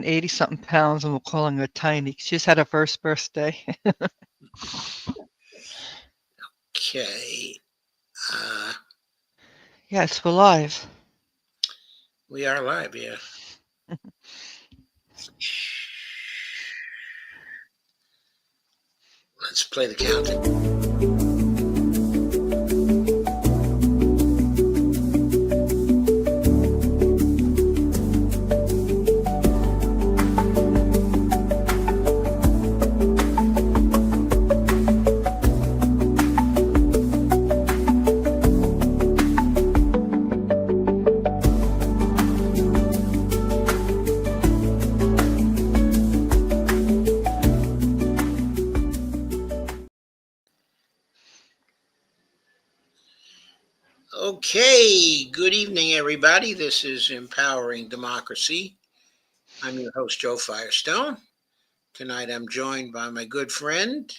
180 something pounds, and we're calling her Tiny. She just had her first birthday. Okay. Uh, Yes, we're live. we are live, yeah. Let's play the countdown. Okay, good evening, everybody. This is Empowering Democracy. I'm your host, Joe Firestone. Tonight I'm joined by my good friend,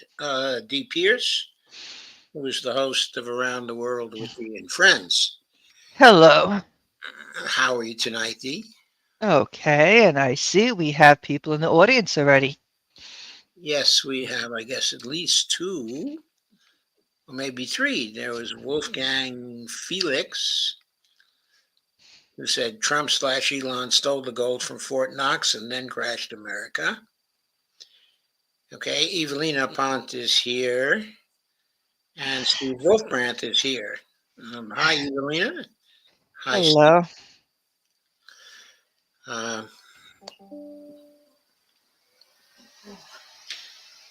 Dee Pierce, who is the host of Around the World with Dee and Friends. Hello. How are you tonight, Dee? Okay, and I see we have people in the audience already. Yes, we have, I guess, at least two, or maybe three. There was Wolfgang Felix, who said Trump/Elon stole the gold from Fort Knox and then crashed America. Okay, Evelina Pont is here, and Steve Wolfbrandt is here. Hi, Evelina. Hi, Steve. Hello. Uh,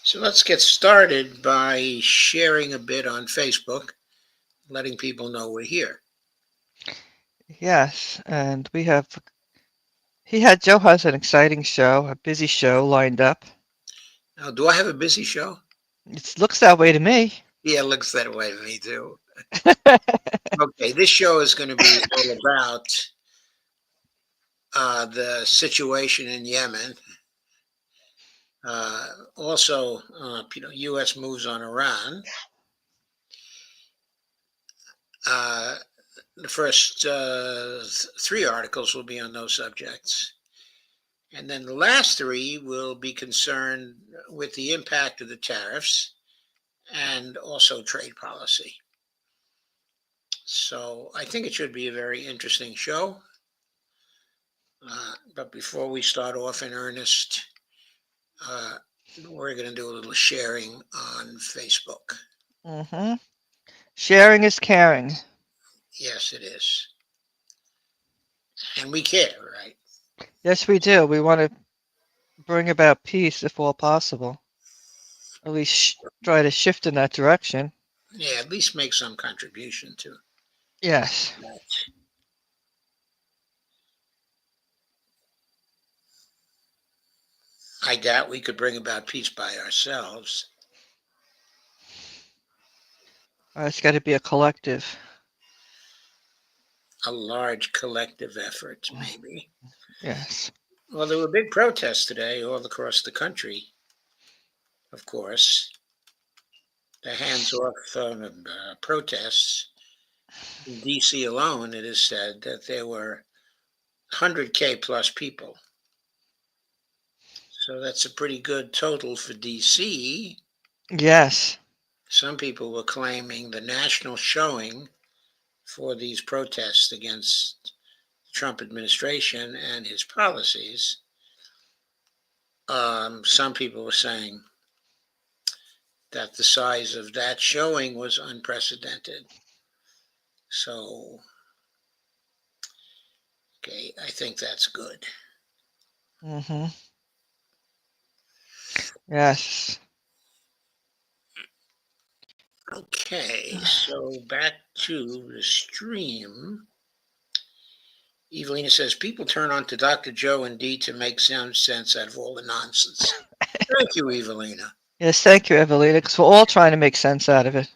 so let's get started by sharing a bit on Facebook, letting people know we're here. Yes, and Joe has an exciting show, a busy show lined up. Now, do I have a busy show? It looks that way to me. Yeah, it looks that way to me too. Okay, this show is going to be all about the situation in Yemen. Also, U.S. moves on Iran. Uh, the first three articles will be on those subjects. And then the last three will be concerned with the impact of the tariffs and also trade policy. So I think it should be a very interesting show. But before we start off in earnest, uh, we're going to do a little sharing on Facebook. hmm Sharing is caring. Yes, it is. And we care, right? Yes, we do. We want to bring about peace if all possible. At least try to shift in that direction. Yeah, at least make some contribution to Yes. that. I doubt we could bring about peace by ourselves. It's got to be a collective. A large collective effort, maybe. Yes. Well, there were big protests today all across the country, of course. The hands off protests. In D.C. alone, it is said that there were 100K plus people. So that's a pretty good total for D.C. Yes. Some people were claiming the national showing for these protests against the Trump administration and his policies. Some people were saying that the size of that showing was unprecedented. So, okay, I think that's good. hmm Yes. Okay, so back to the stream. Evelina says people turn on to Dr. Joe and Dee to make sound sense out of all the nonsense. Thank you, Evelina. Yes, thank you, Evelina, because we're all trying to make sense out of it.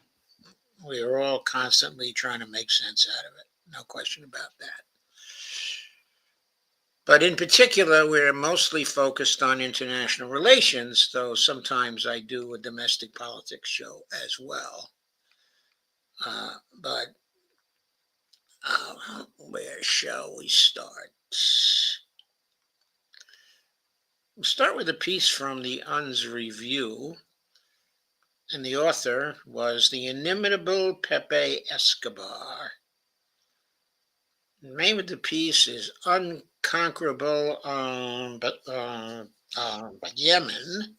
We are all constantly trying to make sense out of it. No question about that. But in particular, we're mostly focused on international relations, though sometimes I do a domestic politics show as well. But where shall we start? We'll start with a piece from the UN's review, and the author was the inimitable Pepe Escobar. The name of the piece is Unconquerable but Yemen.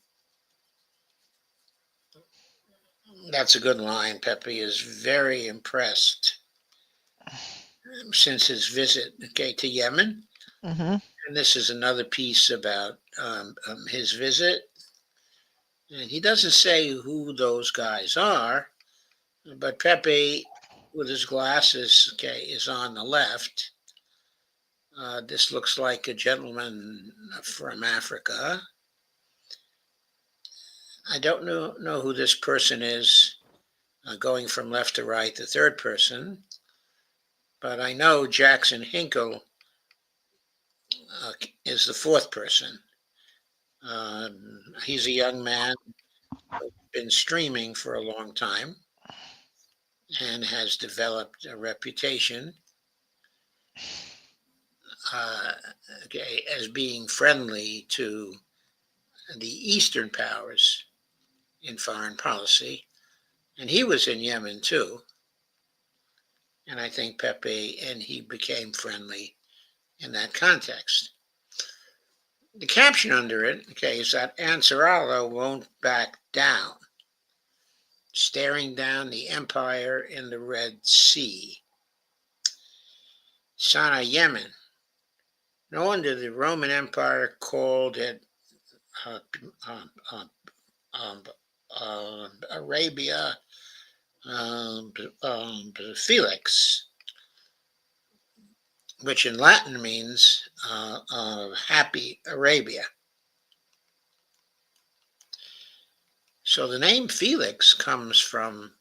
That's a good line. Pepe is very impressed since his visit, to Yemen. Mm-hmm. And this is another piece about his visit. And he doesn't say who those guys are, but Pepe, with his glasses, is on the left. This looks like a gentleman from Africa. I don't know who this person is, going from left to right, the third person, but I know Jackson Hinkle is the fourth person. He's a young man who's been streaming for a long time and has developed a reputation uh, as being friendly to the Eastern powers in foreign policy. And he was in Yemen too. And I think Pepe and he became friendly in that context. The caption under it, is that Ansarallah won't back down, staring down the empire in the Red Sea. Sana, Yemen. No wonder the Roman Empire called it uh, um, um, Arabia Felix, which in Latin means happy Arabia. So the name Felix comes from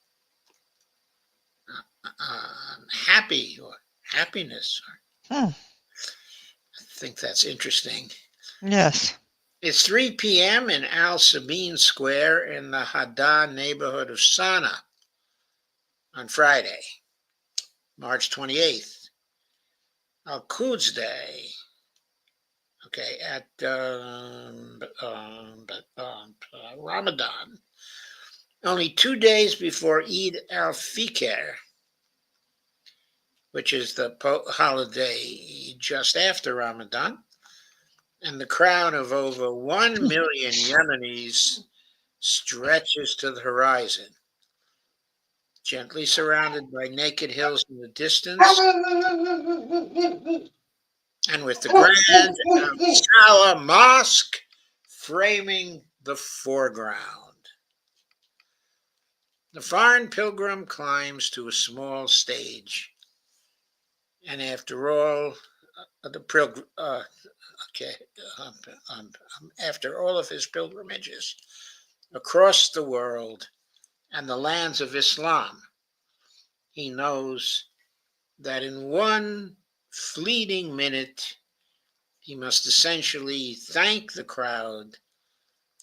happy or happiness. Hmm. I think that's interesting. Yes. It's 3 p.m. in Al Sabin Square in the Hadda neighborhood of Sana'a on Friday, March 28th, Al Quds Day. At Ramadan, only 2 days before Eid al-Fitr, which is the holiday just after Ramadan, and the crowd of over 1 million Yemenis stretches to the horizon, gently surrounded by naked hills in the distance, and with the grand Al-Salah Mosque framing the foreground. The foreign pilgrim climbs to a small stage, and after all, the pilgrim, after all of his pilgrimages across the world and the lands of Islam, he knows that in one fleeting minute, he must essentially thank the crowd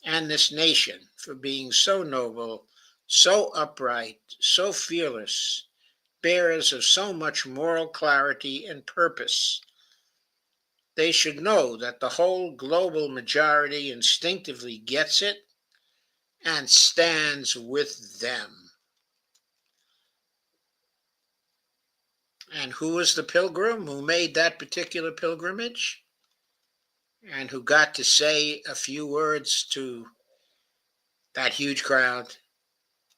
and this nation for being so noble, so upright, so fearless, bearers of so much moral clarity and purpose. They should know that the whole global majority instinctively gets it and stands with them. And who was the pilgrim who made that particular pilgrimage? And who got to say a few words to that huge crowd?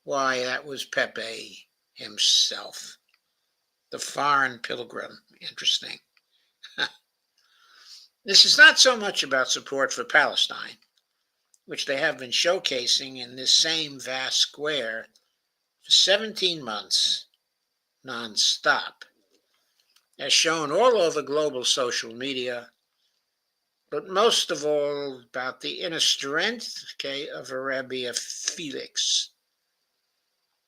Why, that was Pepe himself, the foreign pilgrim. Interesting. This is not so much about support for Palestine, which they have been showcasing in this same vast square for 17 months non-stop, as shown all over global social media, but most of all about the inner strength, of Arabia Felix.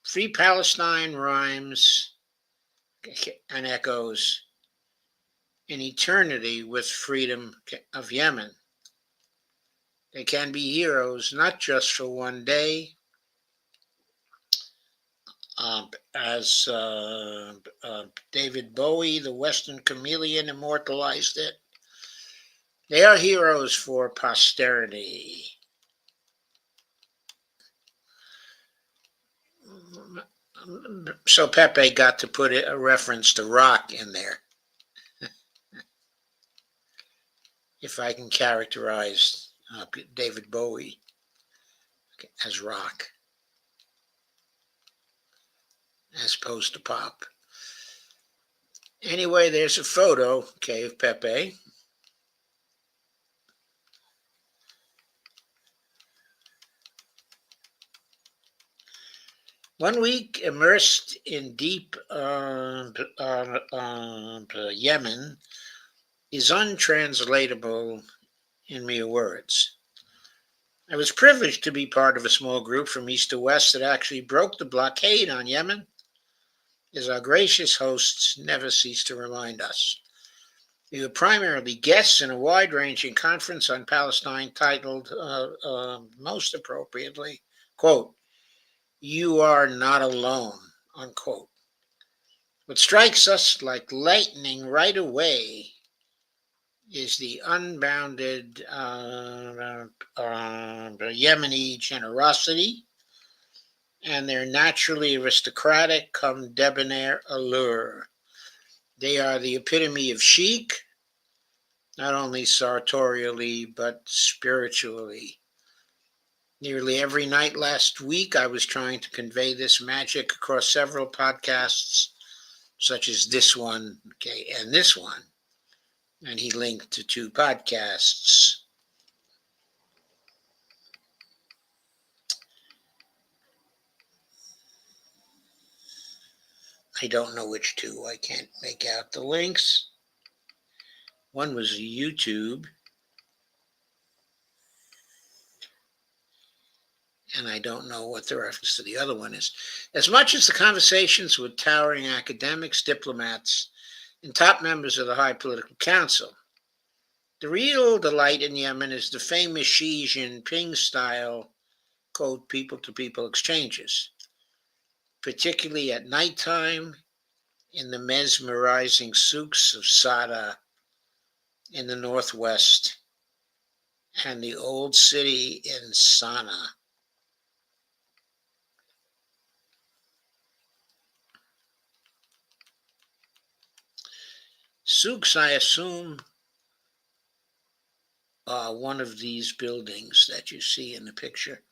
Free Palestine rhymes and echoes in eternity with freedom of Yemen. They can be heroes not just for one day, as David Bowie, the Western Chameleon, immortalized it, They are heroes for posterity. So Pepe got to put a reference to rock in there. If I can characterize David Bowie as rock, as opposed to pop. Anyway, there's a photo, okay, of Pepe. One week immersed in deep Yemen is untranslatable in mere words. I was privileged to be part of a small group from east to west that actually broke the blockade on Yemen, as our gracious hosts never cease to remind us. We were primarily guests in a wide-ranging conference on Palestine titled, most appropriately, quote, "You are not alone," unquote. What strikes us like lightning right away is the unbounded Yemeni generosity and their naturally aristocratic come debonair allure. They are the epitome of chic, not only sartorially, but spiritually. Nearly every night last week, I was trying to convey this magic across several podcasts, such as this one, okay, and this one. And he linked to 2 podcasts. I don't know which 2. I can't make out the links. One was YouTube, and I don't know what the reference to the other one is. As much as the conversations with towering academics, diplomats, and top members of the High Political Council, the real delight in Yemen is the famous Xi Jinping style, quote, people-to-people exchanges, particularly at nighttime in the mesmerizing souks of Sada in the northwest and the old city in Sana'a. Souks, I assume, are one of these buildings that you see in the picture.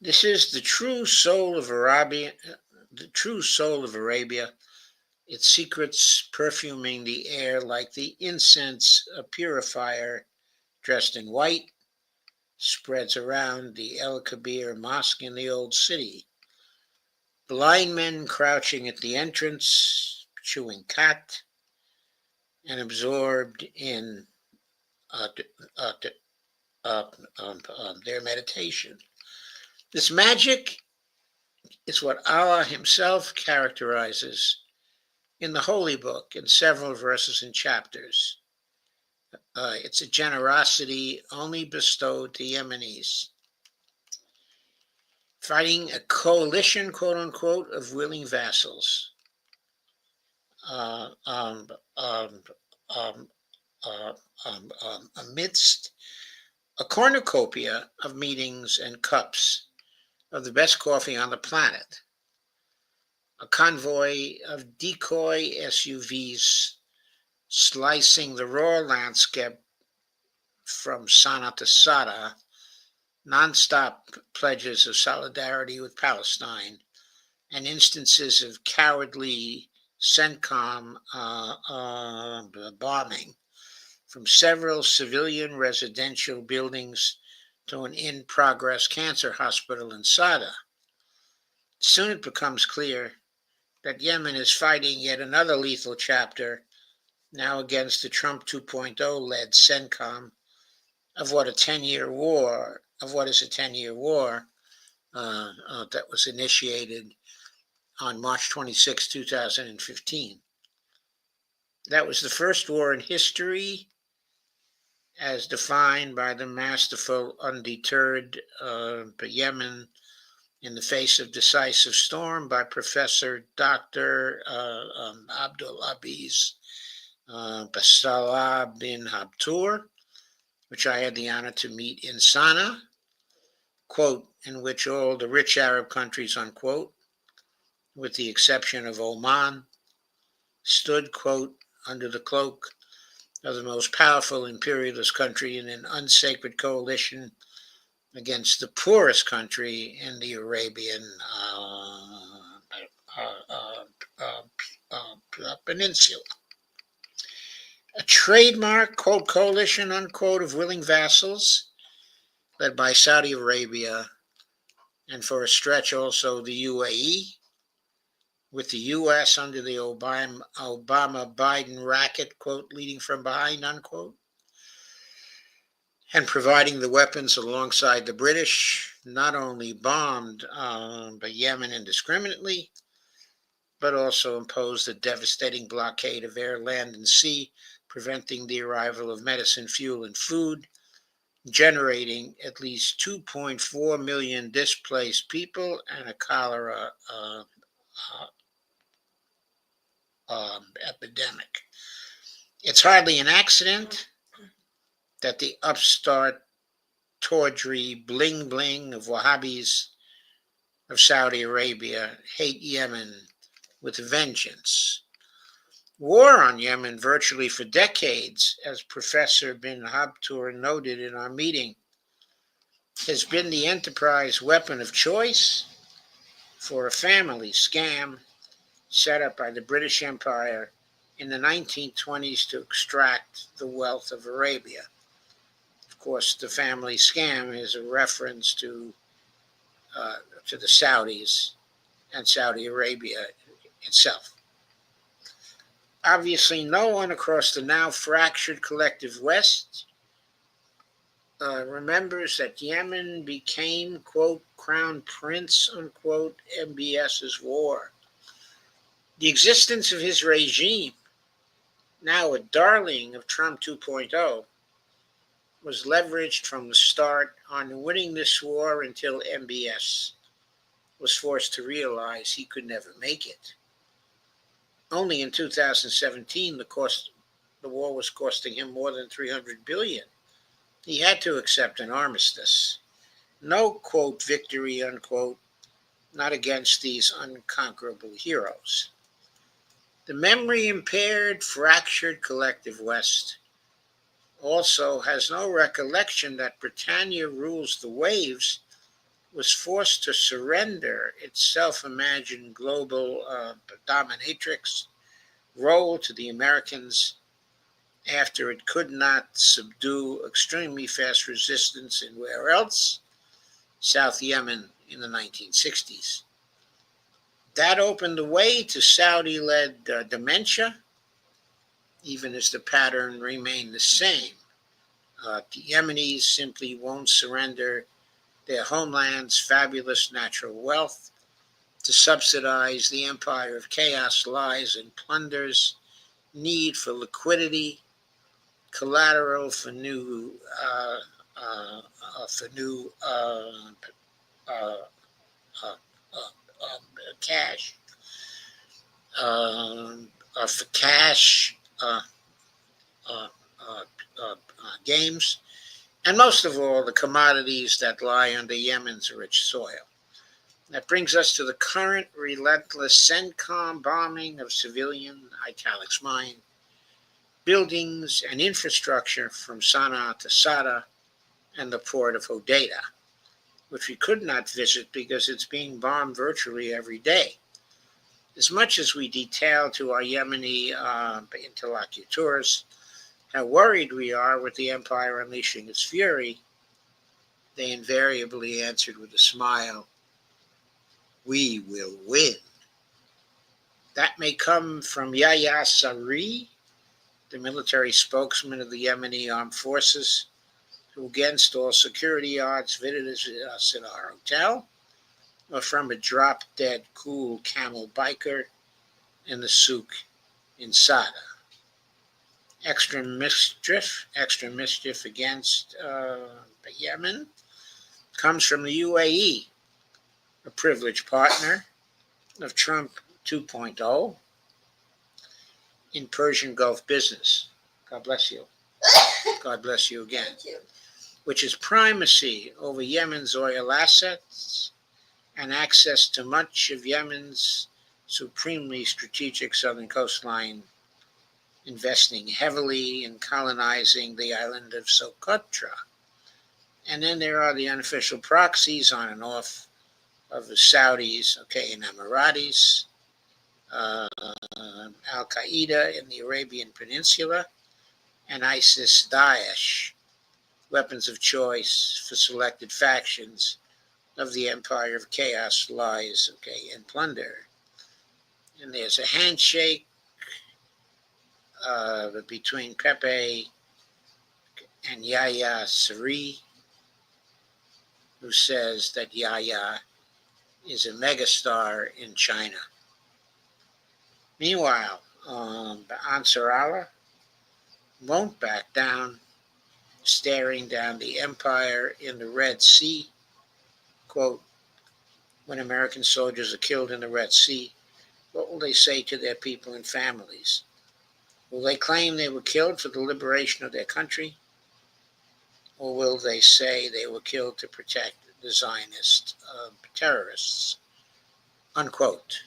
This is the true soul of Arabia, its secrets perfuming the air like the incense a purifier dressed in white spreads around the El Kabir Mosque in the old city. Blind men crouching at the entrance, chewing khat, and absorbed in their meditation. This magic is what Allah Himself characterizes in the Holy Book in several verses and chapters. It's a generosity only bestowed to Yemenis, fighting a coalition, quote unquote, of willing vassals. Amidst a cornucopia of meetings and cups of the best coffee on the planet, a convoy of decoy SUVs slicing the raw landscape from Sana'a to Sada, nonstop pledges of solidarity with Palestine, and instances of cowardly CENTCOM bombing from several civilian residential buildings to an in-progress cancer hospital in Sada. Soon it becomes clear that Yemen is fighting yet another lethal chapter, now against the Trump 2.0-led CENTCOM, of what is a 10-year war that was initiated on March 26, 2015. That was the first war in history as defined by the masterful, undeterred Yemen in the face of decisive storm by Professor Dr. Abdul Abiz Basalah bin Habtour, which I had the honor to meet in Sana'a, quote, in which all the rich Arab countries, unquote, with the exception of Oman, stood, quote, under the cloak of the most powerful imperialist country in an unsacred coalition against the poorest country in the Arabian peninsula. A trademark, quote, coalition, unquote, of willing vassals led by Saudi Arabia and for a stretch also the UAE, with the U.S. under the Obama-Biden racket, quote, leading from behind, unquote, and providing the weapons alongside the British, not only bombed Yemen indiscriminately, but also imposed a devastating blockade of air, land, and sea, preventing the arrival of medicine, fuel, and food, generating at least 2.4 million displaced people and a cholera epidemic. It's hardly an accident that the upstart tawdry bling bling of Wahhabis of Saudi Arabia hate Yemen with vengeance. War on Yemen virtually for decades, as Professor bin Habtour noted in our meeting, has been the enterprise weapon of choice for a family scam set up by the British Empire in the 1920s to extract the wealth of Arabia. Of course, the family scam is a reference to the Saudis and Saudi Arabia itself. Obviously, no one across the now fractured collective West remembers that Yemen became, quote, crown prince, unquote, MBS's war. The existence of his regime, now a darling of Trump 2.0, was leveraged from the start on winning this war until MBS was forced to realize he could never make it. Only in 2017, the war was costing him more than $300 billion. He had to accept an armistice. No, quote, victory, unquote, not against these unconquerable heroes. The memory impaired, fractured collective West also has no recollection that Britannia rules the waves was forced to surrender its self-imagined global dominatrix role to the Americans after it could not subdue extremely fast resistance in where else? South Yemen in the 1960s. That opened the way to Saudi-led dementia, even as the pattern remained the same. The Yemenis simply won't surrender their homeland's fabulous natural wealth to subsidize the empire of chaos, lies, and plunders, need for liquidity, collateral for new cash, for cash uh, games, and most of all, the commodities that lie under Yemen's rich soil. That brings us to the current relentless CENTCOM bombing of civilian, italics mine, buildings and infrastructure from Sana'a to Sada and the port of Hodeidah, which we could not visit because it's being bombed virtually every day. As much as we detail to our Yemeni interlocutors how worried we are with the empire unleashing its fury, they invariably answered with a smile, "We will win." That may come from Yahya Saree, the military spokesman of the Yemeni armed forces, who against all security odds visited us at our hotel, or from a drop-dead cool camel biker in the souk in Sada. Extra mischief against Yemen comes from the UAE, a privileged partner of Trump 2.0, in Persian Gulf business. God bless you. God bless you again. Thank you. Which is primacy over Yemen's oil assets and access to much of Yemen's supremely strategic southern coastline, investing heavily in colonizing the island of Socotra. And then there are the unofficial proxies on and off of the Saudis, okay, and Emiratis, Al Qaeda in the Arabian Peninsula, and ISIS Daesh, weapons of choice for selected factions of the empire of chaos, lies, okay, and plunder. And there's a handshake between Pepe and Yahya Saree, who says that Yahya is a megastar in China. Meanwhile, the Ansar Allah won't back down, staring down the empire in the Red Sea. Quote, when American soldiers are killed in the Red Sea, what will they say to their people and families? Will they claim they were killed for the liberation of their country? Or will they say they were killed to protect the Zionist terrorists? Unquote.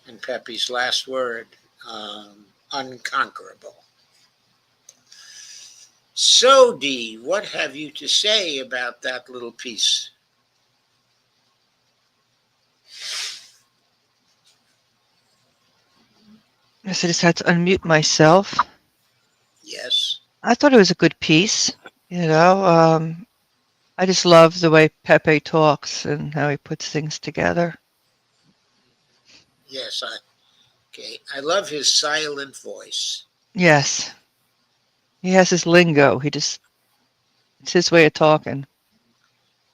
And Pepe's last word, unconquerable. So, Dee, what have you to say about that little piece? Yes, I just had to unmute myself. Yes. I thought it was a good piece. I just love the way Pepe talks and how he puts things together. Yes, okay. I love his silent voice. Yes. He has his lingo. It's his way of talking.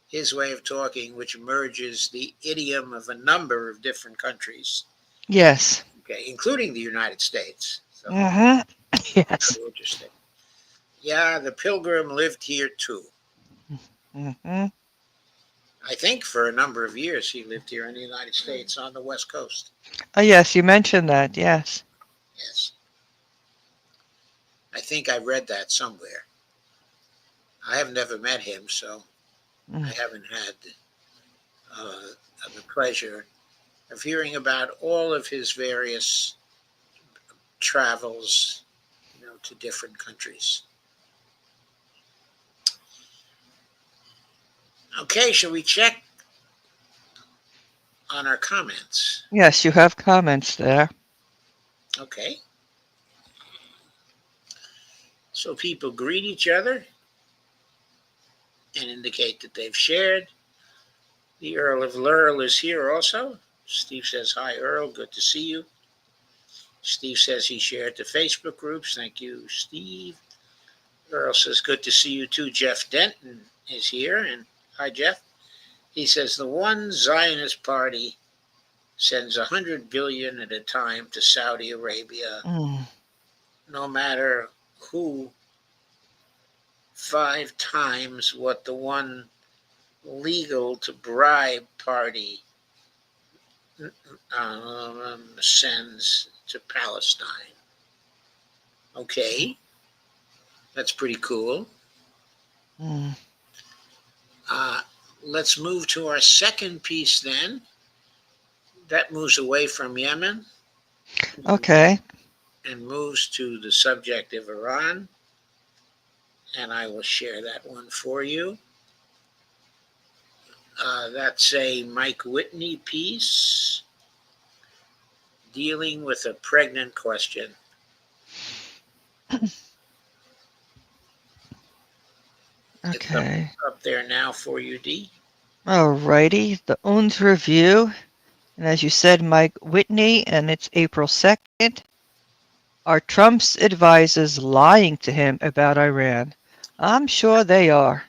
His way of talking, which merges the idiom of a number of different countries. Yes. Okay, including the United States. So, yes. very interesting. Yeah, the pilgrim lived here too. Mm-hmm. I think for a number of years he lived here in the United States on the West Coast. Oh, yes, you mentioned that. Yes. Yes. I think I read that somewhere. I have never met him, so I haven't had uh, the pleasure of hearing about all of his various travels, to different countries. Okay, shall we check on our comments? Yes, you have comments there. Okay. So people greet each other and indicate that they've shared. The Earl of Lurl is here also. Steve says, hi, Earl. Good to see you. Steve says he shared the Facebook groups. Thank you, Steve. Earl says, good to see you too. Jeff Denton is here. And hi, Jeff. He says, the one Zionist party sends $100 billion at a time to Saudi Arabia, no matter who, 5 times what the one legal to bribe party sends to Palestine. Okay, that's pretty cool. Let's move to our second piece then. That moves away from Yemen. Okay. And moves to the subject of Iran. And I will share that one for you. That's a Mike Whitney piece dealing with a pregnant question. Okay. It's up there now for you, Dee. All righty. The UN's review. And as you said, Mike Whitney, and it's April 2nd. Are Trump's advisors lying to him about Iran? I'm sure they are.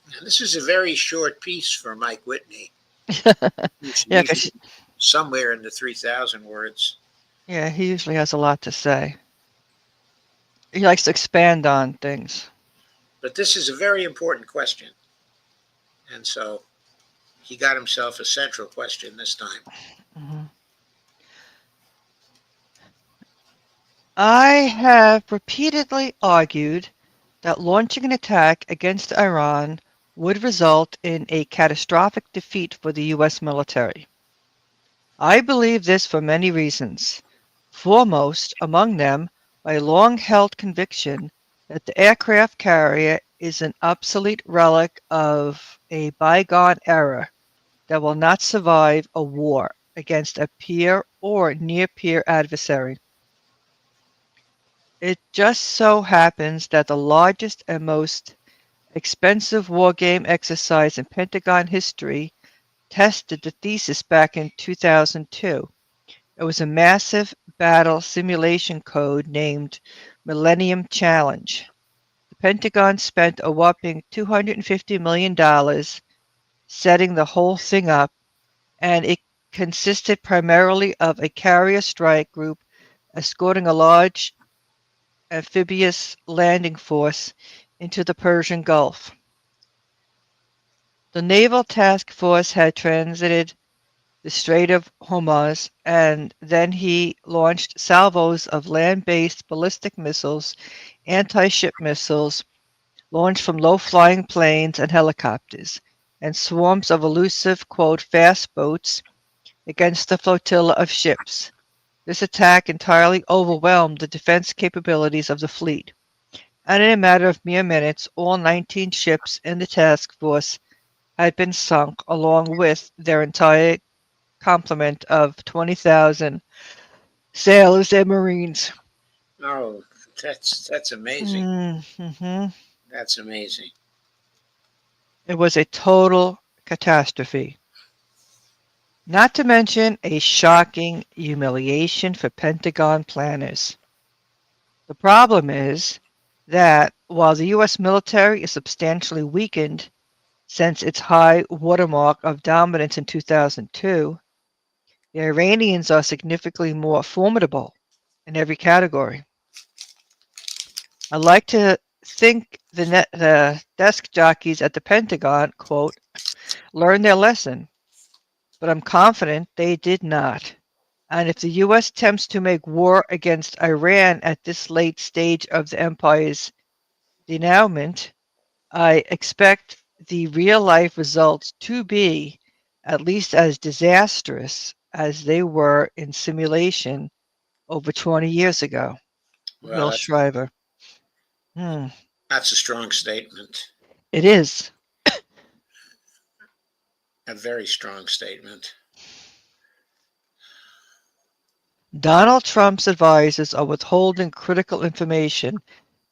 Now, this is a very short piece for Mike Whitney. Yeah, because somewhere in the 3,000 words. yeah, he usually has a lot to say. He likes to expand on things. But this is a very important question. And so he got himself a central question this time. Mm-hmm. I have repeatedly argued that launching an attack against Iran would result in a catastrophic defeat for the U.S. military. I believe this for many reasons. Foremost among them, my long-held conviction that the aircraft carrier is an obsolete relic of a bygone era that will not survive a war against a peer or near-peer adversary. It just so happens that the largest and most expensive wargame exercise in Pentagon history tested the thesis back in 2002. It was a massive battle simulation code named Millennium Challenge. The Pentagon spent a whopping $250 million setting the whole thing up, and it consisted primarily of a carrier strike group escorting a large amphibious landing force into the Persian Gulf. The Naval Task Force had transited the Strait of Hormuz, and then he launched salvos of land-based ballistic missiles, anti-ship missiles launched from low-flying planes and helicopters, and swarms of elusive, quote, fast boats against the flotilla of ships. This attack entirely overwhelmed the defense capabilities of the fleet, and in a matter of mere minutes, all 19 ships in the task force had been sunk, along with their entire complement of 20,000 sailors and Marines. Oh, that's amazing. Mm-hmm. That's amazing. It was a total catastrophe. Not to mention a shocking humiliation for Pentagon planners. The problem is that while the U.S. military is substantially weakened since its high watermark of dominance in 2002, the Iranians are significantly more formidable in every category. I like to think the desk jockeys at the Pentagon, quote, learned their lesson, but I'm confident they did not. And if the U.S. attempts to make war against Iran at this late stage of the empire's denouement, I expect the real-life results to be at least as disastrous as they were in simulation over 20 years ago. Well, Will Shriver. Hmm. that's a strong statement. It is. A very strong statement. Donald Trump's advisors are withholding critical information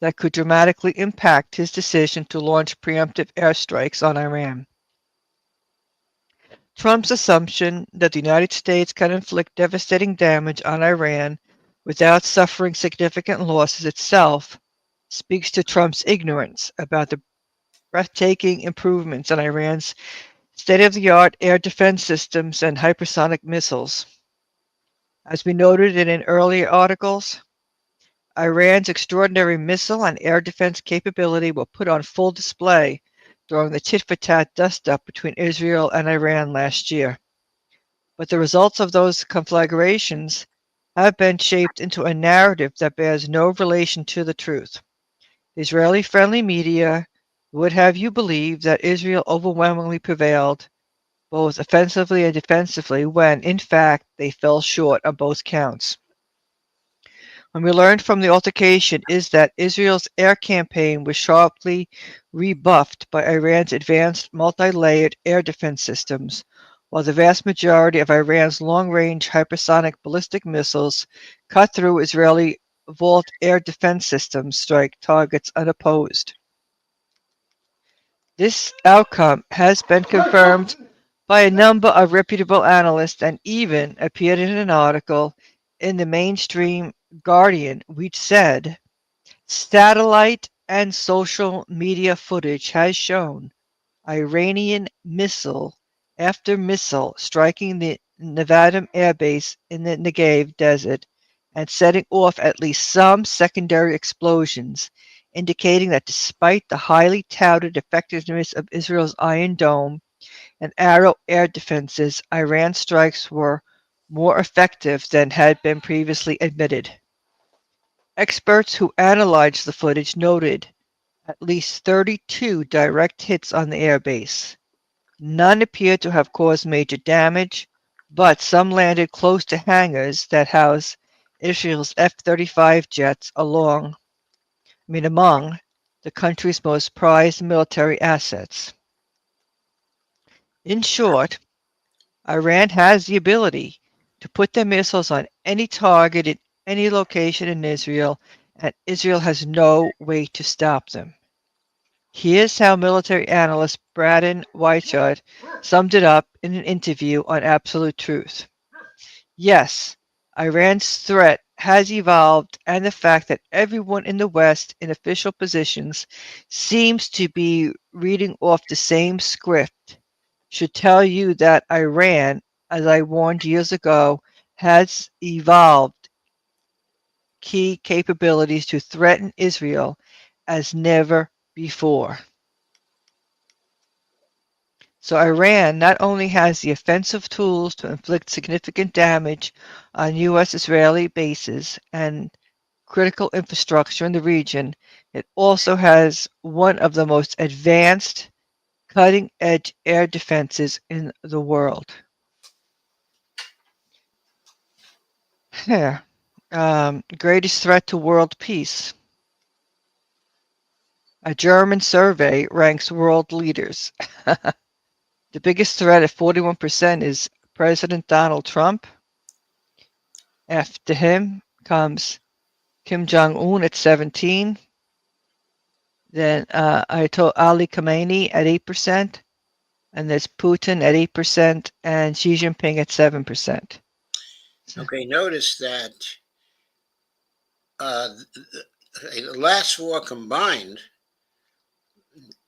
that could dramatically impact his decision to launch preemptive airstrikes on Iran. Trump's assumption that the United States can inflict devastating damage on Iran without suffering significant losses itself speaks to Trump's ignorance about the breathtaking improvements in Iran's state-of-the-art air defense systems and hypersonic missiles. As we noted in earlier articles, Iran's extraordinary missile and air defense capability were put on full display during the tit-for-tat dust-up between Israel and Iran last year. But the results of those conflagrations have been shaped into a narrative that bears no relation to the truth. The Israeli-friendly media would have you believe that Israel overwhelmingly prevailed, both offensively and defensively, when, in fact, they fell short on both counts. What we learned from the altercation is that Israel's air campaign was sharply rebuffed by Iran's advanced multi-layered air defense systems, while the vast majority of Iran's long-range hypersonic ballistic missiles cut through Israeli Volt air defense systems strike targets unopposed. This outcome has been confirmed by a number of reputable analysts and even appeared in an article in the mainstream Guardian, which said satellite and social media footage has shown Iranian missile after missile striking the Nevada Air Base in the Negev desert and setting off at least some secondary explosions, indicating that despite the highly touted effectiveness of Israel's Iron Dome and Arrow air defenses, Iran strikes were more effective than had been previously admitted. Experts who analyzed the footage noted at least 32 direct hits on the airbase. None appeared to have caused major damage, but some landed close to hangars that house Israel's F-35 jets among the country's most prized military assets. In short, Iran has the ability to put their missiles on any target in any location in Israel, and Israel has no way to stop them. Here's how military analyst Braden Weichert summed it up in an interview on Absolute Truth. Yes, Iran's threat has evolved, and the fact that everyone in the West in official positions seems to be reading off the same script should tell you that Iran, as I warned years ago, has evolved key capabilities to threaten Israel as never before. So Iran not only has the offensive tools to inflict significant damage on U.S.-Israeli bases and critical infrastructure in the region, it also has one of the most advanced, cutting-edge air defenses in the world. Yeah. Greatest threat to world peace. A German survey ranks world leaders. The biggest threat at 41% is President Donald Trump. After him comes Kim Jong-un at 17. Then Ayatollah Ali Khamenei at 8%. And there's Putin at 8% and Xi Jinping at 7%. Okay, notice that the last four combined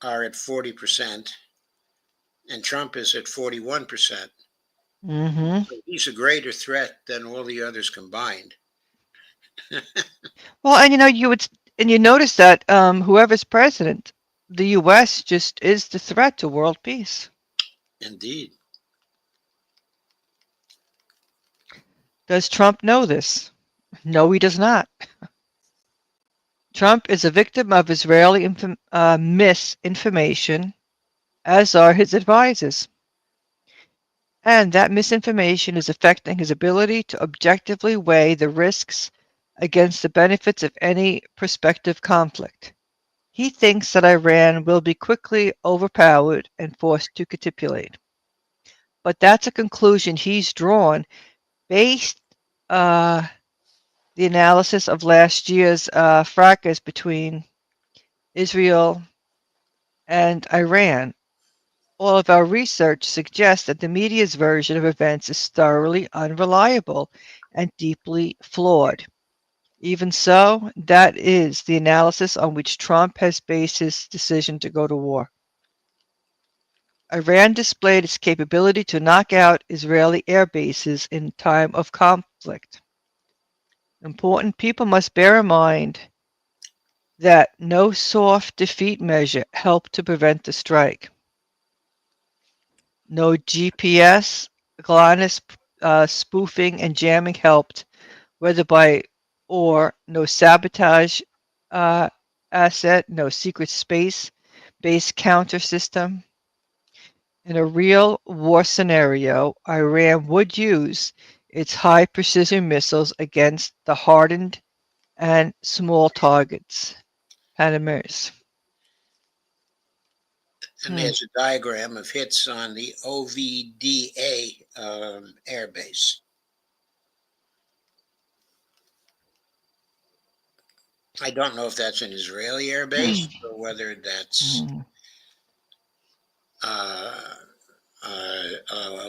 are at 40%, and Trump is at 41%. Mm-hmm. So he's a greater threat than all the others combined. Well, and you notice that whoever's president, the U.S. just is the threat to world peace. Indeed. Does Trump know this? No, he does not. Trump is a victim of Israeli misinformation, as are his advisors. And that misinformation is affecting his ability to objectively weigh the risks against the benefits of any prospective conflict. He thinks that Iran will be quickly overpowered and forced to capitulate. But that's a conclusion he's drawn based the analysis of last year's fracas between Israel and Iran. All of our research suggests that the media's version of events is thoroughly unreliable and deeply flawed. Even so, that is the analysis on which Trump has based his decision to go to war. Iran displayed its capability to knock out Israeli air bases in time of conflict. Important people must bear in mind that no soft defeat measure helped to prevent the strike. No GPS, GLONASS spoofing and jamming helped, whether by or no sabotage asset, no secret space-based counter system. In a real war scenario, Iran would use its high-precision missiles against the hardened and small targets. HIMARS. And there's a diagram of hits on the OVDA airbase. I don't know if that's an Israeli airbase or whether that's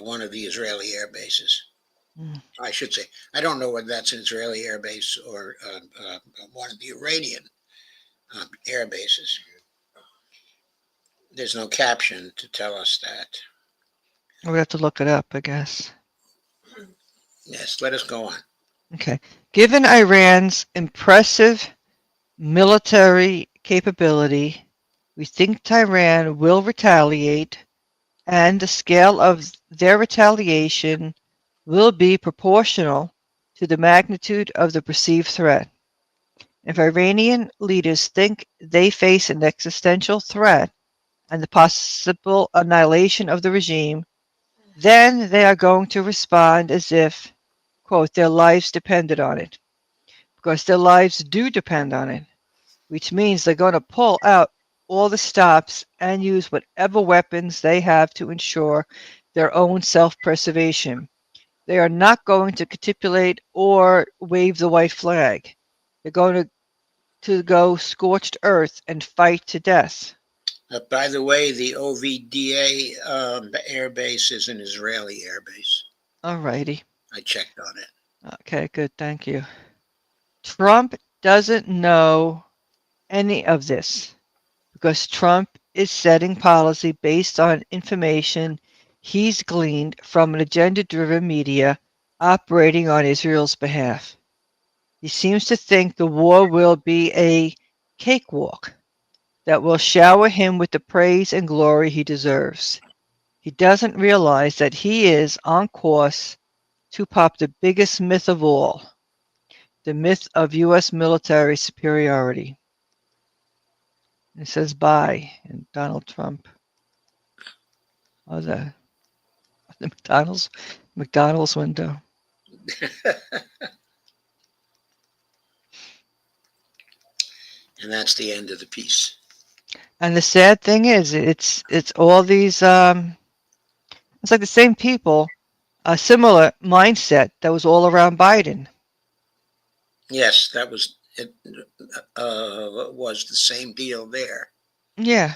one of the Israeli air bases. I should say, I don't know whether that's an Israeli air base or one of the Iranian air bases. There's no caption to tell us that. We have to look it up, I guess. Yes, let us go on. Okay. Given Iran's impressive military capability, we think Tehran will retaliate, and the scale of their retaliation will be proportional to the magnitude of the perceived threat. If Iranian leaders think they face an existential threat and the possible annihilation of the regime, then they are going to respond as if, quote, their lives depended on it, because their lives do depend on it, which means they're going to pull out all the stops and use whatever weapons they have to ensure their own self-preservation. They are not going to capitulate or wave the white flag. They're going to go scorched earth and fight to death. By the way, the OVDA air base is an Israeli air base. Alrighty. I checked on it. Okay, good. Thank you. Trump doesn't know any of this because Trump is setting policy based on information he's gleaned from an agenda-driven media operating on Israel's behalf. He seems to think the war will be a cakewalk that will shower him with the praise and glory he deserves. He doesn't realize that he is on course to pop the biggest myth of all, the myth of U.S. military superiority. It says bye, and Donald Trump. Oh, the McDonald's window. And that's the end of the piece. And the sad thing is, it's all these. It's like the same people, a similar mindset that was all around Biden. Yes, that was it. Was the same deal there. Yeah.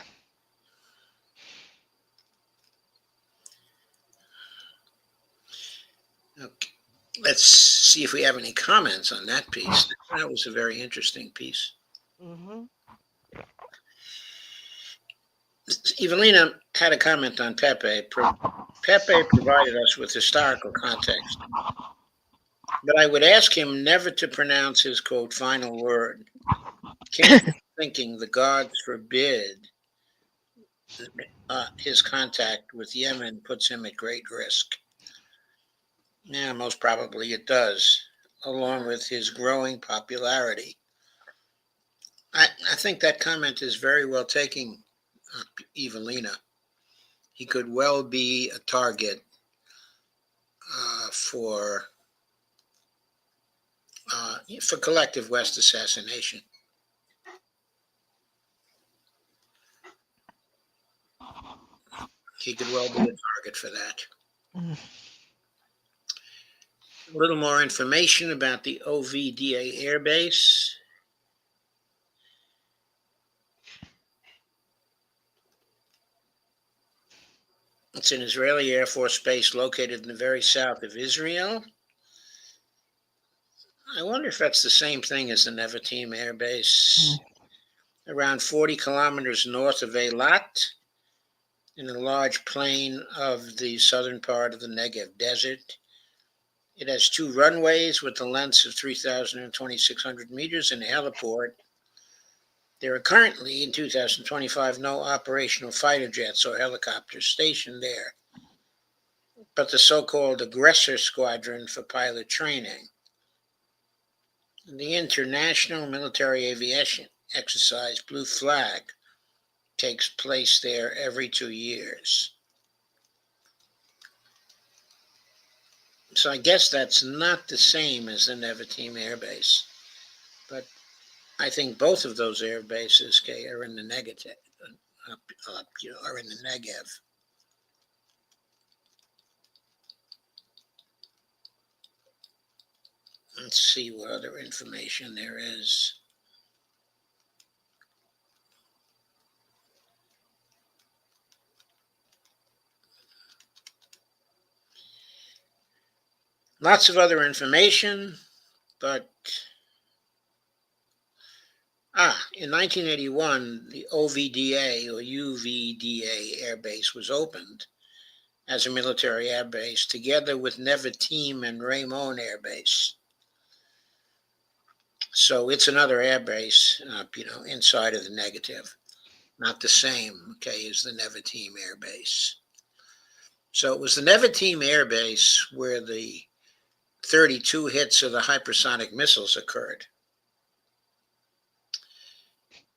Okay. Let's see if we have any comments on that piece. That was a very interesting piece. Mm-hmm. Evelina had a comment on Pepe. Pepe provided us with historical context, but I would ask him never to pronounce his quote final word. Can't thinking the gods forbid his contact with Yemen puts him at great risk. Yeah, most probably it does, along with his growing popularity. I think that comment is very well taken, Evelina. He could well be a target for for collective West assassination. He could well be a target for that. Mm. A little more information about the OVDA Air Base. It's an Israeli Air Force base located in the very south of Israel. I wonder if that's the same thing as the Nevatim Air Base. Around 40 kilometers north of Eilat, in a large plain of the southern part of the Negev Desert. It has two runways with the lengths of 3,000 and 2,600 meters and a heliport. There are currently, in 2025, no operational fighter jets or helicopters stationed there, but the so-called aggressor squadron for pilot training. The International Military Aviation Exercise Blue Flag takes place there every 2 years. So I guess that's not the same as the Nevatim Air Base, but I think both of those air bases are in the Negev. Are in the Negev. Let's see what other information there is. Lots of other information, but in 1981, the OVDA or UVDA Air Base was opened as a military air base together with Nevatim and Ramon Air Base. So it's another air base, inside of the negative. Not the same, okay, as the Nevatim Air Base. So it was the Nevatim Air Base where the 32 hits of the hypersonic missiles occurred.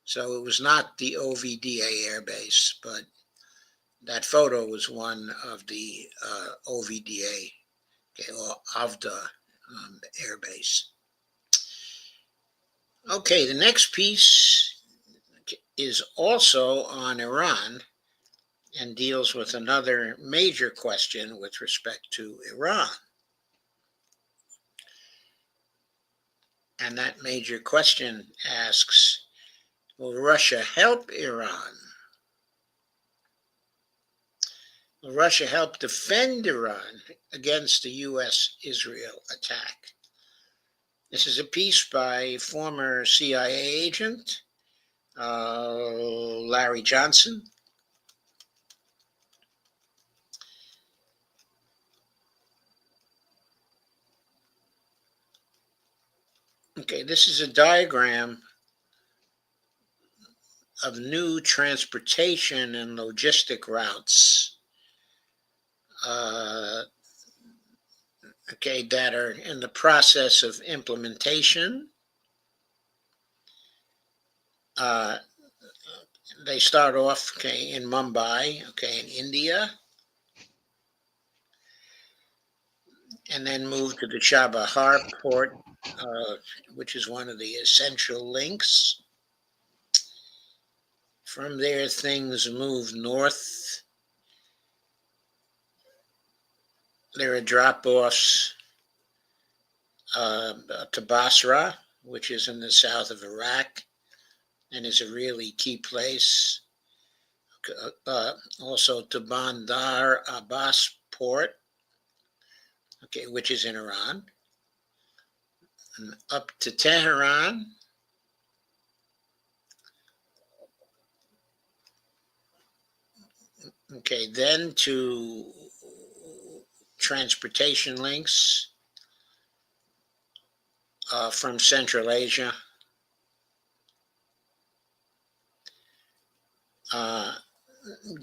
So it was not the OVDA air base, but that photo was one of the OVDA, okay, or Avda air base. Okay, the next piece is also on Iran and deals with another major question with respect to Iran. And that major question asks, will Russia help Iran? Will Russia help defend Iran against the US-Israel attack? This is a piece by former CIA agent Larry Johnson. Okay, this is a diagram of new transportation and logistic routes, okay, that are in the process of implementation. They start off, okay, in Mumbai, okay, in India, and then move to the Chabahar port, which is one of the essential links. From there, things move north. There are drop-offs to Basra, which is in the south of Iraq and is a really key place. Also to Bandar Abbas port, okay, which is in Iran. And up to Tehran. Okay, then to transportation links from Central Asia.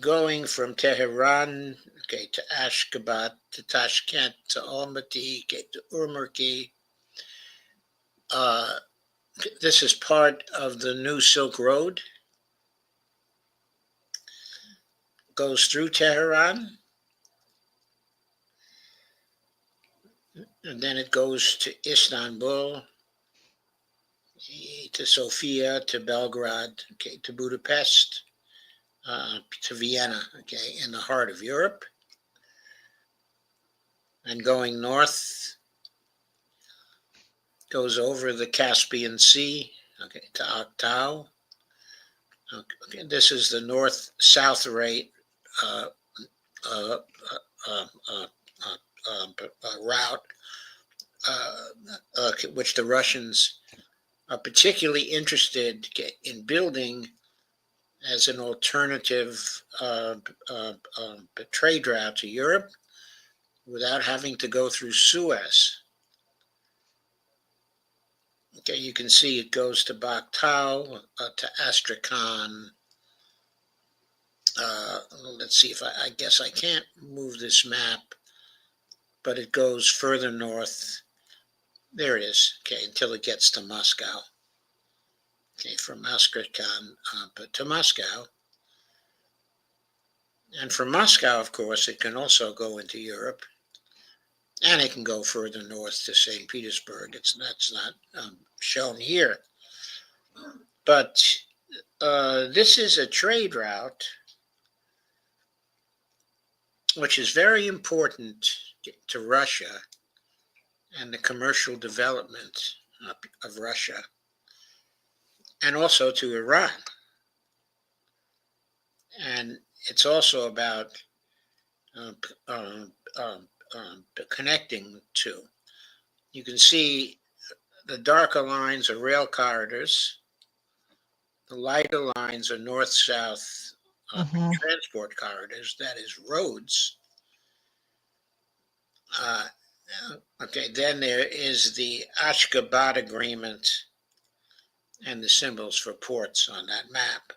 Going from Tehran, okay, to Ashgabat, to Tashkent, to Almaty, okay, to Urumqi. This is part of the new Silk Road. Goes through Tehran, and then it goes to Istanbul, to Sofia, to Belgrade, okay, to Budapest, to Vienna, okay, in the heart of Europe. And going north, goes over the Caspian Sea, okay, to Aktau. Okay, this is the north-south rate route, which the Russians are particularly interested in building as an alternative trade route to Europe without having to go through Suez. Okay, you can see it goes to Baktau, to Astrakhan. Let's see if I guess I can't move this map, but it goes further north. There it is, okay, until it gets to Moscow. Okay, from Astrakhan to Moscow. And from Moscow, of course, it can also go into Europe. And it can go further north to St. Petersburg. That's not shown here. But this is a trade route which is very important to Russia and the commercial development of Russia, and also to Iran. And it's also about connecting to. You can see the darker lines are rail corridors. The lighter lines are north-south transport corridors, that is roads. Okay, then there is the Ashgabat Agreement and the symbols for ports on that map.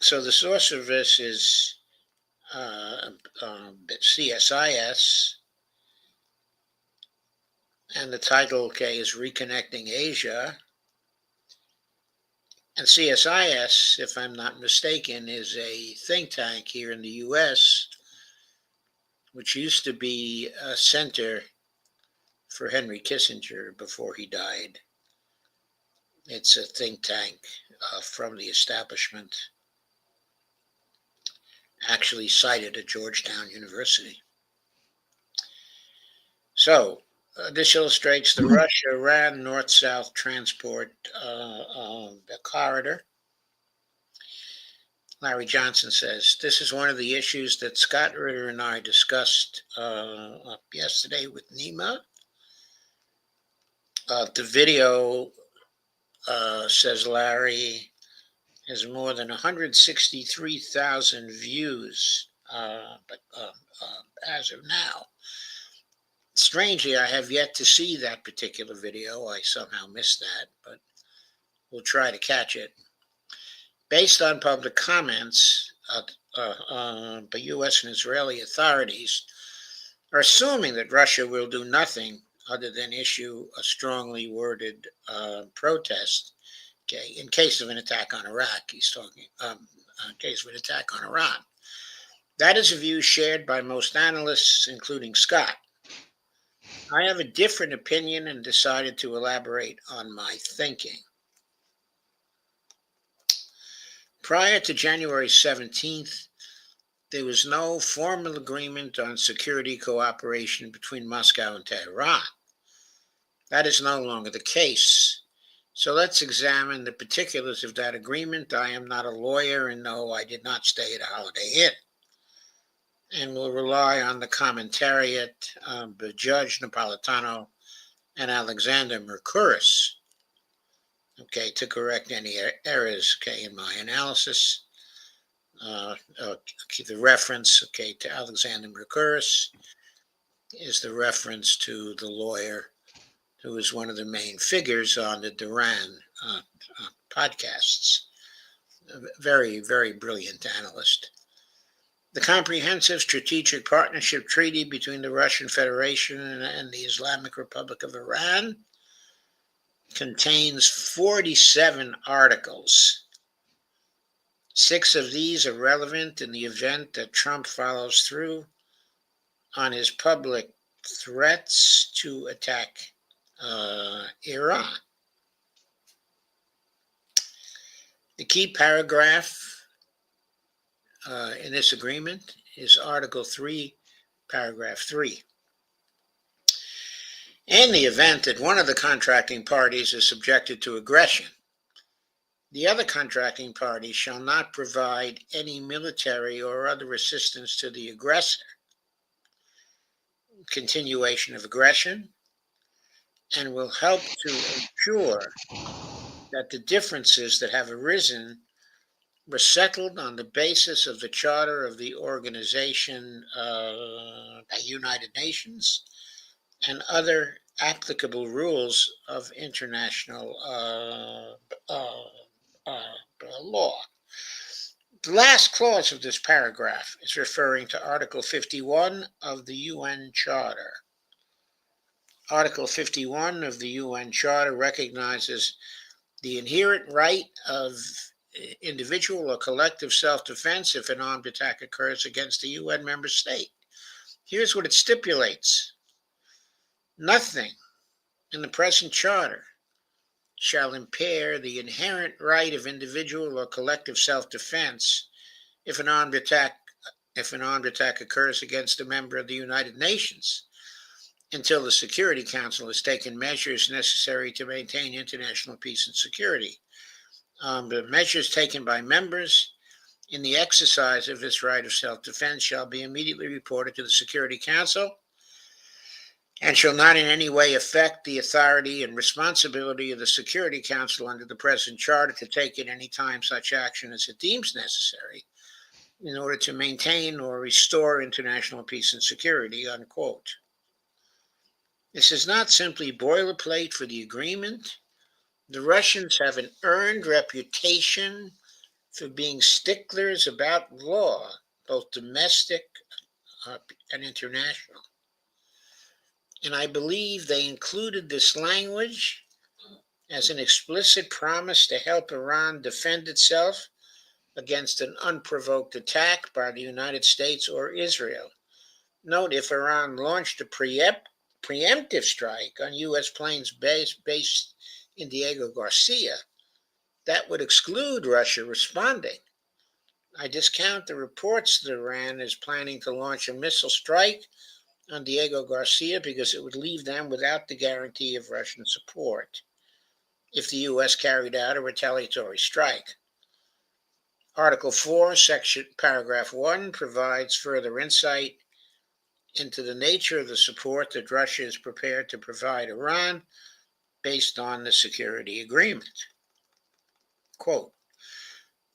So the source of this is CSIS, and the title, okay, is Reconnecting Asia. And CSIS, if I'm not mistaken, is a think tank here in the U.S., which used to be a center for Henry Kissinger before he died. It's a think tank from the establishment, actually cited at Georgetown University. So, this illustrates the Russia-Iran north-south transport corridor. Larry Johnson says, this is one of the issues that Scott Ritter and I discussed yesterday with Nima. The video, says Larry, has more than 163,000 views as of now. Strangely, I have yet to see that particular video. I somehow missed that, but we'll try to catch it. Based on public comments, the U.S. and Israeli authorities are assuming that Russia will do nothing other than issue a strongly worded protest, okay, in case of an attack on Iraq. He's talking in case of an attack on Iran. That is a view shared by most analysts, including Scott. I have a different opinion and decided to elaborate on my thinking. Prior to January 17th, there was no formal agreement on security cooperation between Moscow and Tehran. That is no longer the case. So let's examine the particulars of that agreement. I am not a lawyer, and no, I did not stay at a Holiday Inn. And will rely on the commentariat of Judge Napolitano and Alexander Mercouris, okay, to correct any errors, okay, in my analysis. The reference, okay, to Alexander Mercouris is the reference to the lawyer who is one of the main figures on the Duran podcasts. A very, very brilliant analyst. The Comprehensive Strategic Partnership Treaty between the Russian Federation and the Islamic Republic of Iran contains 47 articles. 6 of these are relevant in the event that Trump follows through on his public threats to attack Iran. The key paragraph in this agreement is Article 3, Paragraph 3. In the event that one of the contracting parties is subjected to aggression, the other contracting party shall not provide any military or other assistance to the aggressor, continuation of aggression, and will help to ensure that the differences that have arisen were settled on the basis of the Charter of the Organization the United Nations and other applicable rules of international law. The last clause of this paragraph is referring to Article 51 of the UN Charter. Article 51 of the UN Charter recognizes the inherent right of individual or collective self-defense if an armed attack occurs against a UN member state. Here's what it stipulates. Nothing in the present charter shall impair the inherent right of individual or collective self-defense if an armed attack occurs against a member of the United Nations until the Security Council has taken measures necessary to maintain international peace and security. The measures taken by members in the exercise of this right of self-defense shall be immediately reported to the Security Council and shall not in any way affect the authority and responsibility of the Security Council under the present charter to take at any time such action as it deems necessary in order to maintain or restore international peace and security, unquote. This is not simply boilerplate for the agreement. The Russians have an earned reputation for being sticklers about law, both domestic and international. And I believe they included this language as an explicit promise to help Iran defend itself against an unprovoked attack by the United States or Israel. Note, if Iran launched a preemptive strike on U.S. planes based in Diego Garcia, that would exclude Russia responding. I discount the reports that Iran is planning to launch a missile strike on Diego Garcia because it would leave them without the guarantee of Russian support if the U.S. carried out a retaliatory strike. Article 4, section paragraph 1 provides further insight into the nature of the support that Russia is prepared to provide Iran based on the security agreement. Quote,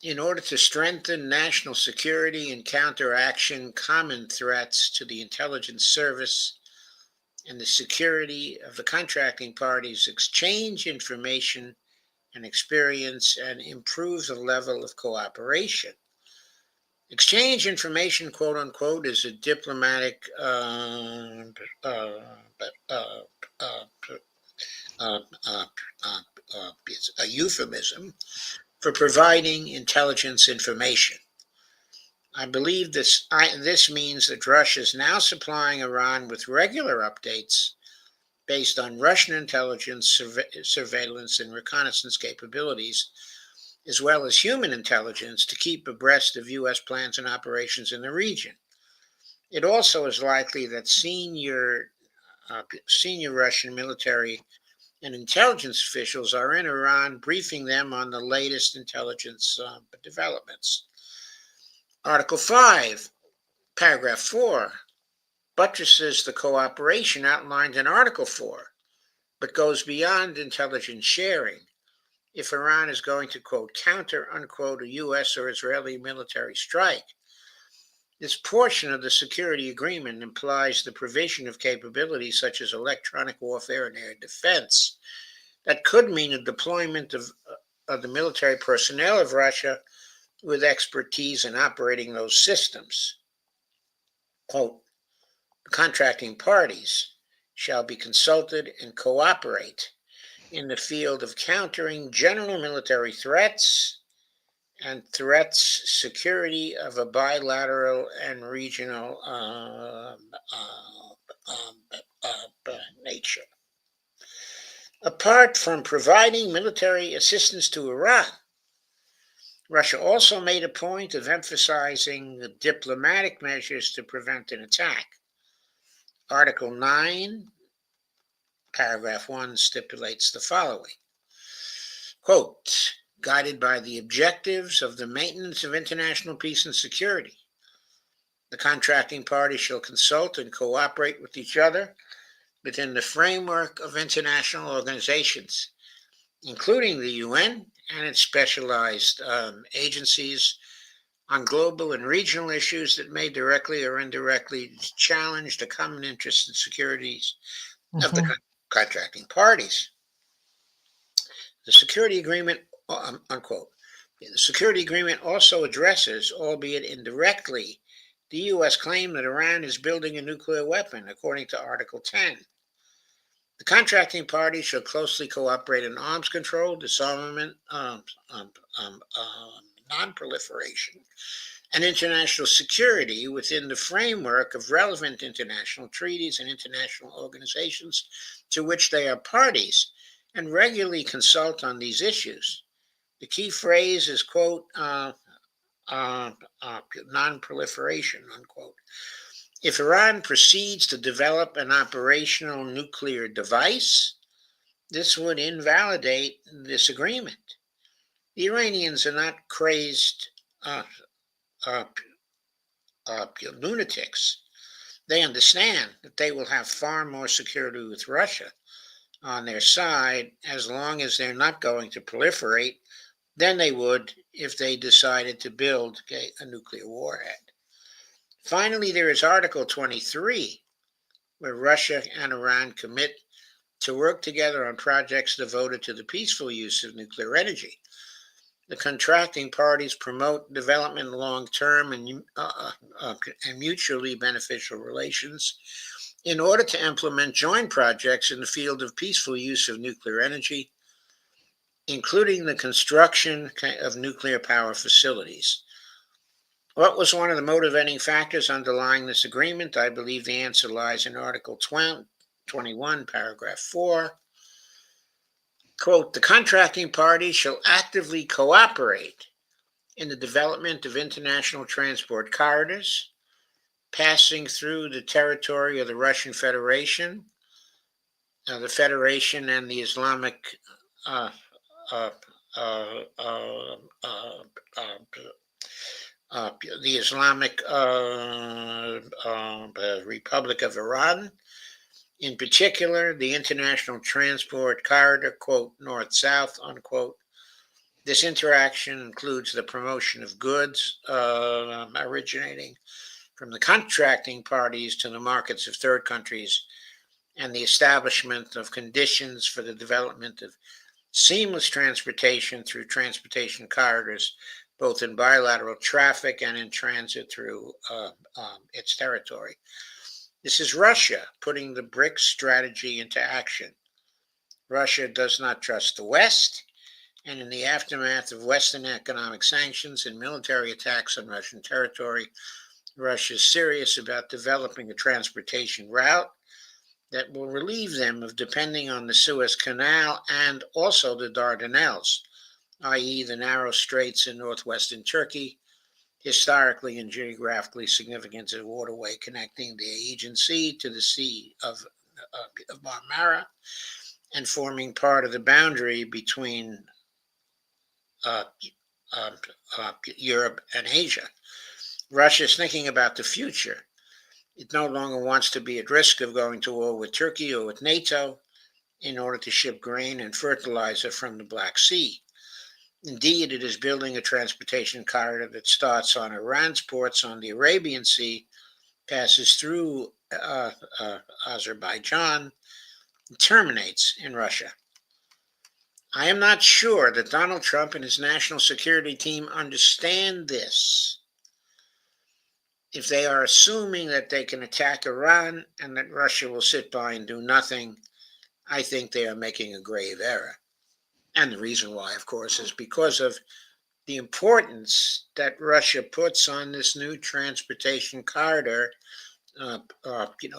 in order to strengthen national security and counteraction common threats to the intelligence service and the security of the contracting parties, exchange information and experience and improve the level of cooperation. Exchange information, quote unquote, is a diplomatic it's a euphemism for providing intelligence information. I believe this means that Russia is now supplying Iran with regular updates based on Russian intelligence, surveillance, and reconnaissance capabilities, as well as human intelligence to keep abreast of U.S. plans and operations in the region. It also is likely that senior Russian military and intelligence officials are in Iran briefing them on the latest intelligence developments. Article 5, paragraph 4, buttresses the cooperation outlined in Article 4, but goes beyond intelligence sharing. If Iran is going to, quote, counter, unquote, a U.S. or Israeli military strike, this portion of the security agreement implies the provision of capabilities such as electronic warfare and air defense. That could mean a deployment of the military personnel of Russia with expertise in operating those systems. Quote, contracting parties shall be consulted and cooperate in the field of countering general military threats and threats security of a bilateral and regional nature. Apart from providing military assistance to Iran, Russia also made a point of emphasizing the diplomatic measures to prevent an attack. Article 9, paragraph 1 stipulates the following. Quote, guided by the objectives of the maintenance of international peace and security, the contracting parties shall consult and cooperate with each other within the framework of international organizations, including the UN and its specialized agencies, on global and regional issues that may directly or indirectly challenge the common interests and securities of the contracting parties. The security agreement, unquote. The security agreement also addresses, albeit indirectly, the U.S. claim that Iran is building a nuclear weapon, according to Article 10. The contracting parties shall closely cooperate in arms control, disarmament, non-proliferation, and international security within the framework of relevant international treaties and international organizations to which they are parties, and regularly consult on these issues. The key phrase is, quote, non-proliferation, unquote. If Iran proceeds to develop an operational nuclear device, this would invalidate this agreement. The Iranians are not crazed lunatics. They understand that they will have far more security with Russia on their side as long as they're not going to proliferate than they would if they decided to build a nuclear warhead. Finally, there is Article 23, where Russia and Iran commit to work together on projects devoted to the peaceful use of nuclear energy. The contracting parties promote development long-term and mutually beneficial relations in order to implement joint projects in the field of peaceful use of nuclear energy, including the construction of nuclear power facilities. What was one of the motivating factors underlying this agreement? I believe the answer lies in Article 21, Paragraph 4. Quote, the contracting party shall actively cooperate in the development of international transport corridors passing through the territory of the Russian Federation, the Federation and the Islamic uh, uh, uh, uh, uh, uh, uh, the Islamic Republic of Iran, in particular, the International Transport Corridor, quote, north-south, unquote. This interaction includes the promotion of goods originating from the contracting parties to the markets of third countries and the establishment of conditions for the development of seamless transportation through transportation corridors, both in bilateral traffic and in transit through its territory. This is Russia putting the BRICS strategy into action. Russia does not trust the West, and in the aftermath of Western economic sanctions and military attacks on Russian territory, Russia is serious about developing a transportation route that will relieve them of depending on the Suez Canal and also the Dardanelles, i.e., the narrow straits in northwestern Turkey, historically and geographically significant as a waterway connecting the Aegean Sea to the Sea of Marmara and forming part of the boundary between uh, uh, Europe and Asia. Russia is thinking about the future. It no longer wants to be at risk of going to war with Turkey or with NATO in order to ship grain and fertilizer from the Black Sea. Indeed, it is building a transportation corridor that starts on Iran's ports on the Arabian Sea, passes through Azerbaijan, and terminates in Russia. I am not sure that Donald Trump and his national security team understand this. If they are assuming that they can attack Iran and that Russia will sit by and do nothing, I think they are making a grave error. And the reason why, of course, is because of the importance that Russia puts on this new transportation corridor,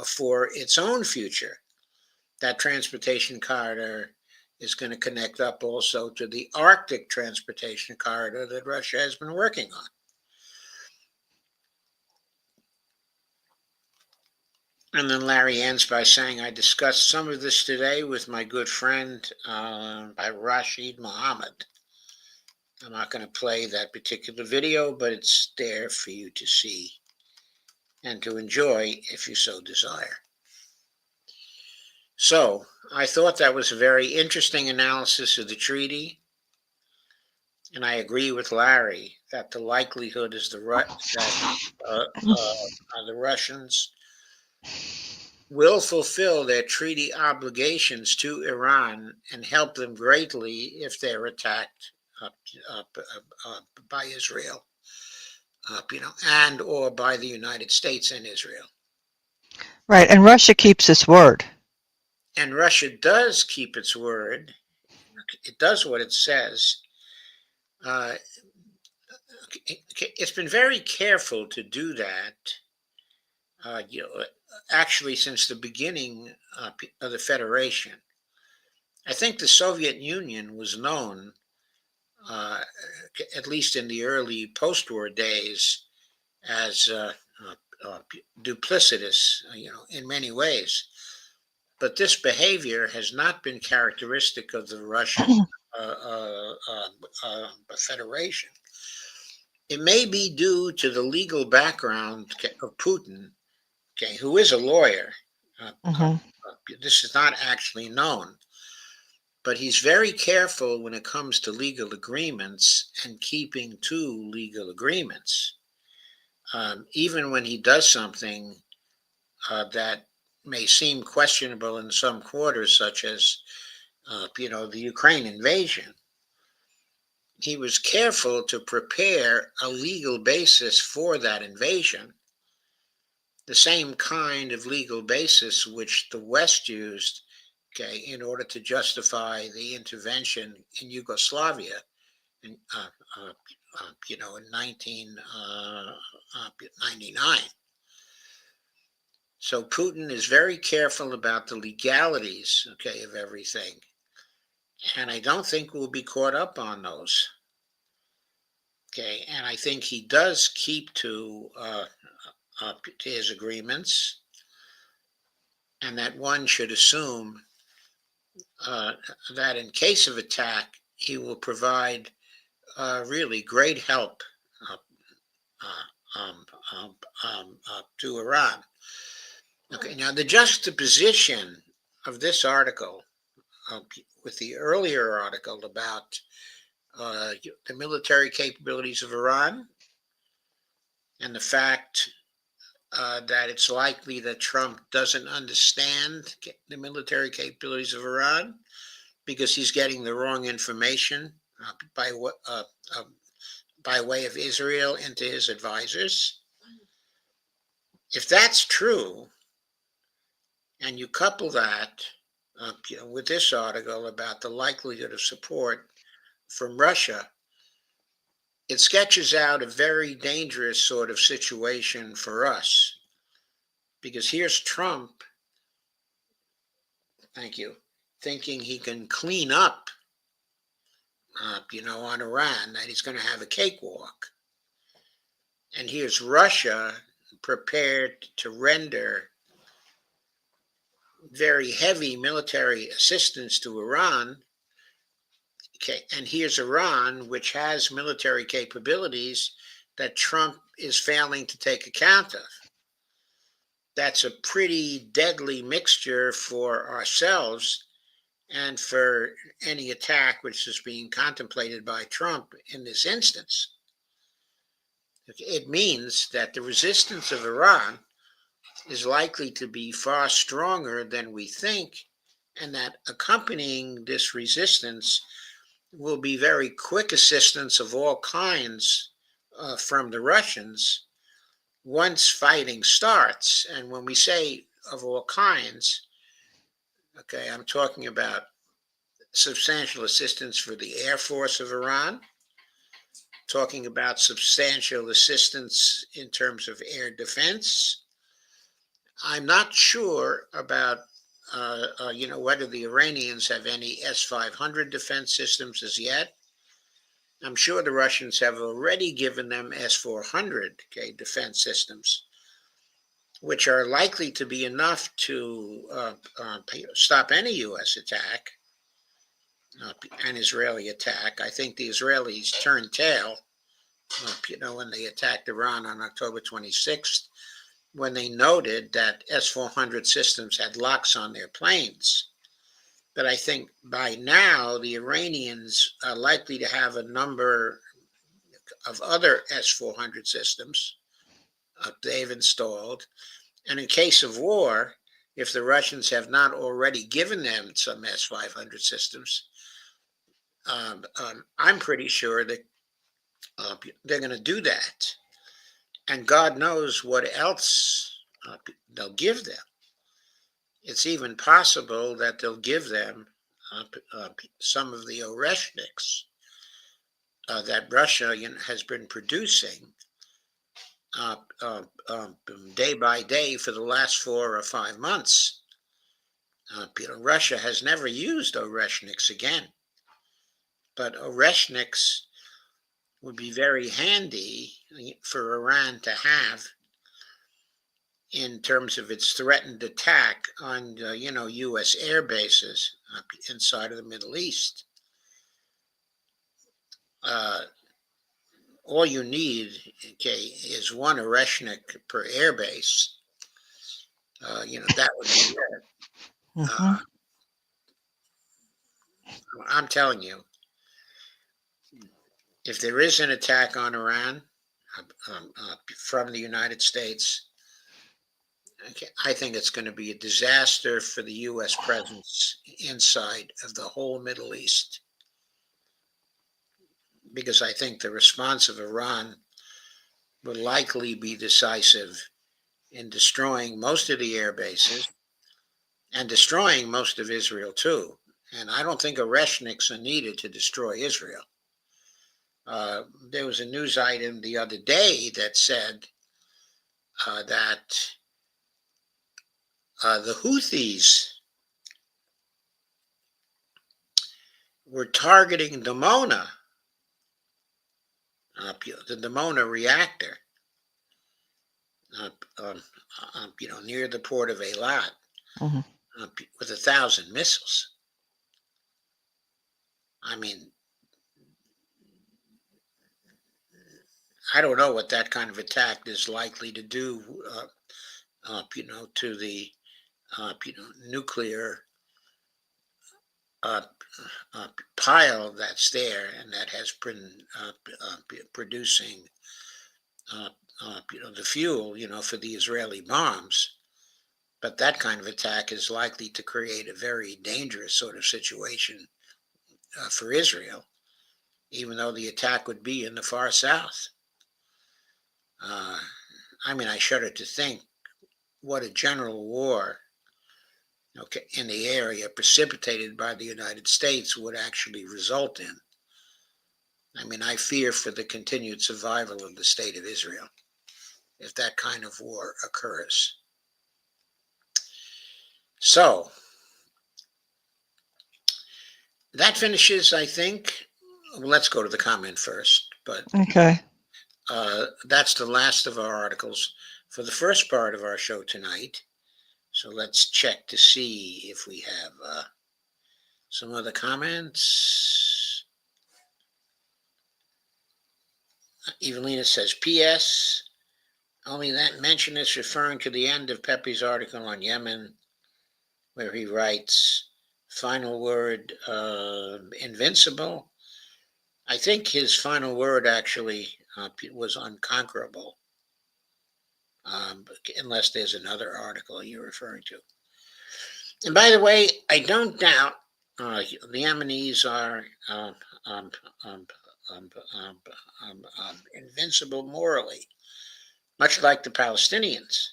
for its own future. That transportation corridor is going to connect up also to the Arctic transportation corridor that Russia has been working on. And then Larry ends by saying, I discussed some of this today with my good friend by Rashid Mohammed. I'm not going to play that particular video, but it's there for you to see and to enjoy if you so desire. So I thought that was a very interesting analysis of the treaty. And I agree with Larry that the likelihood is the Russians will fulfill their treaty obligations to Iran and help them greatly if they're attacked by Israel, and or by the United States and Israel. Right, and Russia keeps its word. And Russia does keep its word. It does what it says. It's been very careful to do that. Actually, since the beginning of the Federation. I think the Soviet Union was known, at least in the early post-war days, as duplicitous, in many ways. But this behavior has not been characteristic of the Russian Federation. It may be due to the legal background of Putin, who is a lawyer. This is not actually known, but he's very careful when it comes to legal agreements and keeping to legal agreements. Even when he does something that may seem questionable in some quarters, such as, the Ukraine invasion, he was careful to prepare a legal basis for that invasion, the same kind of legal basis which the West used okay, in order to justify the intervention in Yugoslavia in, in 1999. So Putin is very careful about the legalities, okay, of everything. And I don't think we'll be caught up on those. Okay, and I think he does keep to his agreements, and that one should assume uh, that in case of attack, he will provide really great help uh, uh, um, to Iran. Okay, now the juxtaposition of this article uh, with the earlier article about the military capabilities of Iran and the fact that it's likely that Trump doesn't understand the military capabilities of Iran because he's getting the wrong information by what by way of Israel into his advisors. If that's true, and you couple that with this article about the likelihood of support from Russia, it sketches out a very dangerous sort of situation for us. Because here's Trump, thank you, thinking he can clean up, on Iran, that he's going to have a cakewalk. And here's Russia prepared to render very heavy military assistance to Iran. Okay, and here's Iran, which has military capabilities that Trump is failing to take account of. That's a pretty deadly mixture for ourselves and for any attack which is being contemplated by Trump in this instance. It means that the resistance of Iran is likely to be far stronger than we think, and that accompanying this resistance will be very quick assistance of all kinds from the Russians once fighting starts. And when we say of all kinds, okay, I'm talking about substantial assistance for the Air Force of Iran, talking about substantial assistance in terms of air defense. I'm not sure about, whether the Iranians have any S-500 defense systems as yet. I'm sure the Russians have already given them S-400 defense systems, which are likely to be enough to stop any U.S. attack, an Israeli attack. I think the Israelis turned tail, when they attacked Iran on October 26th, when they noted that S-400 systems had locks on their planes. But I think by now the Iranians are likely to have a number of other S-400 systems they've installed. And in case of war, if the Russians have not already given them some S-500 systems, I'm pretty sure that they're going to do that. And God knows what else they'll give them. It's even possible that they'll give them some of the Oreshniks that Russia has been producing day by day for the last 4 or 5 months. Russia has never used Oreshniks again, but Oreshniks would be very handy for Iran to have in terms of its threatened attack on, U.S. air bases inside of the Middle East. All you need, is one Oreshnik per air base. That would be it. Mm-hmm. I'm telling you, if there is an attack on Iran from the United States, I think it's going to be a disaster for the U.S. presence inside of the whole Middle East. Because I think the response of Iran will likely be decisive in destroying most of the air bases and destroying most of Israel too. And I don't think Oreshniks are needed to destroy Israel. There was a news item the other day that said that the Houthis were targeting the Dimona reactor, uh, um, near the port of Eilat, Mhm. with 1,000 missiles. I mean, I don't know what that kind of attack is likely to do, to the nuclear uh, pile that's there and that has been producing uh, the fuel, for the Israeli bombs. But that kind of attack is likely to create a very dangerous sort of situation for Israel, even though the attack would be in the far south. Uh, I mean, I shudder to think what a general war, okay, in the area precipitated by the United States would actually result in. I mean, I fear for the continued survival of the state of Israel if that kind of war occurs. So that finishes, I think. Well, let's go to the comment first, but Okay. that's the last of our articles for the first part of our show tonight. So let's check to see if we have some other comments. Evelina says, P.S. Only that mention is referring to the end of Pepe's article on Yemen, where he writes, final word, invincible. I think his final word actually was unconquerable, unless there's another article you're referring to. And by the way, I don't doubt the Yemenis are um, um, um, um, invincible morally, much like the Palestinians.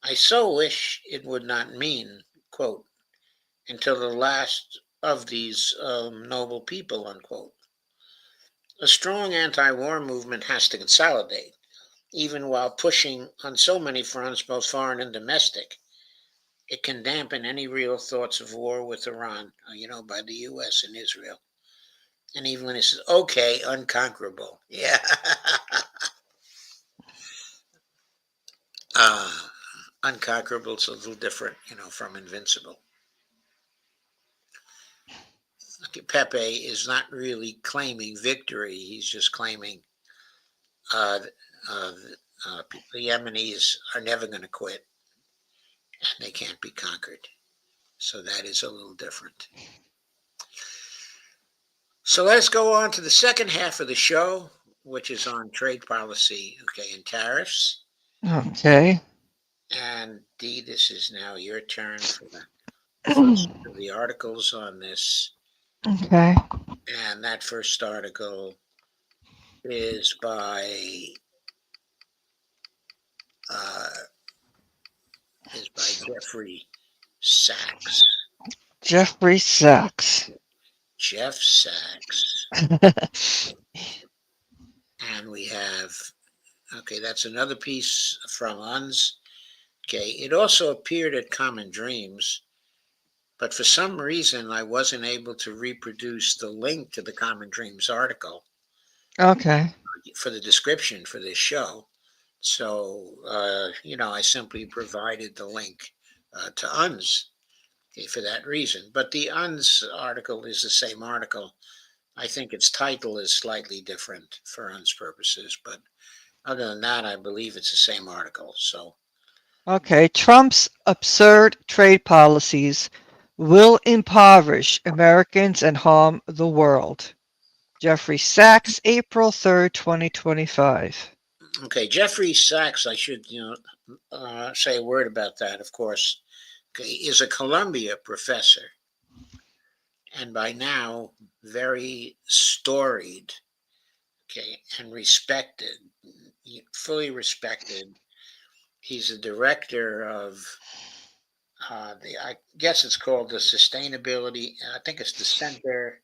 I so wish it would not mean, quote, until the last of these noble people, unquote. A strong anti war movement has to consolidate, even while pushing on so many fronts, both foreign and domestic. It can dampen any real thoughts of war with Iran, by the U.S. and Israel. And even when it says, okay, unconquerable. Yeah. uh, Unconquerable is a little different, from invincible. Okay, Pepe is not really claiming victory. He's just claiming uh, uh, uh, the Yemenis are never going to quit and they can't be conquered. So that is a little different. So let's go on to the second half of the show, which is on trade policy, okay, and tariffs. Okay. And Dee, this is now your turn for the first of the articles on this. Okay. And that first article is by uh, Jeffrey Sachs. Jeffrey Sachs. Jeff Sachs. And we have, okay, that's another piece from UNS. Okay, it also appeared at Common Dreams, but for some reason I wasn't able to reproduce the link to the Common Dreams article Okay. for the description for this show. So, I simply provided the link to UNS, okay, for that reason. But the UNS article is the same article. I think its title is slightly different for UNS purposes, but other than that, I believe it's the same article. So, Okay. Trump's absurd trade policies will impoverish Americans and harm the world. Jeffrey Sachs, April 3rd, 2025. okay, Jeffrey Sachs, I should, say a word about that, of course, okay, is a Columbia professor, and by now very storied, okay, and respected, fully respected. He's a director of I guess it's called the Sustainability. I think it's the Center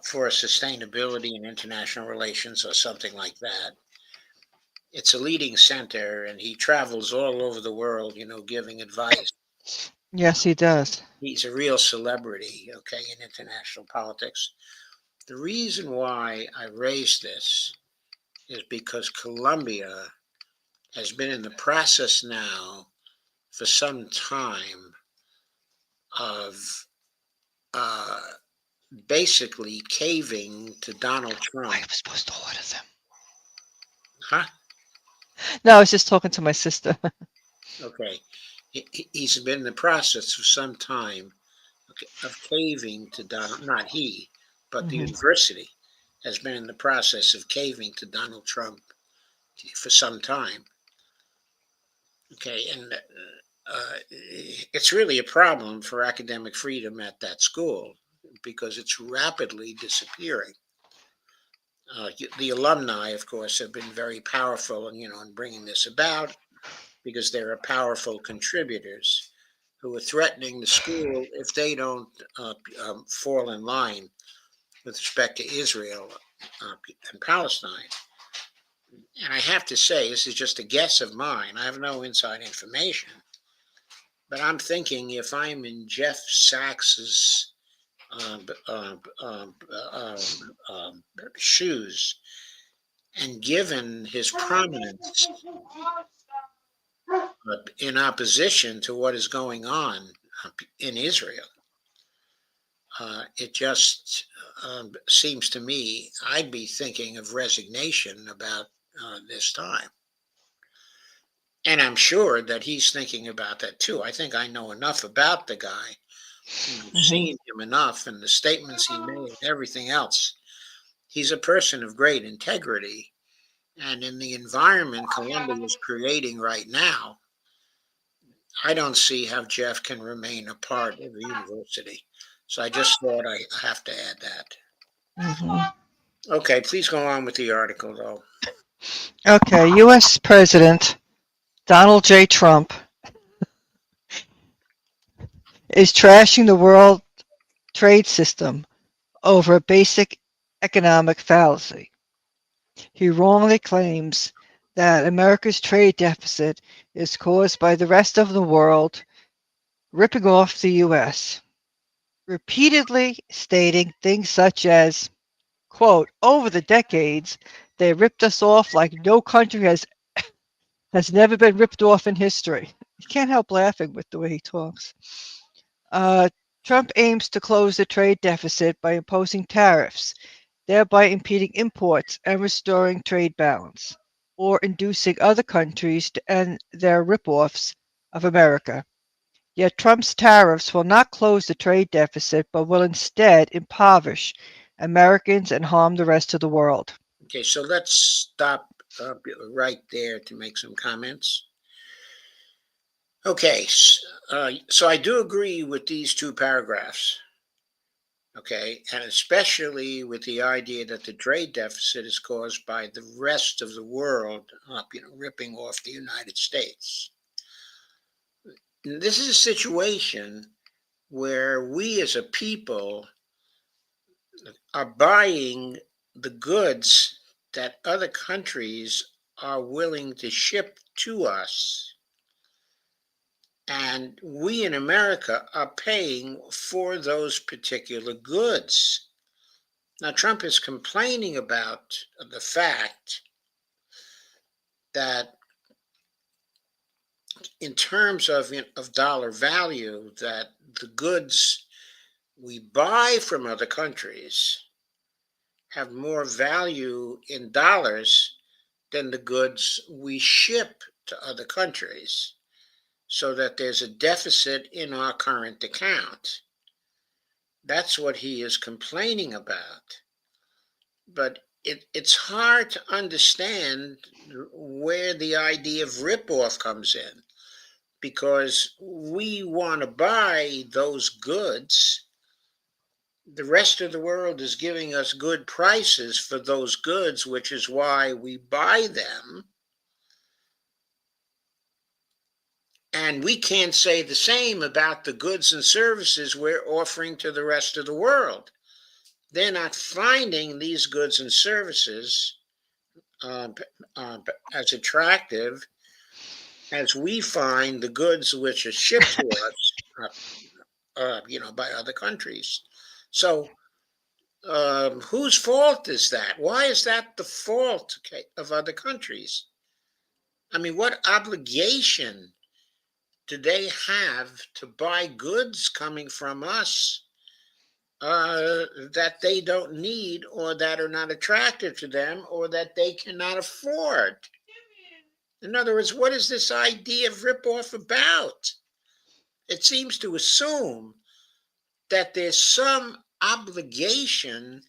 for Sustainability and International Relations or something like that. It's a leading center, and he travels all over the world, giving advice. Yes, he does. He's a real celebrity, okay, in international politics. The reason why I raised this is because Colombia has been in the process now for some time of uh, basically caving to Donald I Trump. was supposed to order them. Huh? No, I was just talking to my sister. Okay. He's been in the process for some time, okay, of caving to Donald, not he, but the Hmm. university has been in the process of caving to Donald Trump for some time. Okay. And it's really a problem for academic freedom at that school because it's rapidly disappearing. The alumni, of course, have been very powerful in bringing this about because there are powerful contributors who are threatening the school if they don't fall in line with respect to Israel and Palestine. And I have to say, this is just a guess of mine. I have no inside information, but I'm thinking if I'm in Jeff Sachs's um, um, um, um, um, shoes, and given his prominence in opposition to what is going on in Israel, it just seems to me I'd be thinking of resignation about this time. And I'm sure that he's thinking about that too. I think I know enough about the guy, Hmm. seen him enough and the statements he made and everything else. He's a person of great integrity. And in the environment Columbia is creating right now, I don't see how Jeff can remain a part of the university. So I just thought I have to add that. Hmm. Okay, please go on with the article, though. Okay, U.S. President Donald J. Trump is trashing the world trade system over a basic economic fallacy. He wrongly claims that America's trade deficit is caused by the rest of the world ripping off the U.S., repeatedly stating things such as, quote, over the decades, they ripped us off like no country has never been ripped off in history. You can't help laughing with the way he talks. Uh, Trump aims to close the trade deficit by imposing tariffs, thereby impeding imports and restoring trade balance, or inducing other countries to end their rip-offs of America. Yet Trump's tariffs will not close the trade deficit, but will instead impoverish Americans and harm the rest of the world. Okay, so let's stop right there to make some comments. Okay, so I do agree with these two paragraphs. Okay, and especially with the idea that the trade deficit is caused by the rest of the world, ripping off the United States. This is a situation where we as a people are buying the goods that other countries are willing to ship to us. And we in America are paying for those particular goods. Now, Trump is complaining about the fact that, in terms of dollar value, that the goods we buy from other countries have more value in dollars than the goods we ship to other countries, so that there's a deficit in our current account. That's what he is complaining about. But it's hard to understand where the idea of ripoff comes in because we want to buy those goods. The rest of the world is giving us good prices for those goods, which is why we buy them. And we can't say the same about the goods and services we're offering to the rest of the world. They're not finding these goods and services uh, uh, as attractive as we find the goods which are shipped to us, by other countries. So, whose fault is that? Why is that the fault, okay, of other countries? I mean, what obligation do they have to buy goods coming from us that they don't need or that are not attractive to them or that they cannot afford? In other words, what is this idea of ripoff about? It seems to assume that there's some obligation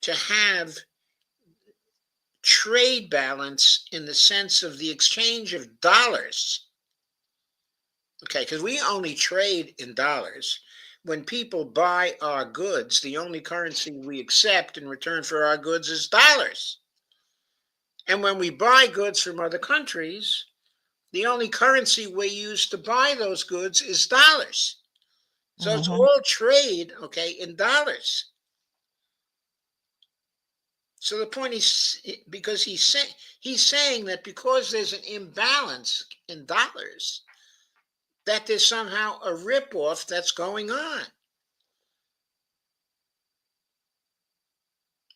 to have trade balance in the sense of the exchange of dollars. Okay, because we only trade in dollars. When people buy our goods, the only currency we accept in return for our goods is dollars. And when we buy goods from other countries, the only currency we use to buy those goods is dollars. So it's Mm-hmm. all trade, okay, in dollars. So the point is, because he's saying that because there's an imbalance in dollars, that there's somehow a ripoff that's going on.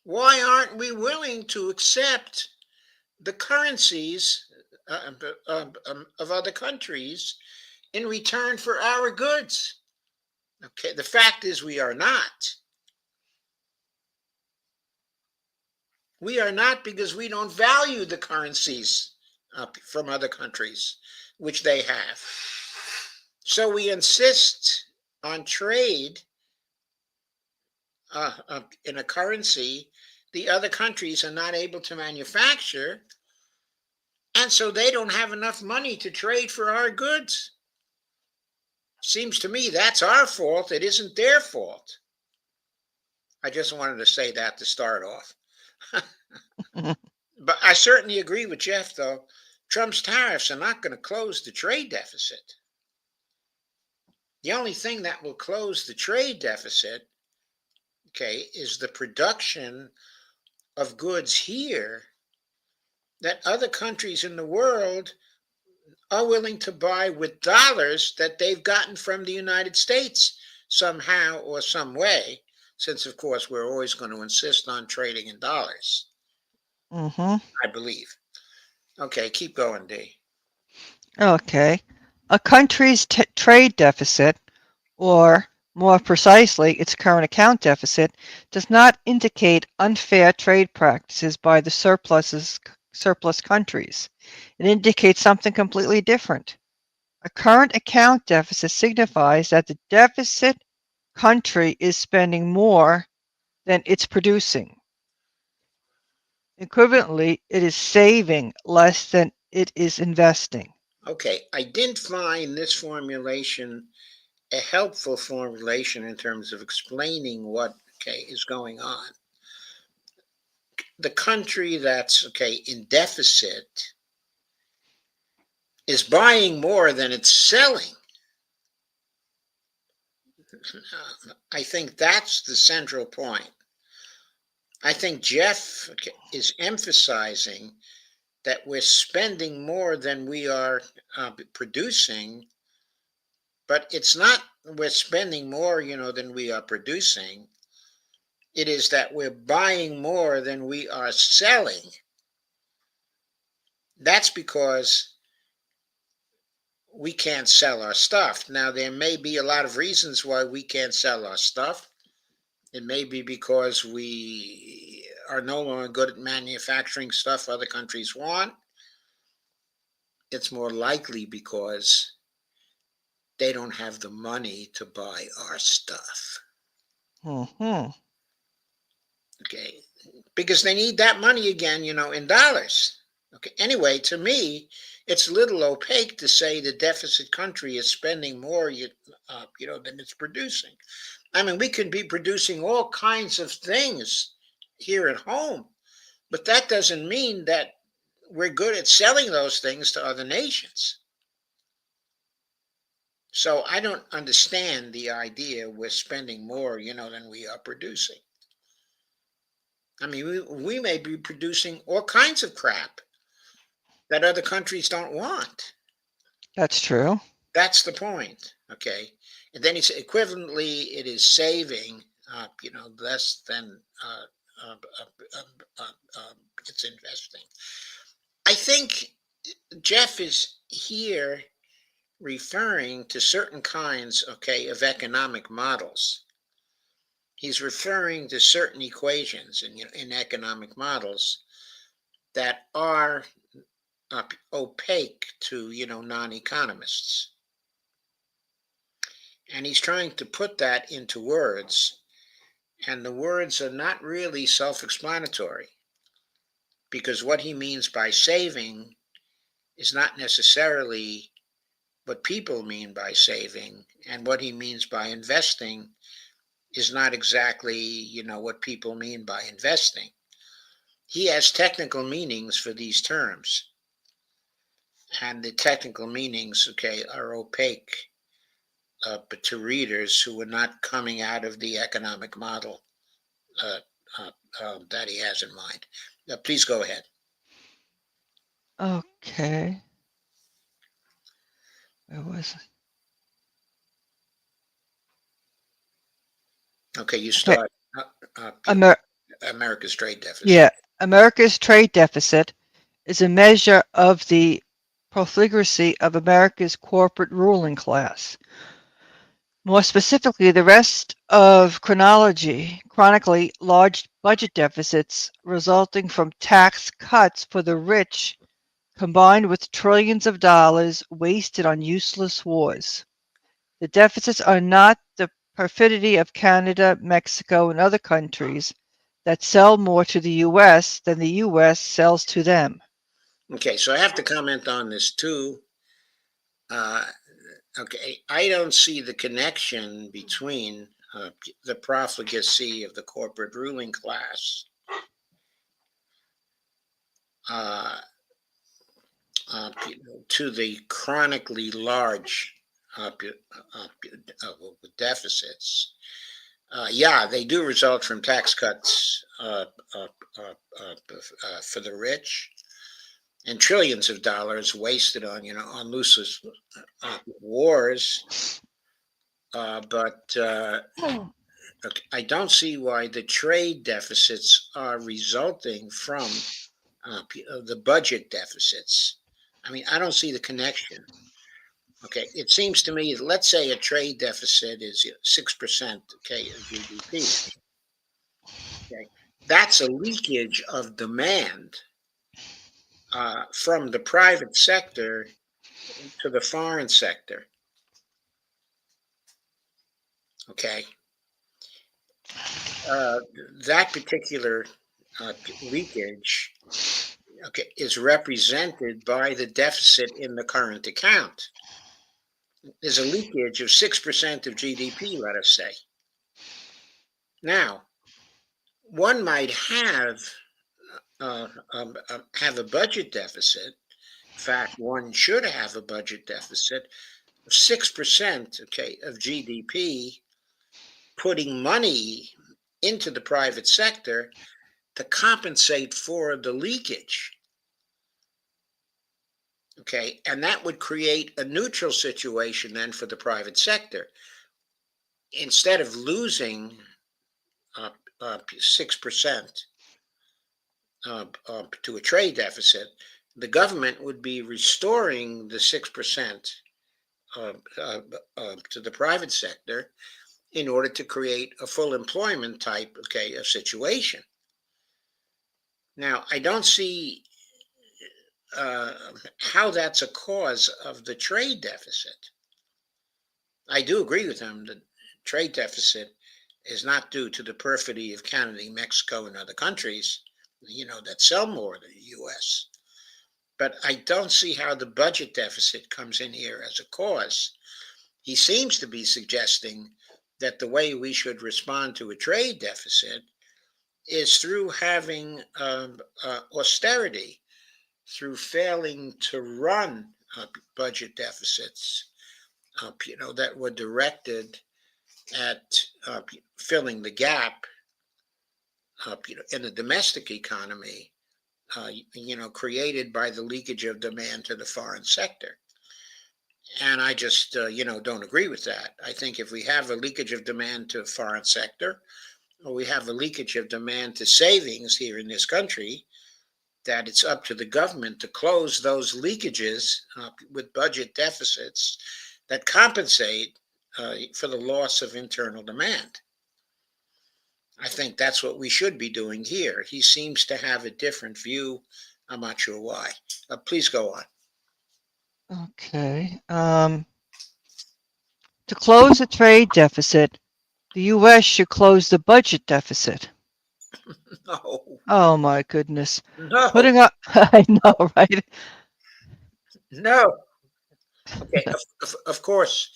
Why aren't we willing to accept the currencies of other countries in return for our goods? Okay, the fact is we are not. We are not because we don't value the currencies from other countries, which they have. So we insist on trade in a currency the other countries are not able to manufacture, and so they don't have enough money to trade for our goods. Seems to me that's our fault. It isn't their fault. I just wanted to say that to start off. But I certainly agree with Jeff, though. Trump's tariffs are not going to close the trade deficit. The only thing that will close the trade deficit, okay, is the production of goods here that other countries in the world are willing to buy with dollars that they've gotten from the United States somehow or some way, since, of course, we're always going to insist on trading in dollars, Mm-hmm. I believe. Okay, keep going, D. Okay. A country's trade deficit, or more precisely, its current account deficit, does not indicate unfair trade practices by the surplus countries. It indicates something completely different. A current account deficit signifies that the deficit country is spending more than it's producing. Equivalently, it is saving less than it is investing. Okay, I didn't find this formulation a helpful formulation in terms of explaining what, okay, is going on. The country that's, okay, in deficit is buying more than it's selling. I think that's the central point. I think Jeff is emphasizing that we're spending more than we are producing, but it's not we're spending more, than we are producing. It is that we're buying more than we are selling. That's because we can't sell our stuff. Now, there may be a lot of reasons why we can't sell our stuff. It may be because we are no longer good at manufacturing stuff other countries want. It's more likely because they don't have the money to buy our stuff. Mm-hmm. Okay. Because they need that money again, in dollars. Okay. Anyway, to me, it's a little opaque to say the deficit country is spending more, than it's producing. I mean, we can be producing all kinds of things here at home, but that doesn't mean that we're good at selling those things to other nations. So I don't understand the idea we're spending more, than we are producing. I mean, we may be producing all kinds of crap that other countries don't want. That's true. That's the point. Okay. And then it's equivalently, it is saving, less than uh, uh, uh, it's investing. I think Jeff is here referring to certain kinds, okay, of economic models. He's referring to certain equations in economic models that are opaque to non-economists, and he's trying to put that into words, and the words are not really self-explanatory, because what he means by saving is not necessarily what people mean by saving, and what he means by investing is not exactly what people mean by investing. He has technical meanings for these terms, and the technical meanings, okay, are opaque, but to readers who are not coming out of the economic model uh, uh, that he has in mind. Please go ahead. Okay. Where was Okay, you Okay. start. Uh, Amer- America's trade deficit. yeah. America's trade deficit is a measure of the profligacy of America's corporate ruling class. More specifically, the rest of chronically large budget deficits resulting from tax cuts for the rich combined with trillions of dollars wasted on useless wars. The deficits are not the perfidy of Canada, Mexico, and other countries that sell more to the U.S. than the U.S. sells to them. Okay, so I have to comment on this too. Uh, okay, I don't see the connection between the profligacy of the corporate ruling class uh, to the chronically large deficits. Yeah, they do result from tax cuts uh, for the rich, and trillions of dollars wasted on on useless wars. But okay, I don't see why the trade deficits are resulting from the budget deficits. I mean, I don't see the connection. Okay, it seems to me, let's say a trade deficit is 6%, okay, of GDP. Okay, that's a leakage of demand from the private sector to the foreign sector. Okay, uh, that particular uh, leakage, okay, is represented by the deficit in the current account. There's a leakage of 6% of GDP, let us say. Now, one might have a budget deficit. In fact, one should have a budget deficit of 6%, okay, of GDP, putting money into the private sector to compensate for the leakage. Okay, and that would create a neutral situation then for the private sector. Instead of losing 6% to a trade deficit, the government would be restoring the 6% uh, uh, to the private sector in order to create a full employment type, okay, of situation. Now, I don't see uh, how that's a cause of the trade deficit. I do agree with him that trade deficit is not due to the perfidy of Canada, Mexico, and other countries, that sell more than the U.S. But I don't see how the budget deficit comes in here as a cause. He seems to be suggesting that the way we should respond to a trade deficit is through having austerity, through failing to run budget deficits that were directed at filling the gap in the domestic economy, created by the leakage of demand to the foreign sector. And I just, don't agree with that. I think if we have a leakage of demand to foreign sector, or we have a leakage of demand to savings here in this country, that it's up to the government to close those leakages with budget deficits that compensate for the loss of internal demand. I think that's what we should be doing here. He seems to have a different view. I'm not sure why. Please go on. Okay. To close the trade deficit, the U.S. should close the budget deficit. No, Oh my goodness. no, Putting up, I know, right? no. Okay, of course,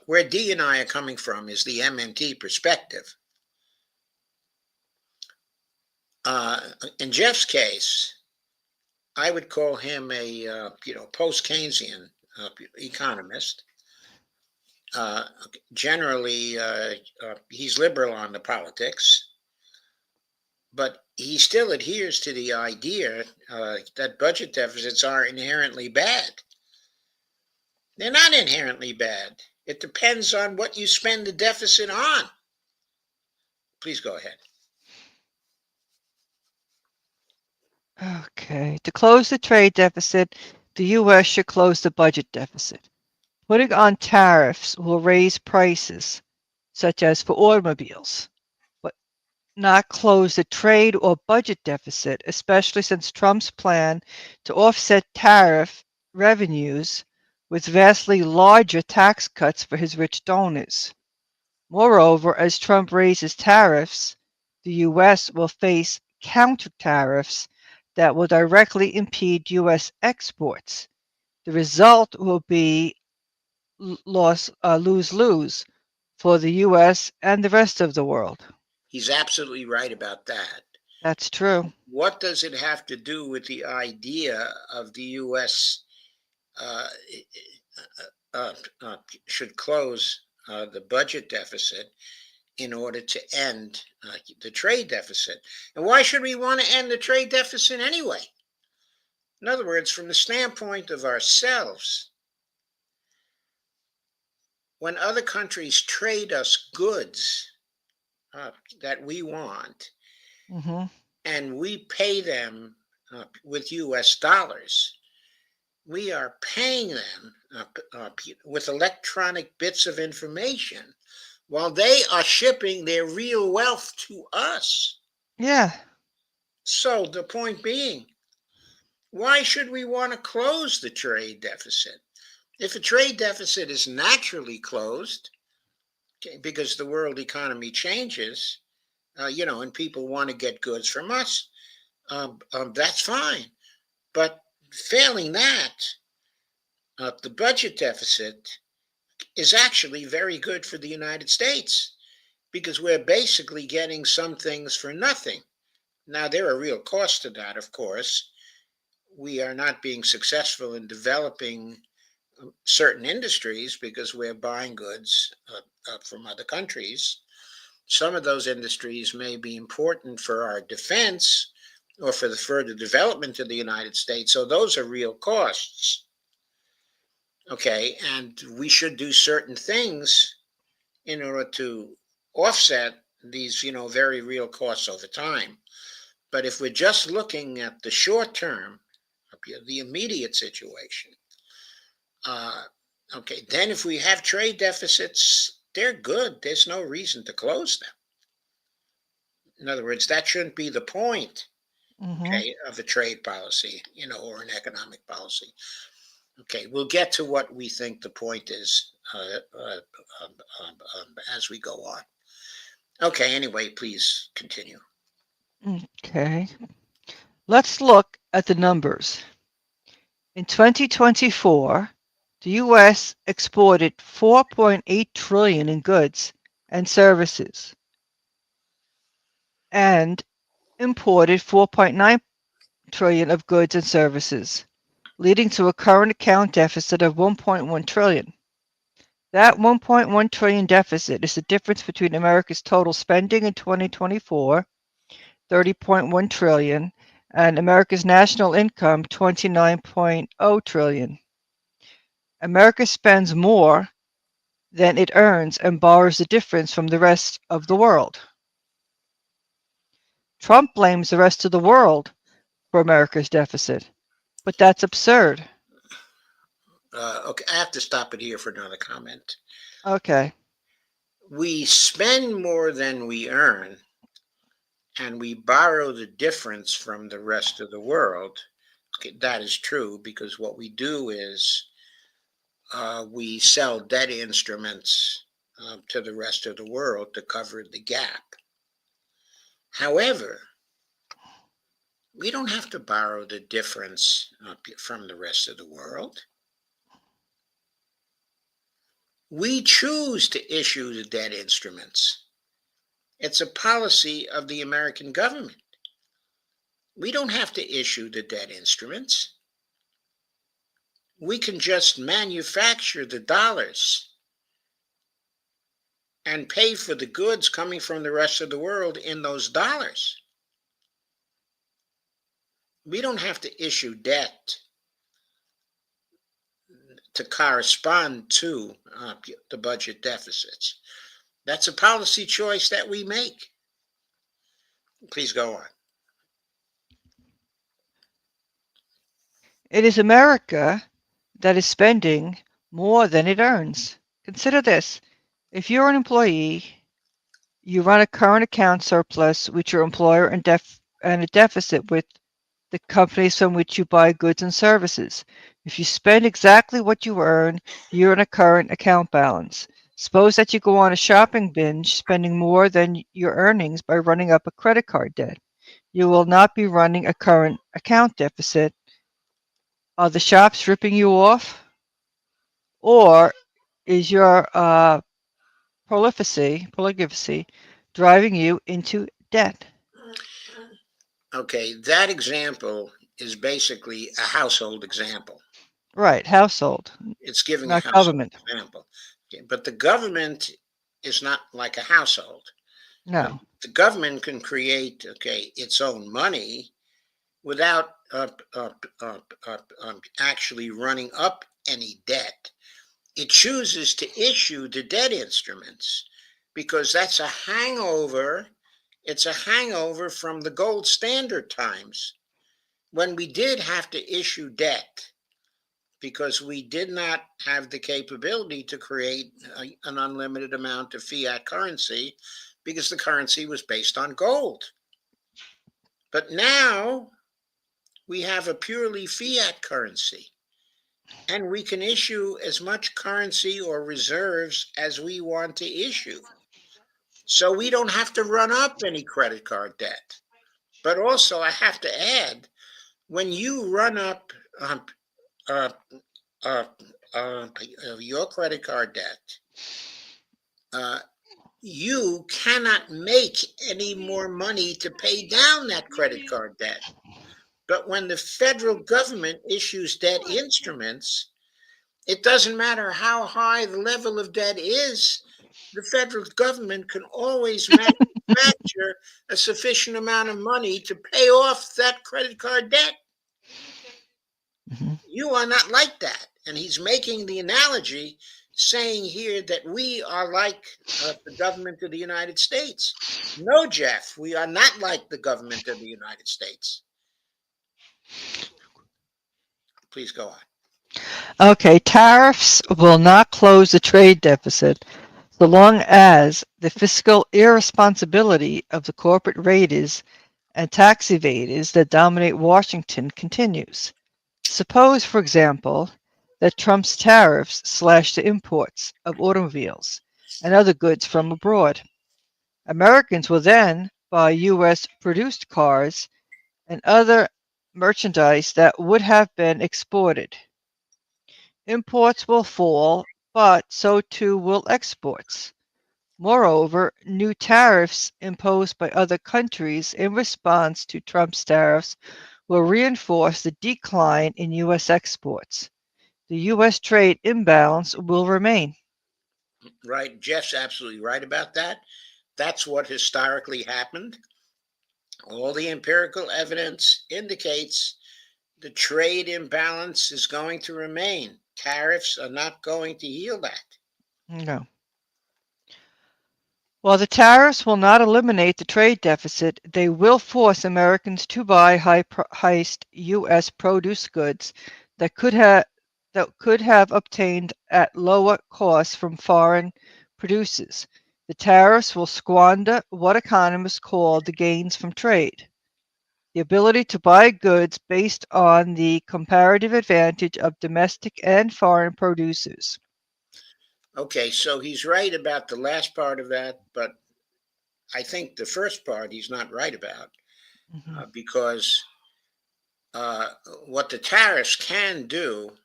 where D and I are coming from is the MMT perspective. In Jeff's case, I would call him a post Keynesian economist. Generally, he's liberal on the politics, but he still adheres to the idea that budget deficits are inherently bad. They're not inherently bad. It depends on what you spend the deficit on. Please go ahead. Okay. To close the trade deficit, the U.S. should close the budget deficit. Putting on tariffs will raise prices, such as for automobiles, but not close the trade or budget deficit, especially since Trump's plan to offset tariff revenues with vastly larger tax cuts for his rich donors. Moreover, as Trump raises tariffs, the U.S. will face counter tariffs that will directly impede U.S. exports. The result will be lose-lose for the U.S. and the rest of the world. He's absolutely right about that. That's true. What does it have to do with the idea of the U.S. Uh, uh, should close the budget deficit in order to end the trade deficit? And why should we want to end the trade deficit anyway? In other words, from the standpoint of ourselves, when other countries trade us goods that we want, hmm and we pay them with US dollars, we are paying them with electronic bits of information while they are shipping their real wealth to us. Yeah. So, the point being, why should we want to close the trade deficit? If a trade deficit is naturally closed, okay, because the world economy changes, and people want to get goods from us, that's fine. But failing that, the budget deficit is actually very good for the United States because we're basically getting some things for nothing. Now, there are real costs to that, of course. We are not being successful in developing certain industries because we're buying goods from other countries. Some of those industries may be important for our defense or for the further development of the United States. So those are real costs. Okay, and we should do certain things in order to offset these, very real costs over time. But if we're just looking at the short term, the immediate situation, uh, okay, then if we have trade deficits, they're good. There's no reason to close them. In other words, that shouldn't be the point, hmm okay, of a trade policy, or an economic policy. Okay, we'll get to what we think the point is as we go on. Okay, anyway, please continue. Okay. Let's look at the numbers. In 2024, the U.S. exported 4.8 trillion in goods and services and imported 4.9 trillion of goods and services. leading to a current account deficit of 1.1 trillion. That 1.1 trillion deficit is the difference between America's total spending in 2024, 30.1 trillion, and America's national income, 29.0 trillion. America spends more than it earns and borrows the difference from the rest of the world. Trump blames the rest of the world for America's deficit, but that's absurd. Okay, I have to stop it here for another comment. Okay. We spend more than we earn, and we borrow the difference from the rest of the world. Okay, that is true because what we do is we sell debt instruments to the rest of the world to cover the gap. However, we don't have to borrow the difference from the rest of the world. We choose to issue the debt instruments. It's a policy of the American government. We don't have to issue the debt instruments. We can just manufacture the dollars and pay for the goods coming from the rest of the world in those dollars. We don't have to issue debt to correspond to the budget deficits. That's a policy choice that we make. Please go on. It is America that is spending more than it earns. Consider this. If you're an employee, you run a current account surplus with your employer and a deficit with the companies from which you buy goods and services. If you spend exactly what you earn, you're in a current account balance. Suppose that you go on a shopping binge, spending more than your earnings by running up a credit card debt. You will not be running a current account deficit. Are the shops ripping you off? Or is your prolificacy driving you into debt? Okay, that example is basically a household example. Right, household, It's giving a not household government. example. Okay, but the government is not like a household. No. The government can create, its own money without actually running up any debt. It chooses to issue the debt instruments because that's a hangover. It's a hangover from the gold standard times when we did have to issue debt because we did not have the capability to create an unlimited amount of fiat currency because the currency was based on gold. But now we have a purely fiat currency and we can issue as much currency or reserves as we want to issue. So we don't have to run up any credit card debt. But also, I have to add, when you run up uh, uh, your credit card debt, uh, you cannot make any more money to pay down that credit card debt. But when the federal government issues debt instruments, it doesn't matter how high the level of debt is, the federal government can always manufacture a sufficient amount of money to pay off that credit card debt. Mhm. You are not like that. And he's making the analogy saying here that we are like the government of the United States. No, Jeff, we are not like the government of the United States. Please go on. Okay, tariffs will not close the trade deficit so long as the fiscal irresponsibility of the corporate raiders and tax evaders that dominate Washington continues. Suppose, for example, that Trump's tariffs slash the imports of automobiles and other goods from abroad. Americans will then buy U.S. produced cars and other merchandise that would have been exported. Imports will fall, but so too will exports. Moreover, new tariffs imposed by other countries in response to Trump's tariffs will reinforce the decline in U.S. exports. The U.S. trade imbalance will remain. Right? Jeff's absolutely right about that. That's what historically happened. All the empirical evidence indicates the trade imbalance is going to remain. Tariffs are not going to heal that. No. While the tariffs will not eliminate the trade deficit, they will force Americans to buy high-priced U.S. produce goods that could have obtained at lower costs from foreign producers. The tariffs will squander what economists call the gains from trade, the ability to buy goods based on the comparative advantage of domestic and foreign producers. Okay, so he's right about the last part of that, but I think the first part he's not right about Mhm. because uh, what the tariffs can do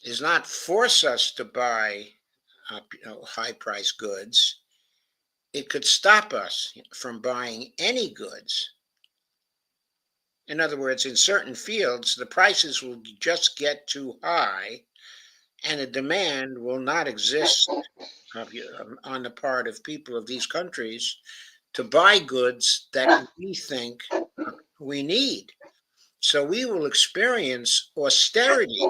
is not force us to buy high price goods. It could stop us from buying any goods. In other words, in certain fields, the prices will just get too high and a demand will not exist on the part of people of these countries to buy goods that we think we need. So we will experience austerity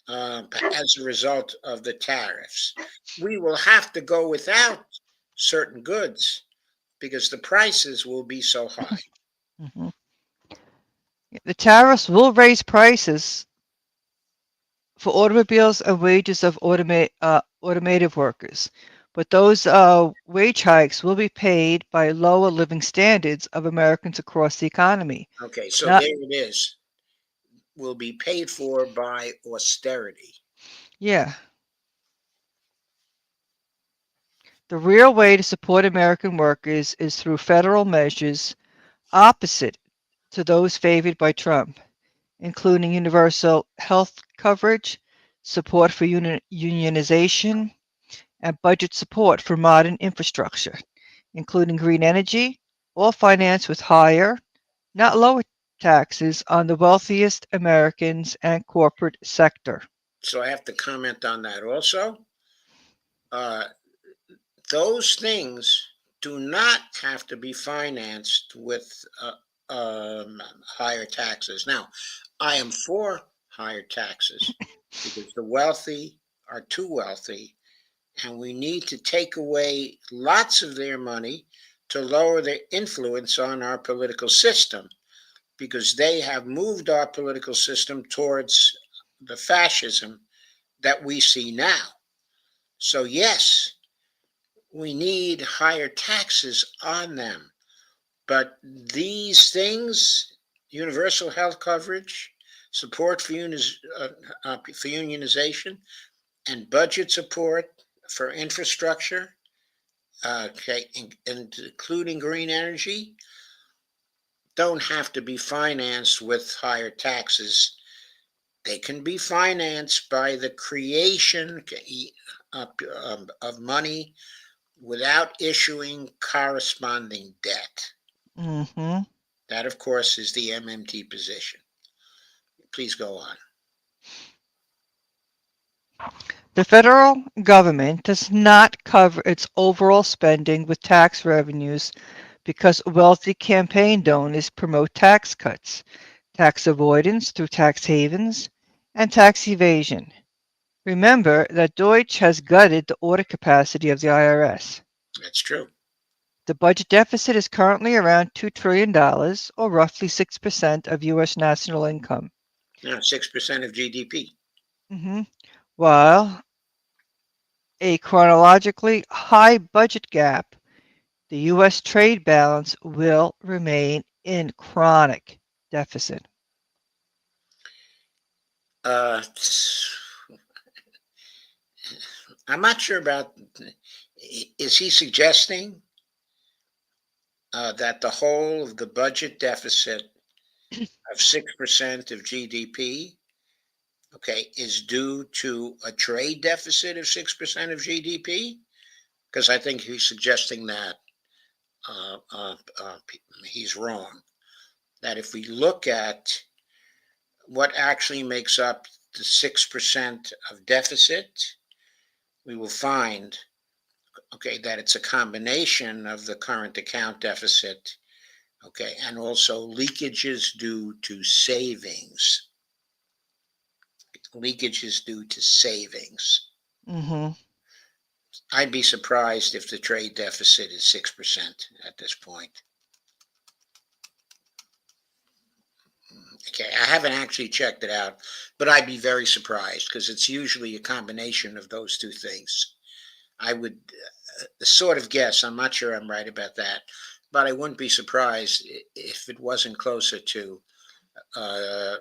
as a result of the tariffs. We will have to go without certain goods because the prices will be so high. Mhm. The tariffs will raise prices for automobiles and wages of automotive workers, but those wage hikes will be paid by lower living standards of Americans across the economy. Okay, so Not, there it is. Will be paid for by austerity. yeah, the real way to support American workers is through federal measures opposite to those favored by Trump, including universal health coverage, support for unionization, and budget support for modern infrastructure, including green energy, all financed with higher, not lower, taxes on the wealthiest Americans and corporate sector. So I have to comment on that also. Uh, those things do not have to be financed with higher taxes. Now, I am for higher taxes because the wealthy are too wealthy, and we need to take away lots of their money to lower their influence on our political system because they have moved our political system towards the fascism that we see now. So, yes, we need higher taxes on them. But these things, universal health coverage, support for unionization, and budget support for infrastructure, okay, including green energy, don't have to be financed with higher taxes. They can be financed by the creation of money without issuing corresponding debt. Mhm. That, of course, is the MMT position. Please go on. The federal government does not cover its overall spending with tax revenues because wealthy campaign donors promote tax cuts, tax avoidance through tax havens, and tax evasion. Remember that Deutsche has gutted the audit capacity of the IRS. That's true. The budget deficit is currently around $2 trillion, or roughly 6% of U.S. national income. Now, 6% of GDP. Mhm. While a chronologically high budget gap, the U.S. trade balance will remain in chronic deficit. Uh, I'm not sure about. Is he suggesting that the whole of the budget deficit of 6% of GDP, okay, is due to a trade deficit of 6% of GDP? Because I think he's suggesting that uh, uh, uh, he's wrong. that if we look at what actually makes up the 6% of deficit, we will find, okay, that it's a combination of the current account deficit, okay, and also leakages due to savings. Leakages due to savings. Mm-hmm. I'd be surprised if the trade deficit is 6% at this point. Okay, I haven't actually checked it out, but I'd be very surprised because it's usually a combination of those two things. I would sort of guess, I'm not sure I'm right about that, but I wouldn't be surprised if it wasn't closer to a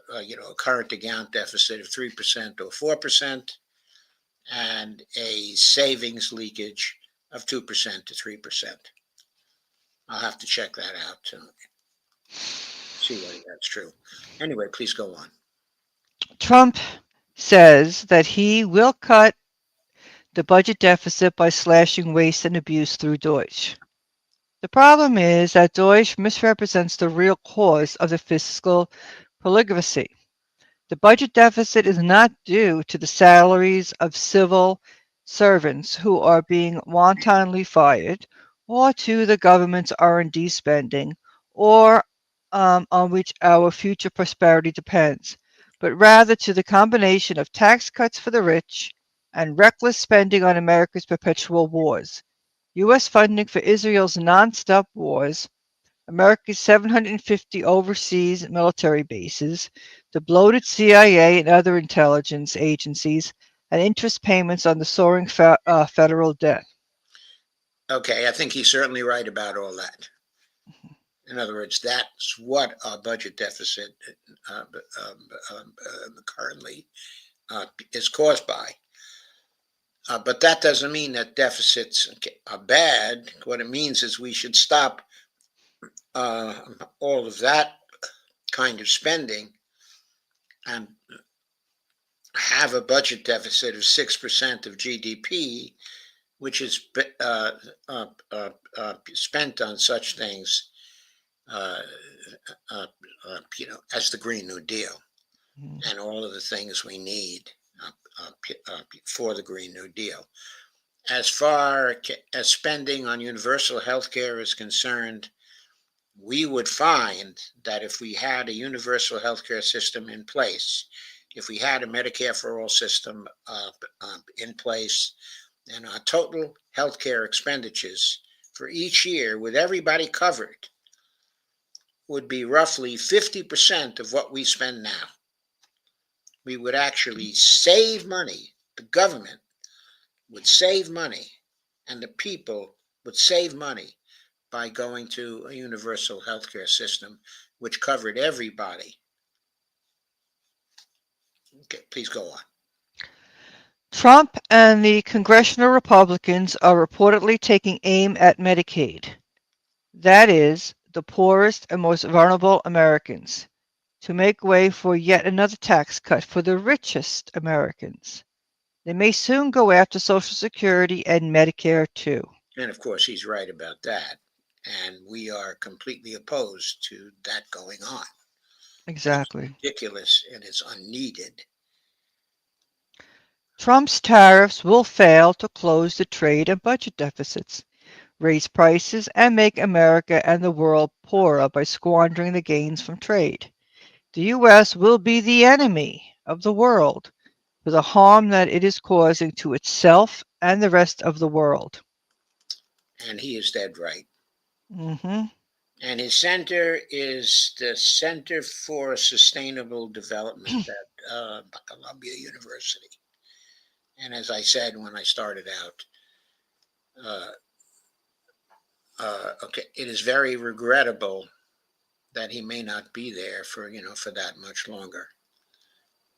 current account deficit of 3% or 4%, and a savings leakage of 2% to 3%. I'll have to check that out to see whether that's true. Anyway, please go on. Trump says that he will cut the budget deficit by slashing waste and abuse through Deutsche. The problem is that Deutsche misrepresents the real cause of the fiscal proligacy. The budget deficit is not due to the salaries of civil servants who are being wantonly fired, or to the government's R&D spending, or on which our future prosperity depends, but rather to the combination of tax cuts for the rich and reckless spending on America's perpetual wars. U.S. funding for Israel's nonstop wars, America's 750 overseas military bases, the bloated CIA and other intelligence agencies, and interest payments on the soaring federal debt. Okay, I think he's certainly right about all that. In other words, that's what our budget deficit uh, currently is caused by. But that doesn't mean that deficits are bad. What it means is we should stop uh, all of that kind of spending and have a budget deficit of 6% of GDP, which is spent on such things, uh, as the Green New Deal Mhm. and all of the things we need for the Green New Deal. As far as spending on universal health care is concerned, we would find that if we had a universal healthcare system in place, if we had a Medicare for all system in place, and our total healthcare expenditures for each year, with everybody covered, would be roughly 50% of what we spend now. We would actually save money. The government would save money, and the people would save money by going to a universal healthcare system which covered everybody. Okay, please go on. Trump and the congressional Republicans are reportedly taking aim at Medicaid, that is, the poorest and most vulnerable Americans, to make way for yet another tax cut for the richest Americans. They may soon go after Social Security and Medicare too. And of course, he's right about that. And we are completely opposed to that going on. It's Exactly. ridiculous and it's unneeded. Trump's tariffs will fail to close the trade and budget deficits, raise prices, and make America and the world poorer by squandering the gains from trade. The U.S. will be the enemy of the world for the harm that it is causing to itself and the rest of the world. And he is dead right. Hmm. And his center is the Center for Sustainable Development at Columbia University. And as I said when I started out, uh, okay, it is very regrettable that he may not be there for that much longer,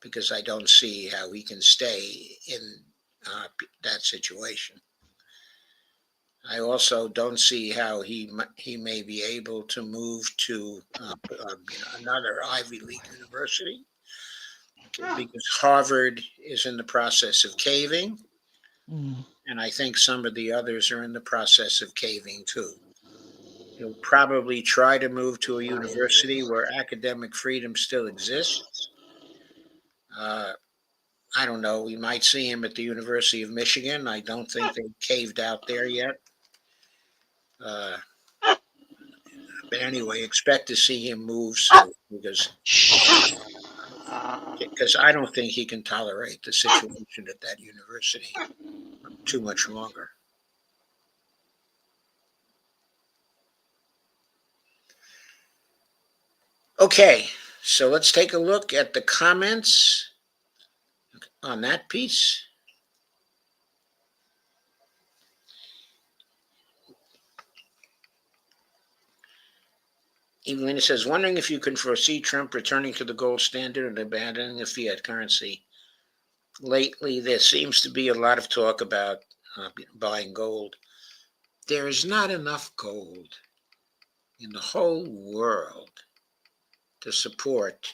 because I don't see how he can stay in that situation. I also don't see how he may be able to move to another Ivy League university, okay, because Harvard is in the process of caving, Mm. and I think some of the others are in the process of caving too. He'll probably try to move to a university where academic freedom still exists. Uh, I don't know. We might see him at the University of Michigan. I don't think they caved out there yet. Uh, but anyway, expect to see him move soon Shh. because I don't think he can tolerate the situation at that university too much longer. Okay, so let's take a look at the comments on that piece. Evelina says, wondering if you can foresee Trump returning to the gold standard and abandoning the fiat currency. Lately, there seems to be a lot of talk about buying gold. There is not enough gold in the whole world to support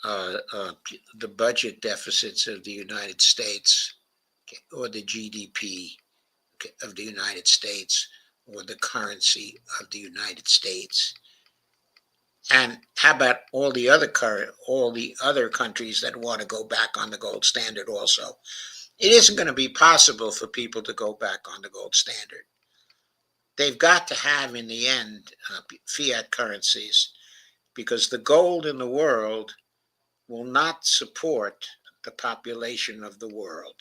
the budget deficits of the United States or the GDP of the United States or the currency of the United States. And how about all the other countries that want to go back on the gold standard also? It isn't going to be possible for people to go back on the gold standard. They've got to have, in the end, fiat currencies because the gold in the world will not support the population of the world,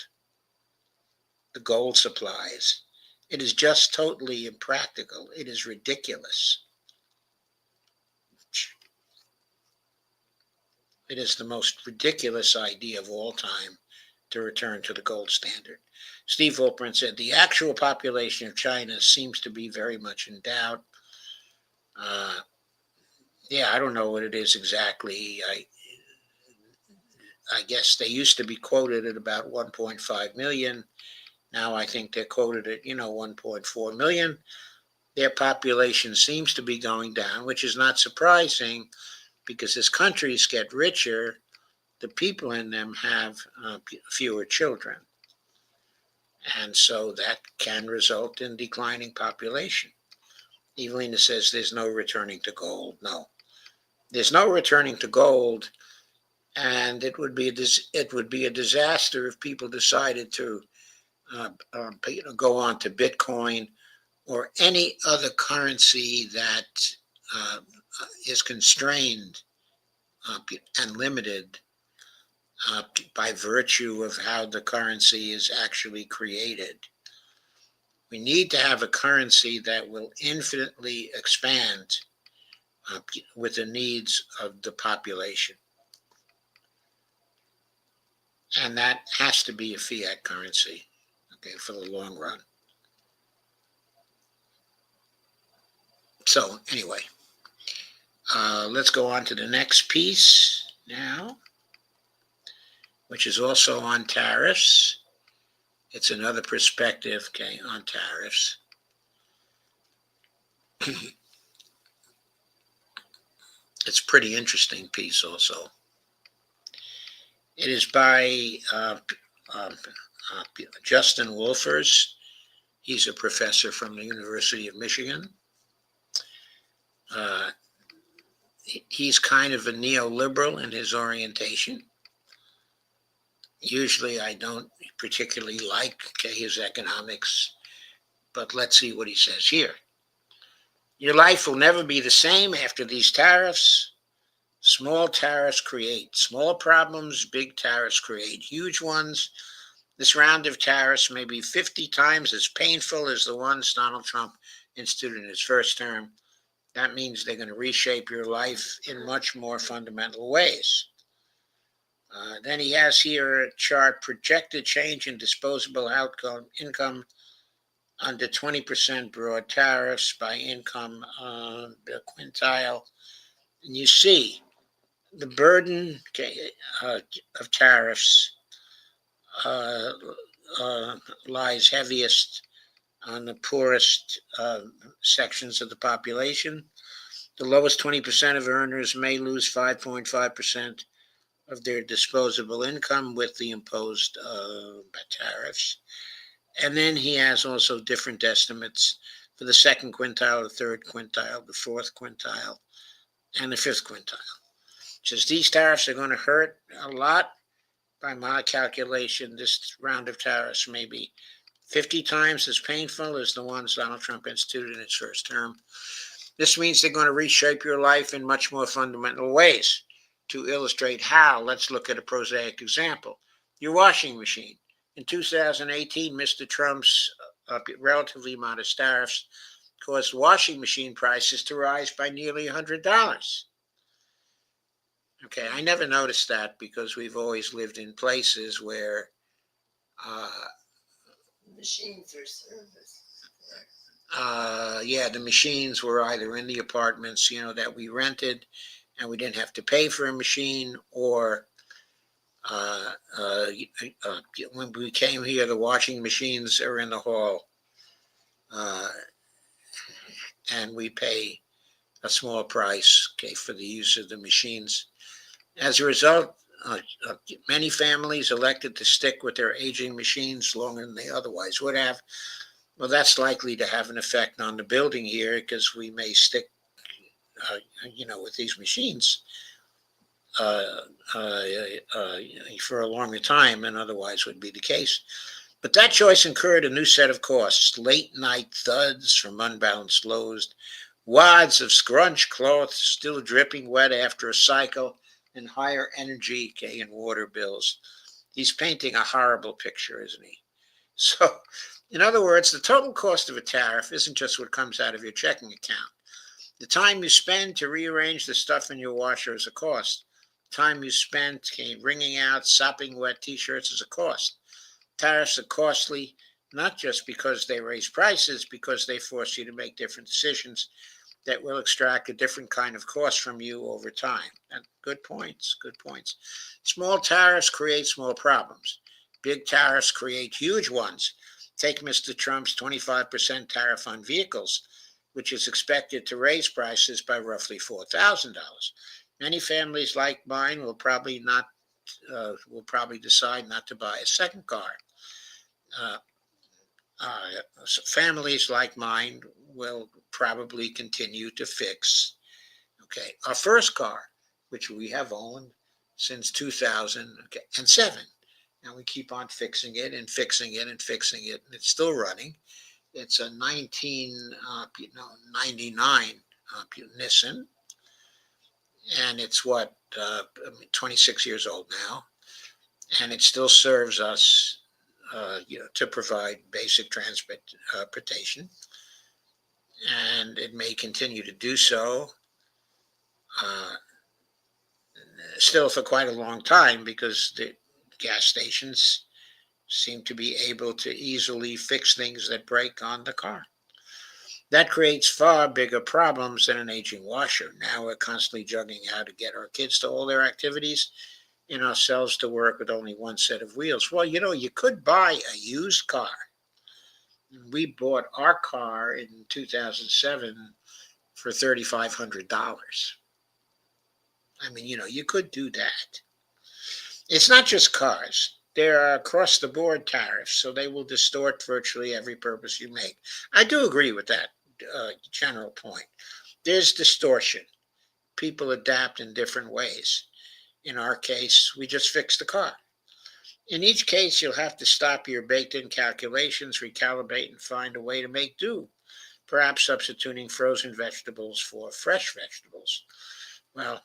the gold supplies. It is just totally impractical. It is ridiculous. It is the most ridiculous idea of all time to return to the gold standard. Steve Wolpern said the actual population of China seems to be very much in doubt. Yeah, I don't know what it is exactly. I guess they used to be quoted at about 1.5 million. Now I think they're quoted at 1.4 million. Their population seems to be going down, which is not surprising because as countries get richer, the people in them have fewer children. And so that can result in declining population. Evelina says there's no returning to gold. No, there's no returning to gold, and it would be a disaster if people decided to go on to Bitcoin or any other currency that uh, is constrained and limited by virtue of how the currency is actually created. We need to have a currency that will infinitely expand with the needs of the population. And that has to be a fiat currency, okay, for the long run. So anyway, let's go on to the next piece now, which is also on tariffs. It's another perspective, okay, on tariffs. It's a pretty interesting piece also. It is by Justin Wolfers. He's a professor from the University of Michigan. He's kind of a neoliberal in his orientation. Usually I don't particularly like his economics, but let's see what he says here. Your life will never be the same after these tariffs. Small tariffs create small problems, big tariffs create huge ones. This round of tariffs may be 50 times as painful as the ones Donald Trump instituted in his first term. That means they're going to reshape your life in much more fundamental ways. Then he has here a chart, projected change in disposable income under 20% broad tariffs by income quintile. And you see the burden of tariffs lies heaviest on the poorest sections of the population. The lowest 20% of earners may lose 5.5% of their disposable income with the imposed tariffs. And then he has also different estimates for the second quintile, the third quintile, the fourth quintile, and the fifth quintile. Since these tariffs are going to hurt a lot, by my calculation, this round of tariffs may be 50 times as painful as the ones Donald Trump instituted in his first term. This means they're going to reshape your life in much more fundamental ways. To illustrate how, let's look at a prosaic example. Your washing machine. In 2018, Mr. Trump's relatively modest tariffs caused washing machine prices to rise by nearly $100. Okay, I never noticed that because we've always lived in places where Machines are service. yeah, the machines were either in the apartments, that we rented, and we didn't have to pay for a machine, or uh, uh, uh, when we came here, the washing machines are in the hall, uh, and we pay a small price, okay, for the use of the machines. As a result, uh, uh, many families elected to stick with their aging machines longer than they otherwise would have. Well, that's likely to have an effect on the building here because we may stick, uh, with these machines uh, uh, uh, for a longer time than otherwise would be the case. But that choice incurred a new set of costs: late night thuds from unbalanced loads, wads of scrunch cloth still dripping wet after a cycle, and higher energy and water bills. He's painting a horrible picture, isn't he? So, in other words, the total cost of a tariff isn't just what comes out of your checking account. The time you spend to rearrange the stuff in your washer is a cost. The time you spend wringing out sopping wet t-shirts is a cost. Tariffs are costly not just because they raise prices, because they force you to make different decisions that will extract a different kind of cost from you over time. And good points, good points. Small tariffs create small problems. Big tariffs create huge ones. Take Mr. Trump's 25% tariff on vehicles, which is expected to raise prices by roughly $4,000. Many families like mine will probably decide not to buy a second car. Uh, Families like mine will probably continue to fix, okay, our first car, which we have owned since 2007. And we keep on fixing it and fixing it and fixing it, and it's still running. It's a 1999 Nissan, and it's 26 years old now, and it still serves us, to provide basic transportation, and it may continue to do so uh, still for quite a long time because the gas stations seem to be able to easily fix things that break on the car. That creates far bigger problems than an aging washer. Now we're constantly juggling how to get our kids to all their activities and ourselves to work with only one set of wheels. Well, you could buy a used car. We bought our car in 2007 for $3,500. I mean, you could do that. It's not just cars. There are across the board tariffs, so they will distort virtually every purpose you make. I do agree with that general point. There's distortion. People adapt in different ways. In our case, we just fix the car. In each case, you'll have to stop your baked in calculations, recalibrate, and find a way to make do, perhaps substituting frozen vegetables for fresh vegetables. Well,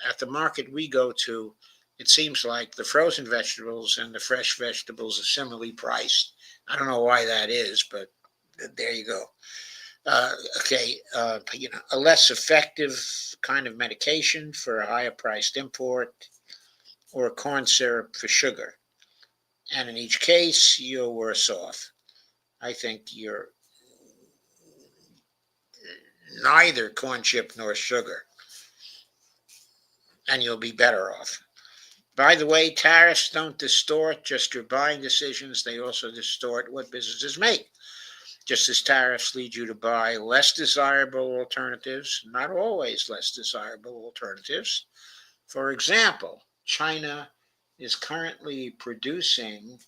at the market we go to, it seems like the frozen vegetables and the fresh vegetables are similarly priced. I don't know why that is, but there you go. Okay, a less effective kind of medication for a higher priced import, or corn syrup for sugar. And in each case, you're worse off. I think you're neither corn chip nor sugar, and you'll be better off. By the way, tariffs don't distort just your buying decisions, they also distort what businesses make. Just as tariffs lead you to buy less desirable alternatives, not always less desirable alternatives. For example, China is currently producing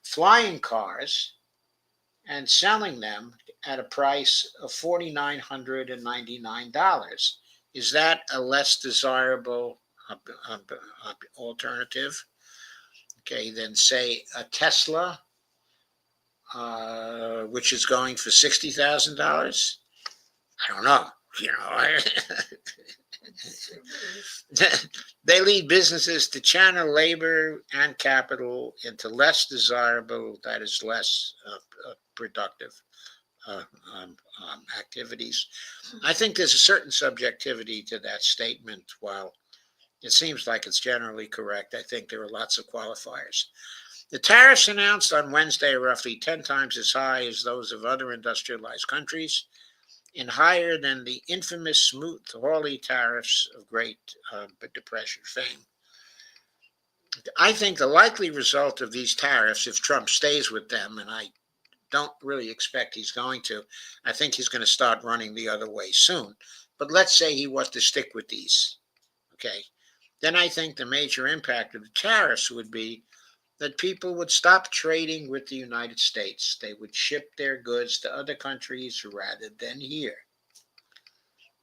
flying cars and selling them at a price of $4,999. Is that a less desirable alternative? Okay, then say a Tesla, which is going for $60,000. I don't know. They lead businesses to channel labor and capital into less desirable, that is, less productive uh, um, activities. I think there's a certain subjectivity to that statement. While it seems like it's generally correct, I think there are lots of qualifiers. The tariffs announced on Wednesday are roughly 10 times as high as those of other industrialized countries and higher than the infamous Smoot-Hawley tariffs of Great Depression fame. I think the likely result of these tariffs, if Trump stays with them, and I don't really expect he's going to, I think he's going to start running the other way soon. But let's say he was to stick with these, okay? Then I think the major impact of the tariffs would be that people would stop trading with the United States. They would ship their goods to other countries rather than here.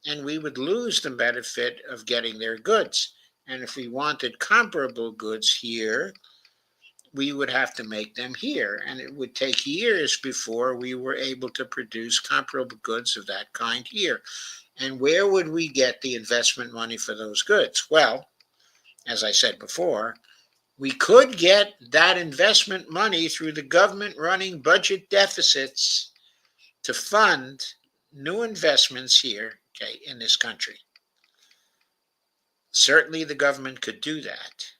And we would lose the benefit of getting their goods. And if we wanted comparable goods here, we would have to make them here. And it would take years before we were able to produce comparable goods of that kind here. And where would we get the investment money for those goods? Well, as I said before, we could get that investment money through the government running budget deficits to fund new investments here, okay, in this country. Certainly the government could do that.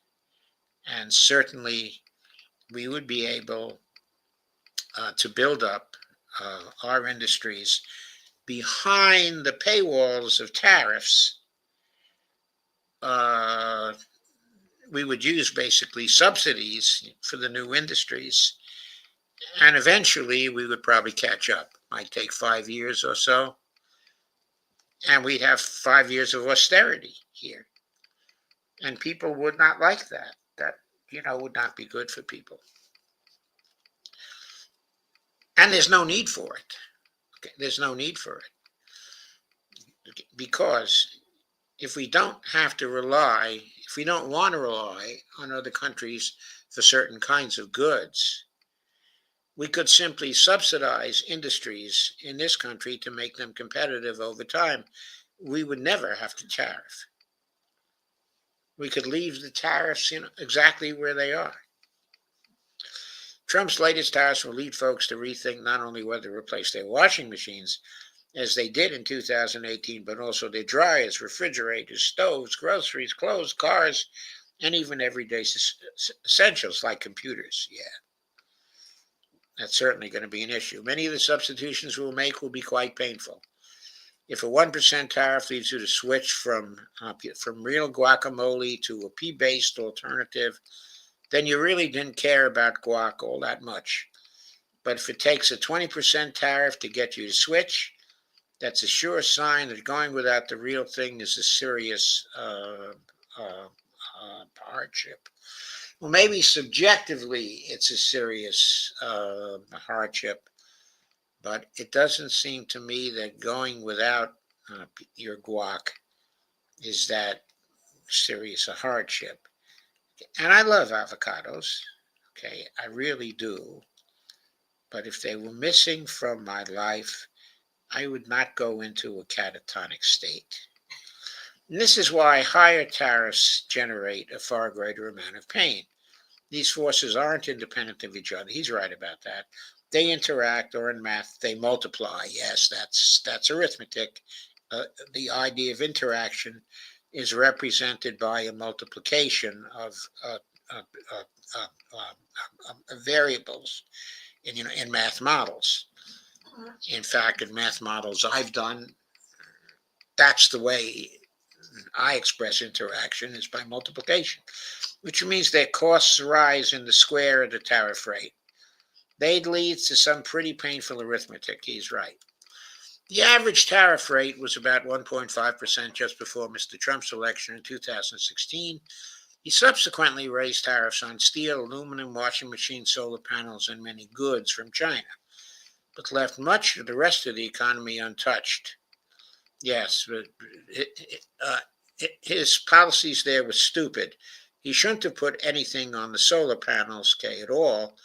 And certainly we would be able to build up our industries behind the paywalls of tariffs. We would use basically subsidies for the new industries, and eventually we would probably catch up. Might take 5 years or so, and we'd have 5 years of austerity here, and people would not like that. That would not be good for people, and there's no need for it. Okay? There's no need for it because if we don't want to rely on other countries for certain kinds of goods, we could simply subsidize industries in this country to make them competitive over time. We would never have to tariff. We could leave the tariffs exactly where they are. Trump's latest tariffs will lead folks to rethink not only whether to replace their washing machines, as they did in 2018, but also their dryers, refrigerators, stoves, groceries, clothes, cars, and even everyday essentials like computers. Yeah, that's certainly going to be an issue. Many of the substitutions we'll make will be quite painful. If a 1% tariff leads you to switch from real guacamole to a pea-based alternative, then you really didn't care about guac all that much. But if it takes a 20% tariff to get you to switch, that's a sure sign that going without the real thing is a serious hardship. Well, maybe subjectively it's a serious hardship, but it doesn't seem to me that going without your guac is that serious a hardship. And I love avocados, okay, I really do. But if they were missing from my life, I would not go into a catatonic state. And this is why higher tariffs generate a far greater amount of pain. These forces aren't independent of each other. He's right about that. They interact, or in math, they multiply. Yes, that's arithmetic. The idea of interaction is represented by a multiplication of variables in math models. In fact, in math models I've done, that's the way I express interaction, is by multiplication, which means that costs rise in the square of the tariff rate. That leads to some pretty painful arithmetic. He's right. The average tariff rate was about 1.5% just before Mr. Trump's election in 2016. He subsequently raised tariffs on steel, aluminum, washing machines, solar panels, and many goods from China. but left much of the rest of the economy untouched. Yes, but his policies there were stupid. He shouldn't have put anything on the solar panels, okay, at all.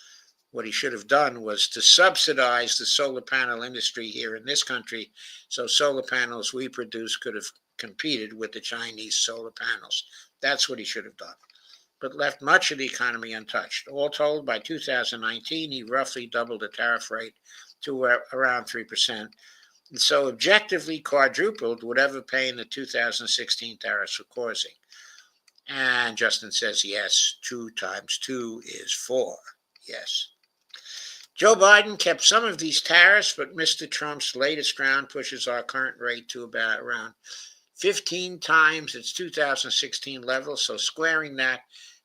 What he should have done was to subsidize the solar panel industry here in this country, so solar panels we produce could have competed with the Chinese solar panels. That's what he should have done, but left much of the economy untouched. All told, by 2019, he roughly doubled the tariff rate to around 3%, and so objectively quadrupled whatever pain the 2016 tariffs were causing. And Justin says, yes, 2 times 2 is 4. Yes. Joe Biden kept some of these tariffs, but Mr. Trump's latest round pushes our current rate to about around 15 times its 2016 level. So squaring that,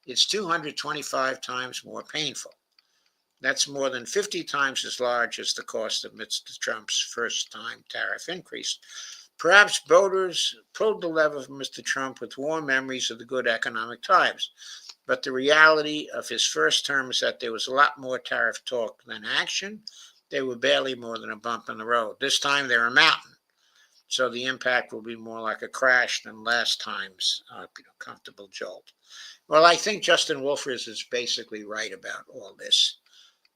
it's 225 times more painful. That's more than 50 times as large as the cost of Mr. Trump's first-time tariff increase. Perhaps voters pulled the lever from Mr. Trump with warm memories of the good economic times. But the reality of his first term is that there was a lot more tariff talk than action. They were barely more than a bump in the road. This time they're a mountain. So the impact will be more like a crash than last time's comfortable jolt. Well, I think Justin Wolfers is basically right about all this.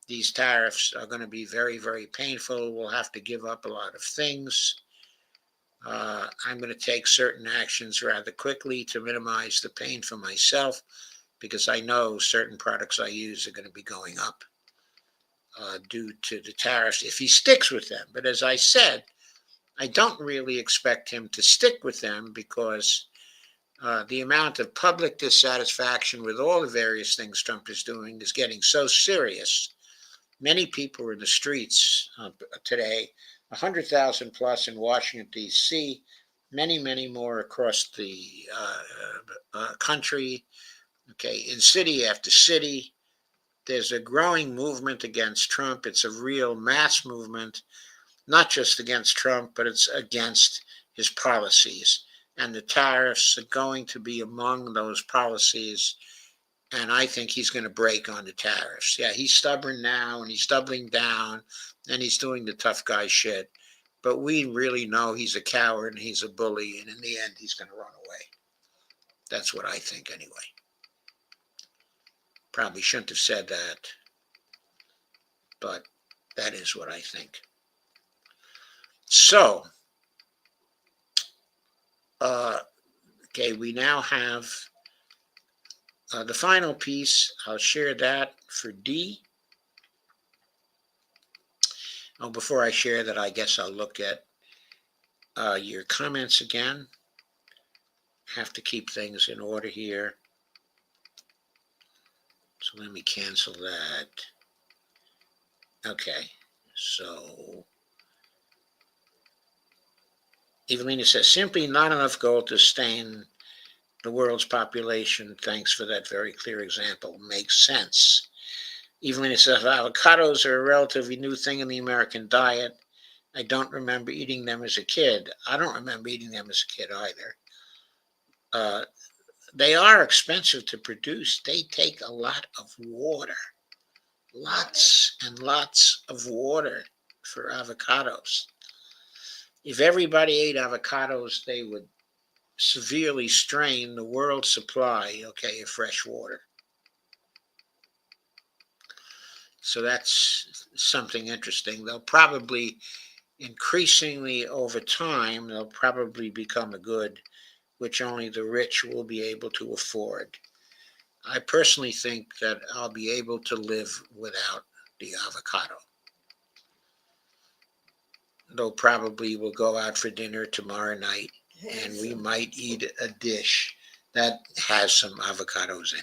These tariffs are going to be very, very painful. We'll have to give up a lot of things. I'm going to take certain actions rather quickly to minimize the pain for myself, because I know certain products I use are going to be going up due to the tariffs if he sticks with them. But as I said, I don't really expect him to stick with them, because the amount of public dissatisfaction with all the various things Trump is doing is getting so serious. Many people are in the streets today, 100,000 plus in Washington, D.C., many, many more across the country, okay, in city after city. There's a growing movement against Trump. It's a real mass movement, not just against Trump, but it's against his policies. And the tariffs are going to be among those policies. And I think he's going to break on the tariffs. Yeah, he's stubborn now, and he's doubling down, and he's doing the tough guy shit. But we really know he's a coward and he's a bully, and in the end, he's going to run away. That's what I think anyway. Probably shouldn't have said that, but that is what I think. So, okay, we now have the final piece. I'll share that for D. Oh, before I share that, I guess I'll look at your comments again. Have to keep things in order here. So let me cancel that. Okay, so Evelina says, simply not enough gold to sustain the world's population. Thanks for that very clear example. Makes sense. Evelina says, avocados are a relatively new thing in the American diet. I don't remember eating them as a kid. I don't remember eating them as a kid either. They are expensive to produce. They take a lot of water. Lots and lots of water for avocados. If everybody ate avocados, they would severely strain the world's supply, okay, of fresh water. So that's something interesting. They'll probably, increasingly over time, they'll probably become a good which only the rich will be able to afford. I personally think that I'll be able to live without the avocado. Though probably we'll go out for dinner tomorrow night and we might eat a dish that has some avocados in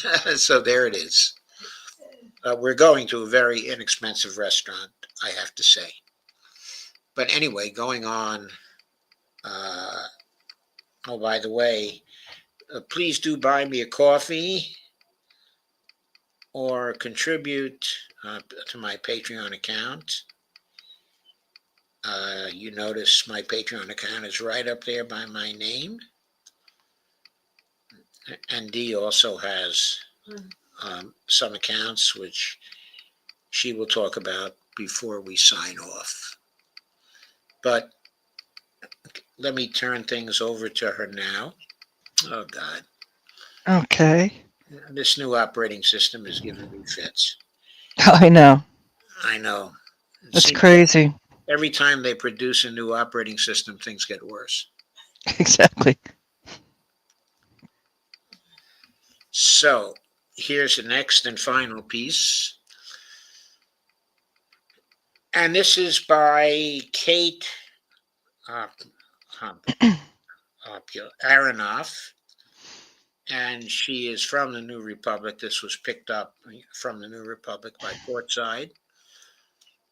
it. So there it is. We're going to a very inexpensive restaurant, I have to say. But anyway, going on. Oh, by the way, please do buy me a coffee or contribute to my Patreon account. You notice my Patreon account is right up there by my name. And D also has some accounts which she will talk about before we sign off. But let me turn things over to her now. Oh, God. Okay. This new operating system is giving me fits. I know. I know. It That's seems crazy. every time they produce a new operating system, things get worse. Exactly. So here's the next and final piece. And this is by Kate uh, Aronoff. And she is from the New Republic. This was picked up from the New Republic by Portside.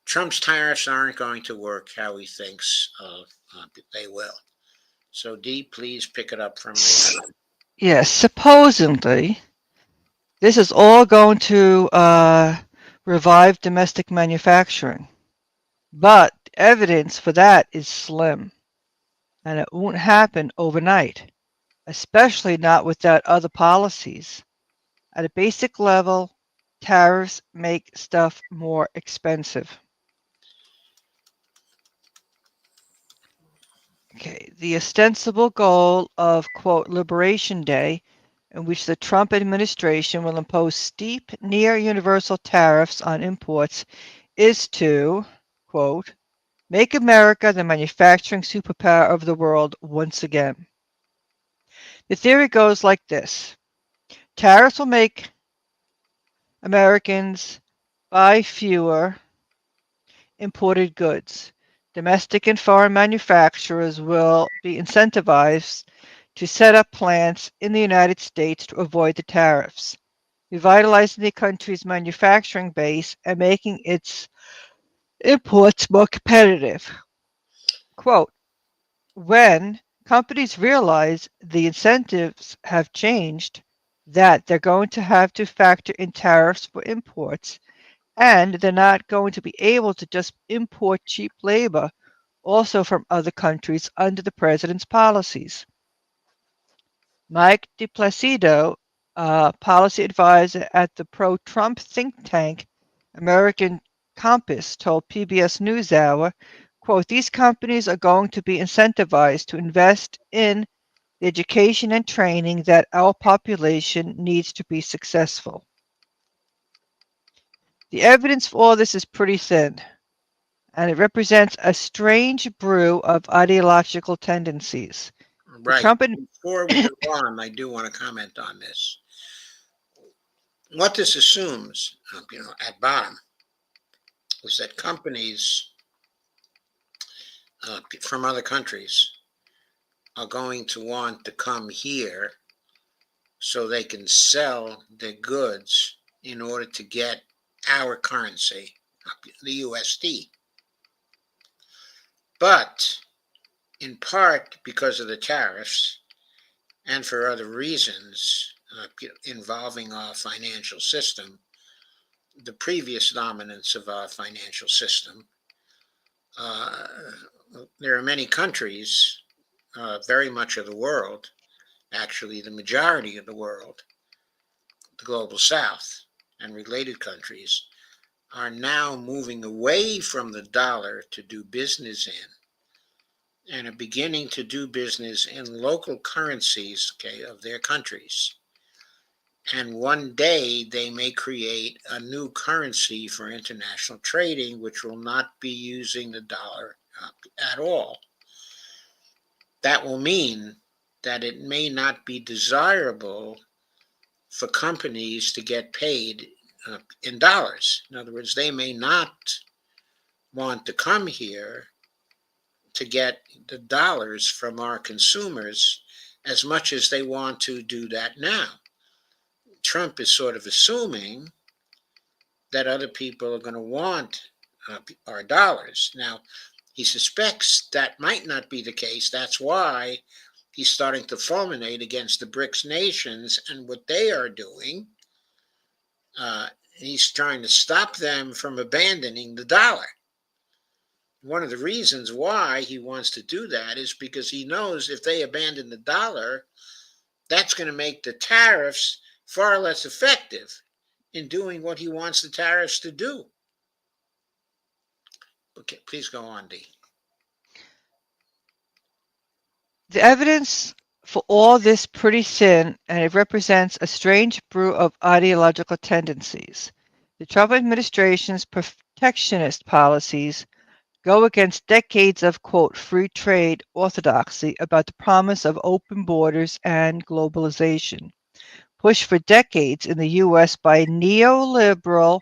Trump's tariffs aren't going to work how he thinks they will. So, Dee, please pick it up from there. Yes, supposedly, this is all going to revive domestic manufacturing. But evidence for that is slim, and it won't happen overnight, especially not without other policies. At a basic level, tariffs make stuff more expensive. Okay, the ostensible goal of, quote, Liberation Day, in which the Trump administration will impose steep, near universal tariffs on imports, is to, quote, make America the manufacturing superpower of the world once again. The theory goes like this. Tariffs will make Americans buy fewer imported goods. Domestic and foreign manufacturers will be incentivized to set up plants in the United States to avoid the tariffs, revitalizing the country's manufacturing base and making its imports more competitive. Quote, when companies realize the incentives have changed, that they're going to have to factor in tariffs for imports, and they're not going to be able to just import cheap labor also from other countries under the president's policies. Mike DePlacido, policy advisor at the pro-Trump think tank American Compass, told PBS NewsHour, quote, these companies are going to be incentivized to invest in the education and training that our population needs to be successful. The evidence for all this is pretty thin, and it represents a strange brew of ideological tendencies. The Right. Trump Before we go on, I do want to comment on this. What this assumes, at bottom, is that companies from other countries are going to want to come here so they can sell their goods in order to get our currency, the USD. But in part because of the tariffs and for other reasons involving our financial system, the previous dominance of our financial system, uh, there are many countries, very much of the world, actually the majority of the world, the global south and related countries, are now moving away from the dollar to do business in and are beginning to do business in local currencies, of their countries. And one day they may create a new currency for international trading, which will not be using the dollar at all. That will mean that it may not be desirable for companies to get paid in dollars. In other words, they may not want to come here to get the dollars from our consumers as much as they want to do that now. Trump is sort of assuming that other people are going to want our dollars. Now, he suspects that might not be the case. That's why he's starting to fulminate against the BRICS nations and what they are doing. He's trying to stop them from abandoning the dollar. One of the reasons why he wants to do that is because he knows if they abandon the dollar, that's going to make the tariffs far less effective in doing what he wants the tariffs to do. Okay, please go on, D. The evidence for all this pretty thin, and it represents a strange brew of ideological tendencies. The Trump administration's protectionist policies go against decades of quote free trade orthodoxy about the promise of open borders and globalization, pushed for decades in the US by neoliberal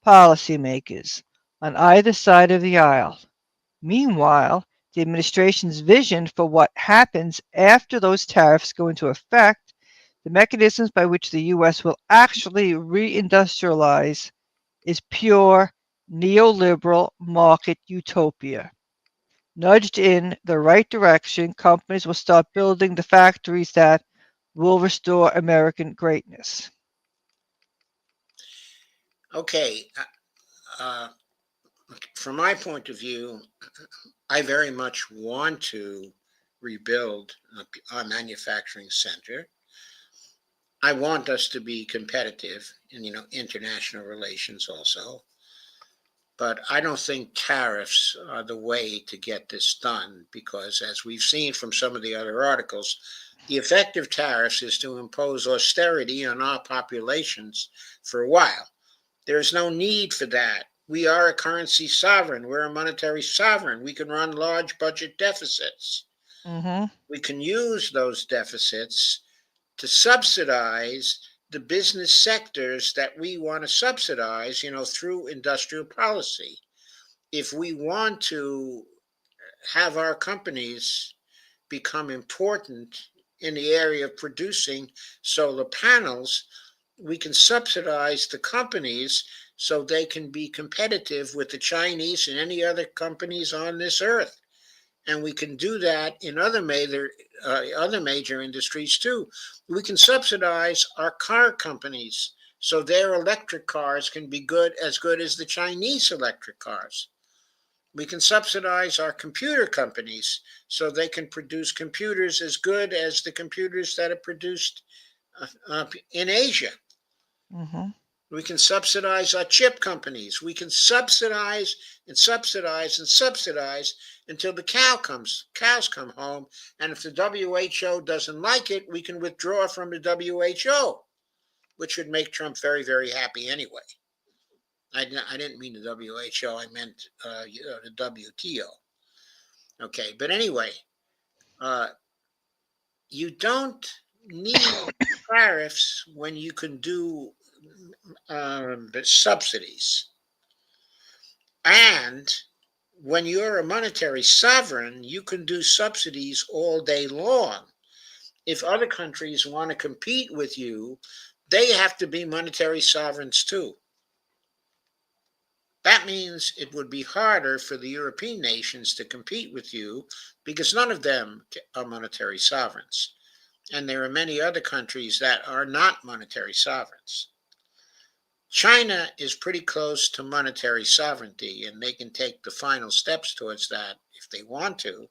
policymakers on either side of the aisle. Meanwhile, the administration's vision for what happens after those tariffs go into effect, the mechanisms by which the US will actually reindustrialize, is pure neoliberal market utopia. Nudged in the right direction, companies will start building the factories that will restore American greatness. Okay, uh, from my point of view, I very much want to rebuild our manufacturing center. I want us to be competitive in international relations also, but I don't think tariffs are the way to get this done because, as we've seen from some of the other articles, the effect of tariffs is to impose austerity on our populations for a while. There's no need for that. We are a currency sovereign. We're a monetary sovereign. We can run large budget deficits. Mm-hmm. We can use those deficits to subsidize the business sectors that we want to subsidize, through industrial policy. If we want to have our companies become important in the area of producing solar panels, we can subsidize the companies so they can be competitive with the Chinese and any other companies on this earth. And we can do that in other major industries too. We can subsidize our car companies so their electric cars can be good as the Chinese electric cars. We can subsidize our computer companies so they can produce computers as good as the computers that are produced in Asia. Mm-hmm. We can subsidize our chip companies. We can subsidize and subsidize and subsidize until the cows come home. And if the WHO doesn't like it, we can withdraw from the WHO, which would make Trump very, very happy anyway. I didn't mean the WHO. I meant the WTO. Okay, but anyway, uh, you don't need tariffs when you can do subsidies. And when you're a monetary sovereign, you can do subsidies all day long. If other countries want to compete with you, they have to be monetary sovereigns too. That means it would be harder for the European nations to compete with you because none of them are monetary sovereigns. And there are many other countries that are not monetary sovereigns. China is pretty close to monetary sovereignty, and they can take the final steps towards that if they want to.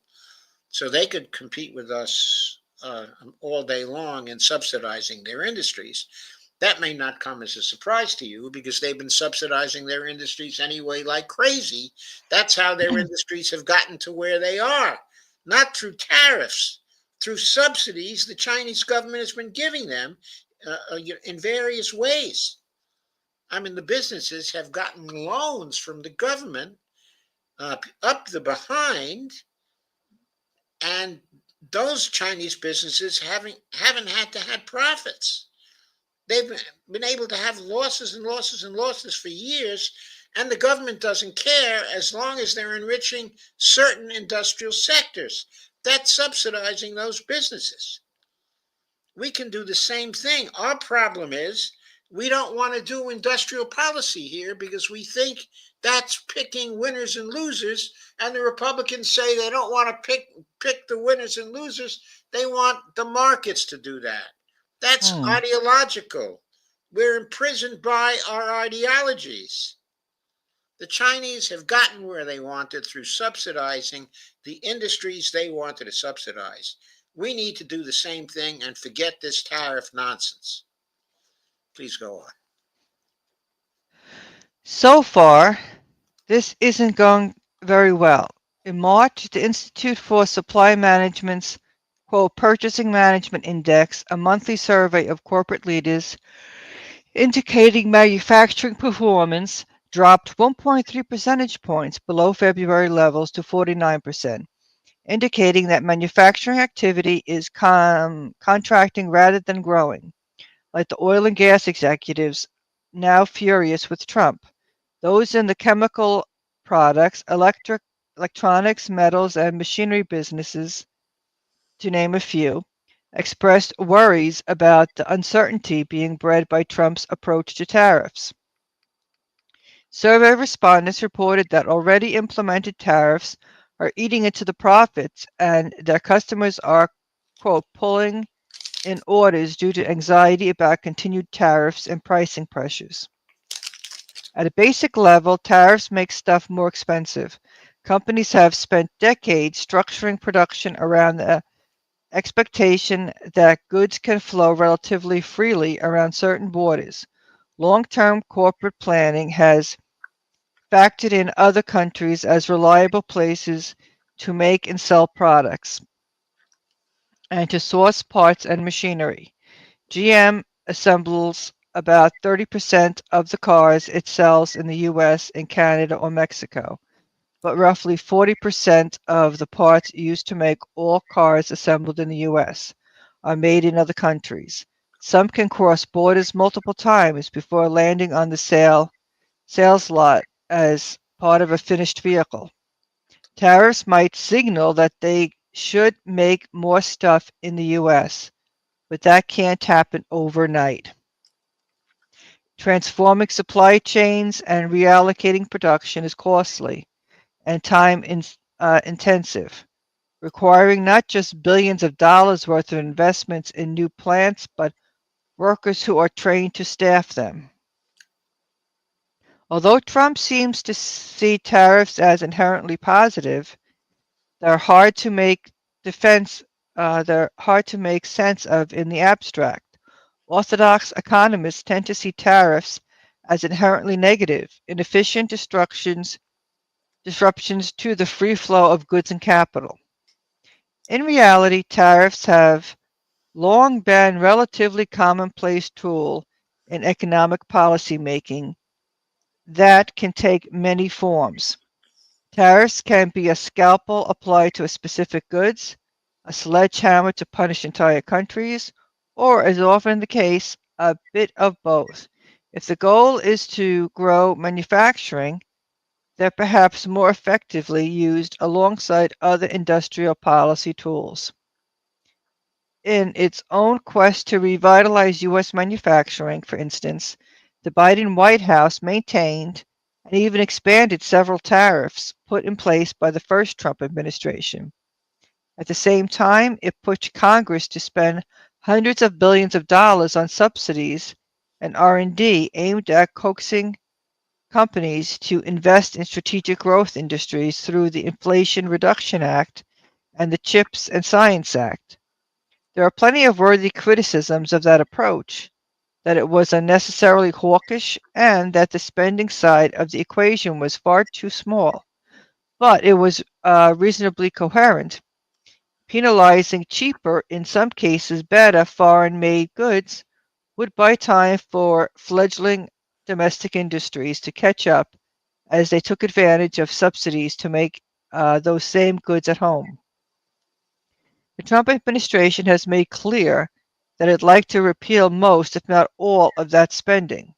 So they could compete with us all day long in subsidizing their industries. That may not come as a surprise to you because they've been subsidizing their industries anyway like crazy. That's how their industries have gotten to where they are, not through tariffs, through subsidies the Chinese government has been giving them in various ways. I mean, the businesses have gotten loans from the government up the behind, and those Chinese businesses haven't had to have profits. They've been able to have losses and losses and losses for years, and the government doesn't care as long as they're enriching certain industrial sectors. That's subsidizing those businesses. We can do the same thing. Our problem is we don't want to do industrial policy here because we think that's picking winners and losers. And the Republicans say they don't want to pick the winners and losers. They want the markets to do that. That's Hmm. ideological. We're imprisoned by our ideologies. The Chinese have gotten where they wanted through subsidizing the industries they wanted to subsidize. We need to do the same thing and forget this tariff nonsense. Please go on. So far, this isn't going. very well. In March, the Institute for Supply Management's quote, Purchasing Management Index, a monthly survey of corporate leaders indicating manufacturing performance, dropped 1.3 percentage points below February levels to 49%, indicating that manufacturing activity is contracting rather than growing, like the oil and gas executives now furious with Trump. Those in the chemical products, electronics, metals, and machinery businesses, to name a few, expressed worries about the uncertainty being bred by Trump's approach to tariffs. Survey respondents reported that already implemented tariffs are eating into the profits and their customers are, quote, pulling in orders due to anxiety about continued tariffs and pricing pressures. At a basic level, tariffs make stuff more expensive. Companies have spent decades structuring production around the expectation that goods can flow relatively freely around certain borders. Long-term corporate planning has factored in other countries as reliable places to make and sell products and to source parts and machinery. GM assembles about 30% of the cars it sells in the US and Canada or Mexico, but roughly 40% of the parts used to make all cars assembled in the US are made in other countries. Some can cross borders multiple times before landing on the sales lot as part of a finished vehicle. Tariffs might signal that they should make more stuff in the US, but that can't happen overnight. Transforming supply chains and reallocating production is costly and intensive, requiring not just billions of dollars worth of investments in new plants, but workers who are trained to staff them. Although Trump seems to see tariffs as inherently positive, they're hard to make defense they're hard to make sense of in the abstract. Orthodox economists tend to see tariffs as inherently negative, inefficient disruptions to the free flow of goods and capital. In reality, tariffs have long been a relatively commonplace tool in economic policy making that can take many forms. Tariffs can be a scalpel applied to a specific goods, a sledgehammer to punish entire countries, or, as often the case, a bit of both. If the goal is to grow manufacturing, they're perhaps more effectively used alongside other industrial policy tools. In its own quest to revitalize U.S. manufacturing, for instance, the Biden White House maintained and even expanded several tariffs put in place by the first Trump administration. At the same time, it pushed Congress to spend hundreds of billions of dollars on subsidies and R&D aimed at coaxing companies to invest in strategic growth industries through the Inflation Reduction Act and the CHIPS and Science Act. There are plenty of worthy criticisms of that approach, that it was unnecessarily hawkish and that the spending side of the equation was far too small, but it was reasonably coherent. Penalizing cheaper, in some cases better, foreign-made goods would buy time for fledgling domestic industries to catch up as they took advantage of subsidies to make those same goods at home. The Trump administration has made clear that it'd like to repeal most, if not all, of that spending.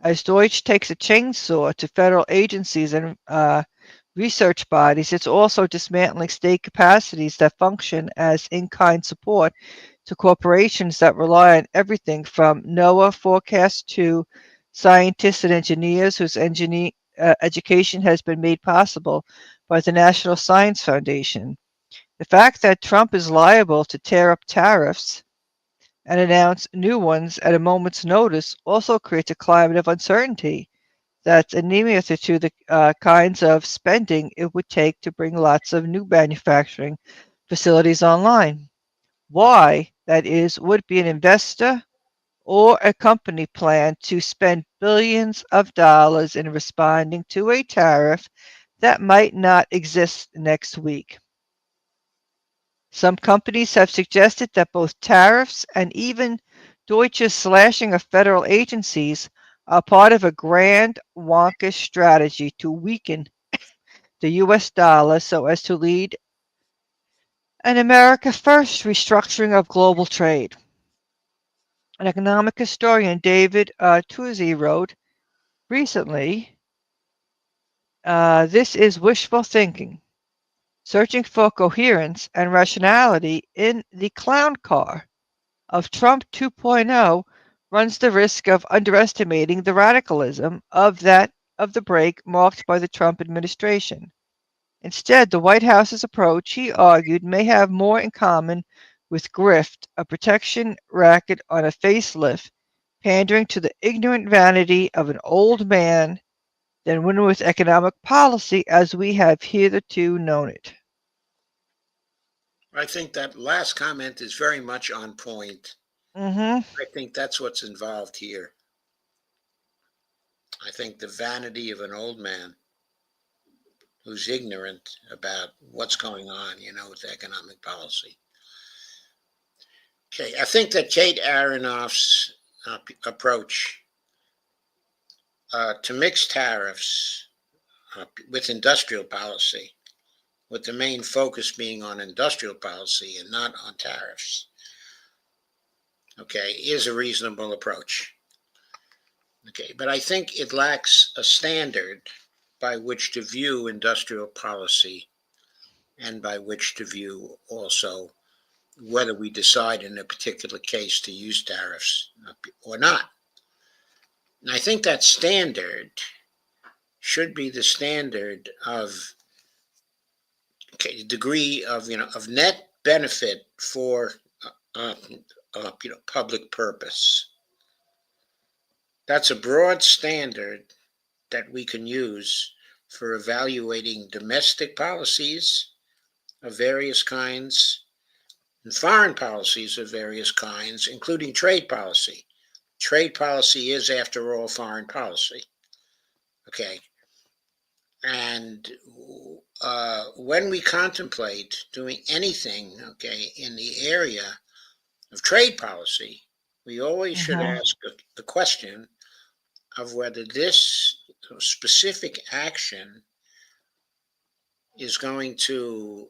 As Deutsche takes a chainsaw to federal agencies and research bodies, it's also dismantling state capacities that function as in-kind support to corporations that rely on everything from NOAA forecasts to scientists and engineers whose education has been made possible by the National Science Foundation. The fact that Trump is liable to tear up tariffs and announce new ones at a moment's notice also creates a climate of uncertainty that's anemic to the kinds of spending it would take to bring lots of new manufacturing facilities online. Why, that is, would be an investor or a company plan to spend billions of dollars in responding to a tariff that might not exist next week. Some companies have suggested that both tariffs and even Deutsche's slashing of federal agencies are part of a grand wonkish strategy to weaken the US dollar so as to lead an America First restructuring of global trade. An economic historian, David Tuzzi, wrote recently, this is wishful thinking, searching for coherence and rationality in the clown car of Trump 2.0 runs the risk of underestimating the radicalism of the break marked by the Trump administration. Instead, the White House's approach, he argued, may have more in common with grift, a protection racket on a facelift, pandering to the ignorant vanity of an old man than win with economic policy as we have hitherto known it. I think that last comment is very much on point. Mm-hmm. I think that's what's involved here. I think the vanity of an old man who's ignorant about what's going on, with economic policy. Okay, I think that Kate Aronoff's approach to mix tariffs with industrial policy, with the main focus being on industrial policy and not on tariffs, okay, is a reasonable approach. Okay, but I think it lacks a standard by which to view industrial policy and by which to view also whether we decide in a particular case to use tariffs or not. And I think that standard should be the standard of degree of of net benefit for uh, public purpose. That's a broad standard that we can use for evaluating domestic policies of various kinds and foreign policies of various kinds, including trade policy. Trade policy is, after all, foreign policy. Okay. And when we contemplate doing anything, okay, in the area of trade policy, we always should Mm-hmm. ask the question of whether this specific action is going to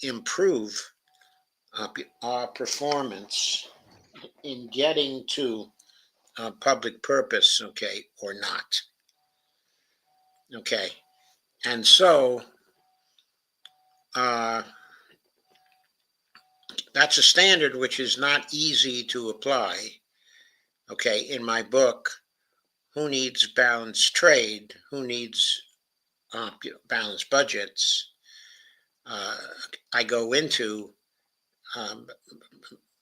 improve our performance in getting to public purpose, okay, or not. Okay. And so uh, that's a standard which is not easy to apply. Okay. In my book, Who Needs Balanced Trade? Who Needs Balanced Budgets? Uh, I go into um,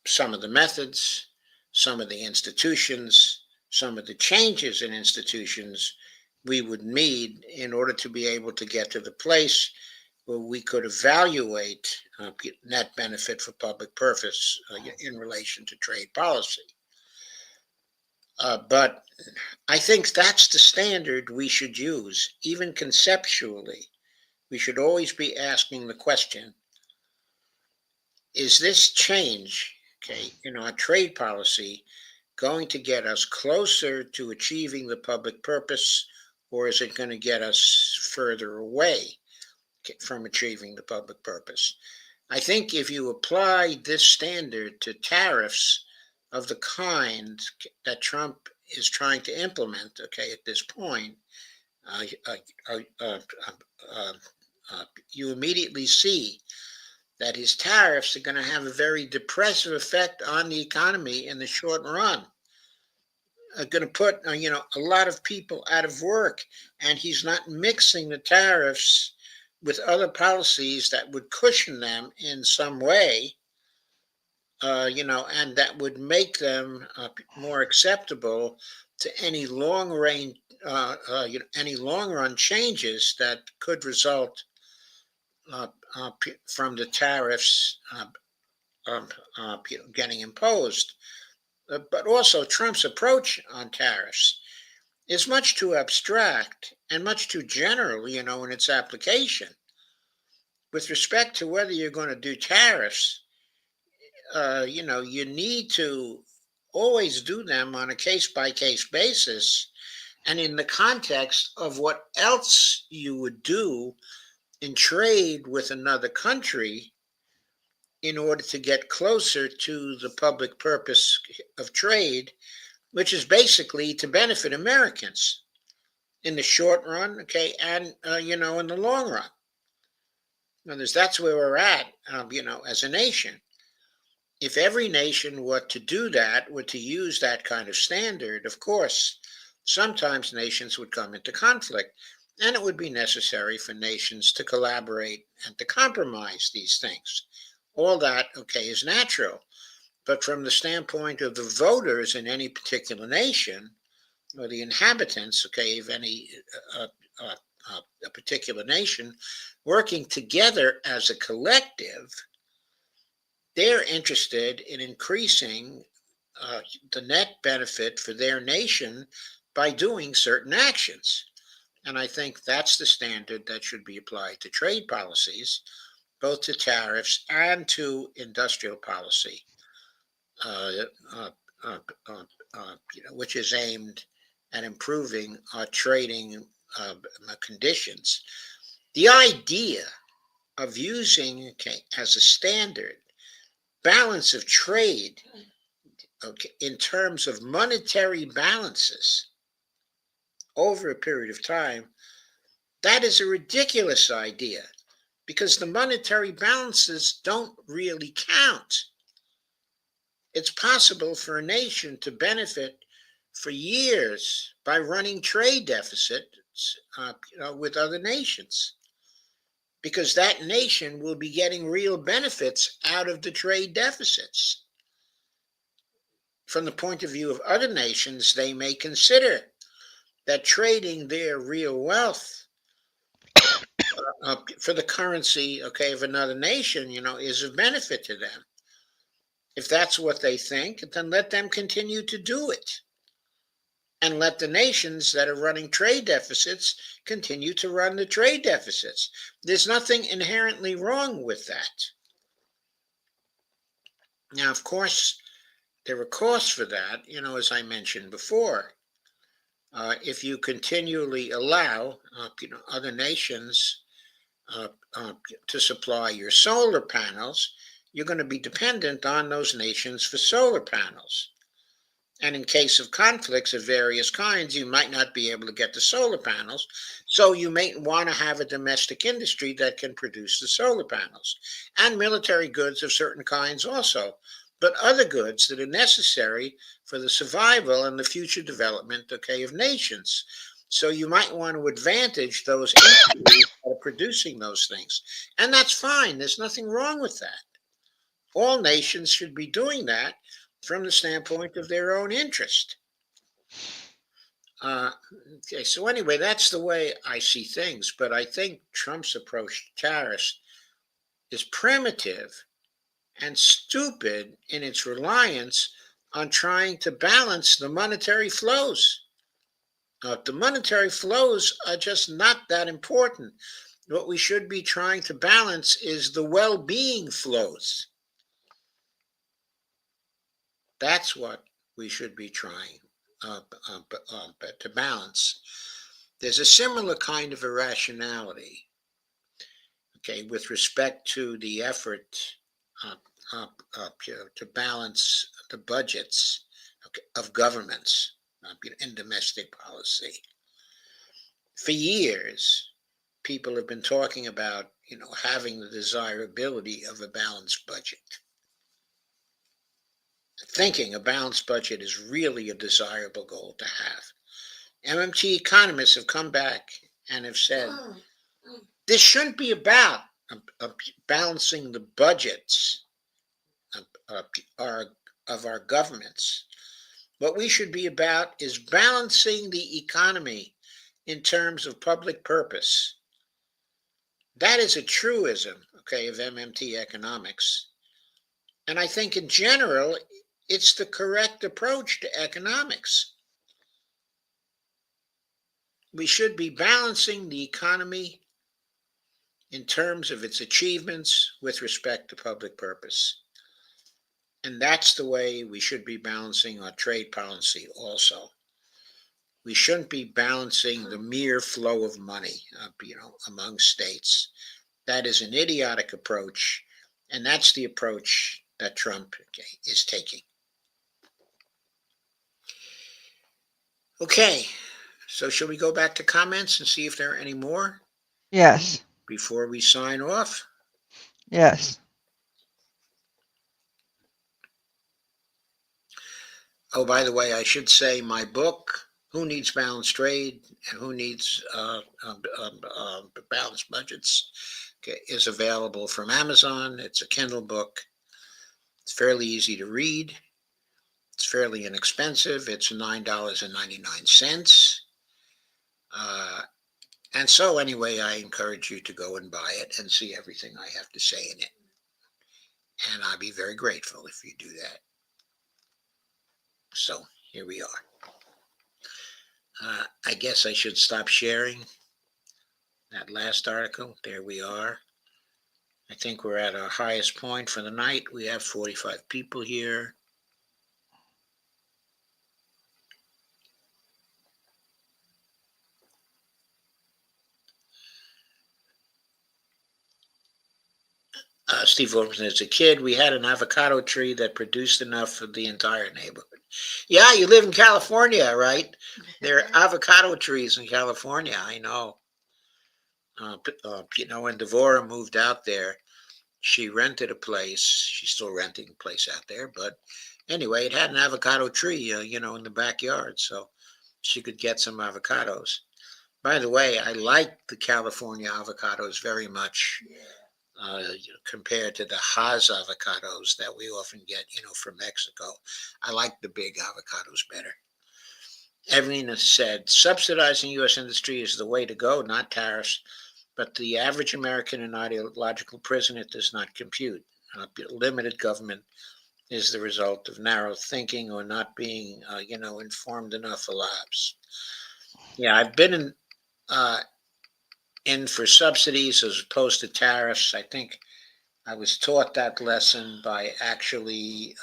some of the methods, some of the institutions, some of the changes in institutions we would need in order to be able to get to the place where we could evaluate net benefit for public purpose in relation to trade policy. But I think that's the standard we should use, even conceptually. We should always be asking the question, is this change, okay, in our trade policy going to get us closer to achieving the public purpose, or is it going to get us further away from achieving the public purpose? I think if you apply this standard to tariffs of the kind that Trump is trying to implement, okay, at this point, uh, uh, uh, uh, uh, you immediately see that his tariffs are going to have a very depressive effect on the economy in the short run. Are going to put a lot of people out of work, and he's not mixing the tariffs with other policies that would cushion them in some way, and that would make them more acceptable to any long range, any long run changes that could result from the tariffs getting imposed. But also Trump's approach on tariffs is much too abstract and much too general, in its application. With respect to whether you're going to do tariffs, you need to always do them on a case by case basis and in the context of what else you would do in trade with another country in order to get closer to the public purpose of trade, which is basically to benefit Americans in the short run, okay, and in the long run. In other words, that's where we're at, as a nation. If every nation were to do that, were to use that kind of standard, of course, sometimes nations would come into conflict, and it would be necessary for nations to collaborate and to compromise these things. All that, okay, is natural. But from the standpoint of the voters in any particular nation, or the inhabitants, okay, of any a particular nation, working together as a collective, they're interested in increasing the net benefit for their nation by doing certain actions. And I think that's the standard that should be applied to trade policies, both to tariffs and to industrial policy, uh, uh, uh, uh, which is aimed at improving our trading conditions. The idea of using, okay, as a standard balance of trade, okay, in terms of monetary balances over a period of time, that is a ridiculous idea because the monetary balances don't really count. It's possible for a nation to benefit for years by running trade deficits, with other nations, because that nation will be getting real benefits out of the trade deficits. From the point of view of other nations, they may consider that trading their real wealth for the currency, okay, of another nation, is of benefit to them. If that's what they think, then let them continue to do it. And let the nations that are running trade deficits continue to run the trade deficits. There's nothing inherently wrong with that. Now, of course, there are costs for that, as I mentioned before. If you continually allow, other nations uh, uh, to supply your solar panels, you're going to be dependent on those nations for solar panels. And in case of conflicts of various kinds, you might not be able to get the solar panels. So you may want to have a domestic industry that can produce the solar panels and military goods of certain kinds also, but other goods that are necessary for the survival and the future development, okay, of nations. So you might want to advantage those industries that are producing those things. And that's fine. There's nothing wrong with that. All nations should be doing that from the standpoint of their own interest. Uh, okay, so anyway, that's the way I see things. But I think Trump's approach to tariffs is primitive and stupid in its reliance on trying to balance the monetary flows. The monetary flows are just not that important. What we should be trying to balance is the well being flows. That's what we should be trying to balance. There's a similar kind of irrationality, okay, with respect to the effort uh, to balance the budgets, okay, of governments, in domestic policy. For years, people have been talking about, having the desirability of a balanced budget, thinking a balanced budget is really a desirable goal to have. MMT economists have come back and have said this shouldn't be about balancing the budgets of, of our governments. What we should be about is balancing the economy in terms of public purpose. That is a truism, okay, of MMT economics. And I think in general, it's the correct approach to economics. we should be balancing the economy in terms of its achievements with respect to public purpose. And that's the way we should be balancing our trade policy also. We shouldn't be balancing the mere flow of money, among states. That is an idiotic approach, and that's the approach that Trump is taking. Okay, so shall we go back to comments and see if there are any more Yes. before we sign off? Yes. Oh, by the way, I should say my book, Who Needs Balanced Trade and Who Needs Balanced Budgets, is available from Amazon. It's a Kindle book. It's fairly easy to read. It's fairly inexpensive. It's $9.99. And so, anyway, I encourage you to go and buy it and see everything I have to say in it. And I'd be very grateful if you do that. So, here we are. I guess I should stop sharing that last article. There we are. I think we're at our highest point for the night. We have 45 people here. Steve Wilson, as a kid, we had an avocado tree that produced enough for the entire neighborhood. Yeah, you live in California, right? There are avocado trees in California. I know. When Devora moved out there, she rented a place. She's still renting a place out there, but anyway, it had an avocado tree, in the backyard, so she could get some avocados. By the way, I like the California avocados very much. Compared to the Hass avocados that we often get, from Mexico. I like the big avocados better. Evelyn said, subsidizing U.S. industry is the way to go, not tariffs. But the average American in ideological prison, it does not compute. Limited government is the result of narrow thinking or not being, informed enough elapse. Yeah, I've been in for subsidies as opposed to tariffs. I think I was taught that lesson by actually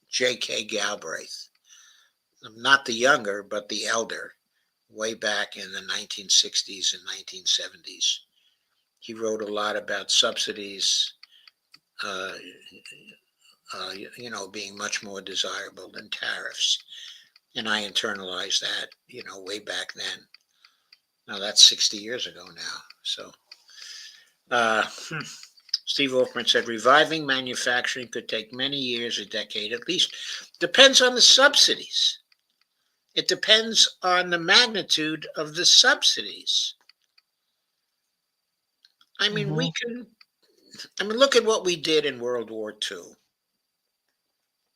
J.K. Galbraith, not the younger, but the elder, way back in the 1960s and 1970s. He wrote a lot about subsidies, uh, being much more desirable than tariffs. And I internalized that, way back then. Now that's 60 years ago now. So, uh, Steve Wolfman said, reviving manufacturing could take many years, a decade at least. Depends on the subsidies. It depends on the magnitude of the subsidies. I mean, look at what we did in World War II.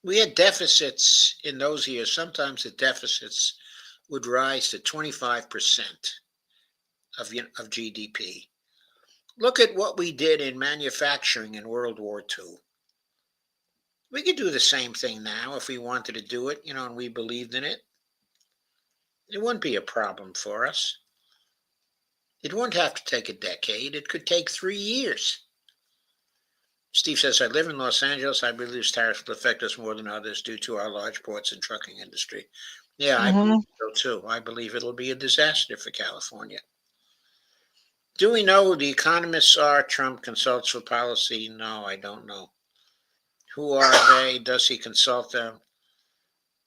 We had deficits in those years. Sometimes the deficits would rise to 25% of GDP. Look at what we did in manufacturing in World War II. We could do the same thing now if we wanted to do it, and we believed in it. It wouldn't be a problem for us. It wouldn't have to take a decade. It could take 3 years. Steve says, I live in Los Angeles. I believe tariffs will affect us more than others due to our large ports and trucking industry. Yeah, I believe so too. I believe it'll be a disaster for California. Do we know who the economists are Trump consults for policy? No, I don't know. Who are they? Does he consult them?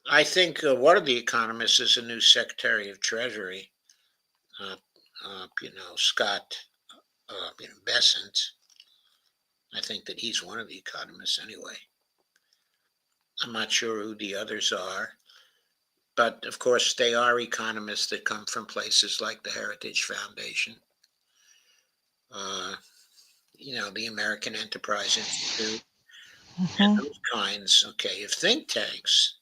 I think one of the economists is a new Secretary of Treasury, Scott Bessent. I think that he's one of the economists anyway. I'm not sure who the others are. But of course, they are economists that come from places like the Heritage Foundation, the American Enterprise Institute, and those kinds, of think tanks.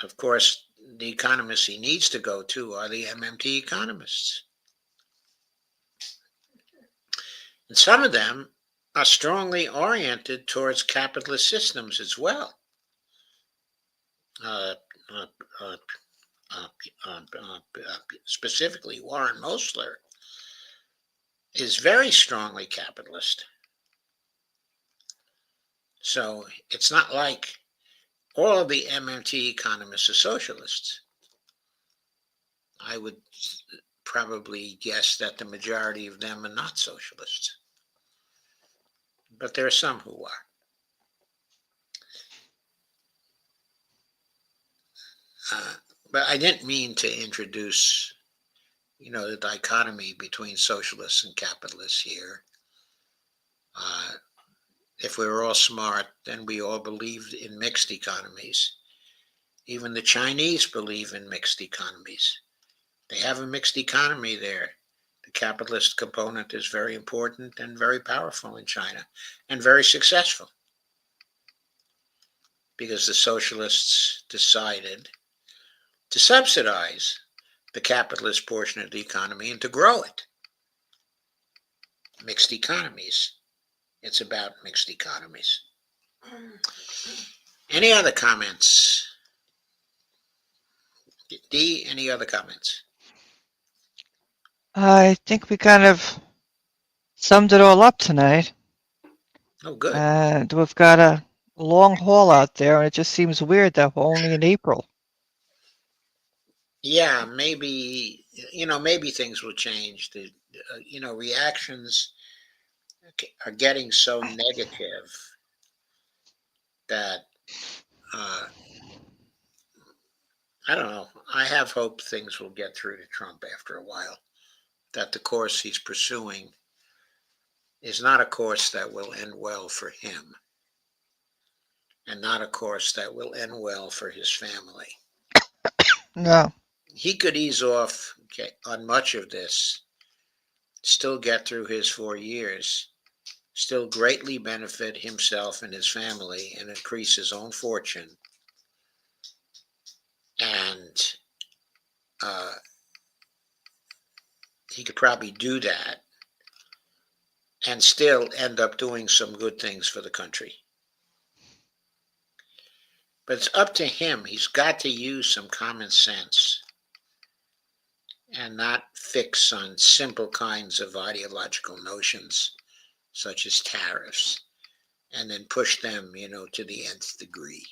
Of course, the economists he needs to go to are the MMT economists. And some of them are strongly oriented towards capitalist systems as well. specifically Warren Mosler, is very strongly capitalist. So it's not like all of the MMT economists are socialists. I would probably guess that the majority of them are not socialists. But there are some who are. But I didn't mean to introduce, the dichotomy between socialists and capitalists here. If we were all smart, then we all believed in mixed economies. Even the Chinese believe in mixed economies. They have a mixed economy there. The capitalist component is very important and very powerful in China and very successful because the socialists decided to subsidize the capitalist portion of the economy and to grow it. Mixed economies. It's about mixed economies. Any other comments? D, any other comments? I think we kind of summed it all up tonight. Oh, good. And we've got a long haul out there, and it just seems weird that we're only in April. Yeah, maybe things will change. Reactions are getting so negative that I don't know. I have hope things will get through to Trump after a while. That the course he's pursuing is not a course that will end well for him, and not a course that will end well for his family. No. He could ease off on much of this, still get through his 4 years, still greatly benefit himself and his family and increase his own fortune. And he could probably do that and still end up doing some good things for the country. But it's up to him. He's got to use some common sense and not fix on simple kinds of ideological notions, such as tariffs, and then push them, to the nth degree.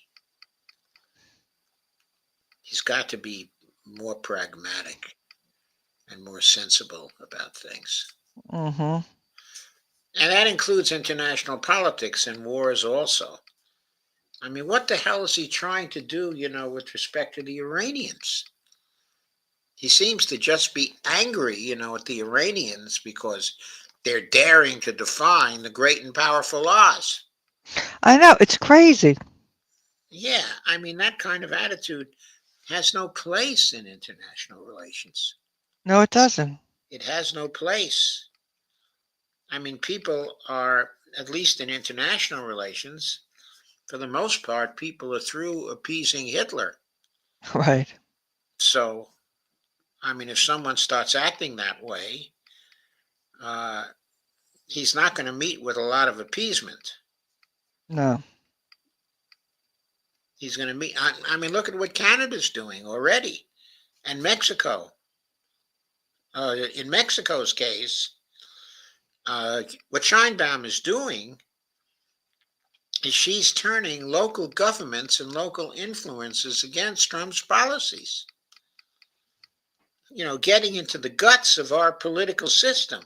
He's got to be more pragmatic and more sensible about things. Mm-hmm. And that includes international politics and wars also. I mean, what the hell is he trying to do, with respect to the Iranians? He seems to just be angry, at the Iranians because they're daring to define the great and powerful laws. I know, it's crazy. Yeah, I mean, that kind of attitude has no place in international relations. No, it doesn't. It has no place. I mean, people are, at least in international relations, for the most part, people are through appeasing Hitler. Right. So, I mean, if someone starts acting that way, he's not going to meet with a lot of appeasement. No. He's going to meet. I mean, look at what Canada's doing already, and Mexico. In Mexico's case, what Scheinbaum is doing is she's turning local governments and local influences against Trump's policies. Getting into the guts of our political system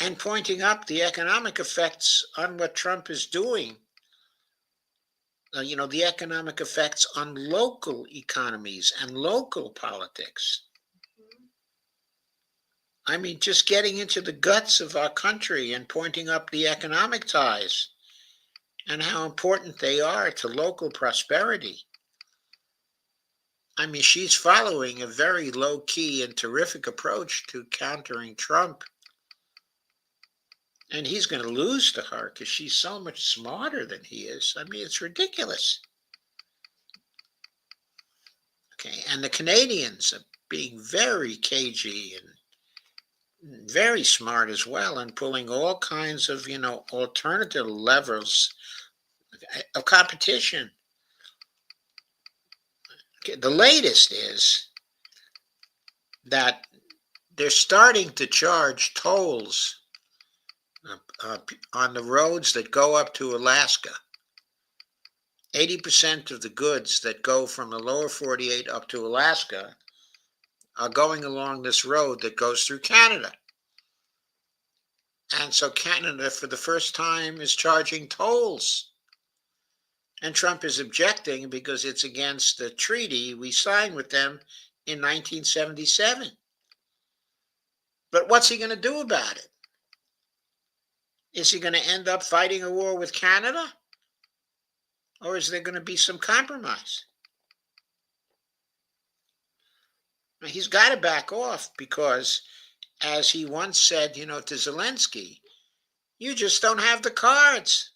and pointing up the economic effects on what Trump is doing. The economic effects on local economies and local politics. I mean, just getting into the guts of our country and pointing up the economic ties and how important they are to local prosperity. I mean, she's following a very low-key and terrific approach to countering Trump. And he's going to lose to her because she's so much smarter than he is. I mean, it's ridiculous. Okay, and the Canadians are being very cagey and very smart as well, and pulling all kinds of, alternative levels of competition The latest is that they're starting to charge tolls on the roads that go up to Alaska. 80% of the goods that go from the lower 48 up to Alaska are going along this road that goes through Canada. And so Canada, for the first time, is charging tolls. And Trump is objecting because it's against the treaty we signed with them in 1977. But what's he going to do about it? Is he going to end up fighting a war with Canada? Or is there going to be some compromise? Now, he's got to back off because, as he once said, to Zelensky, you just don't have the cards.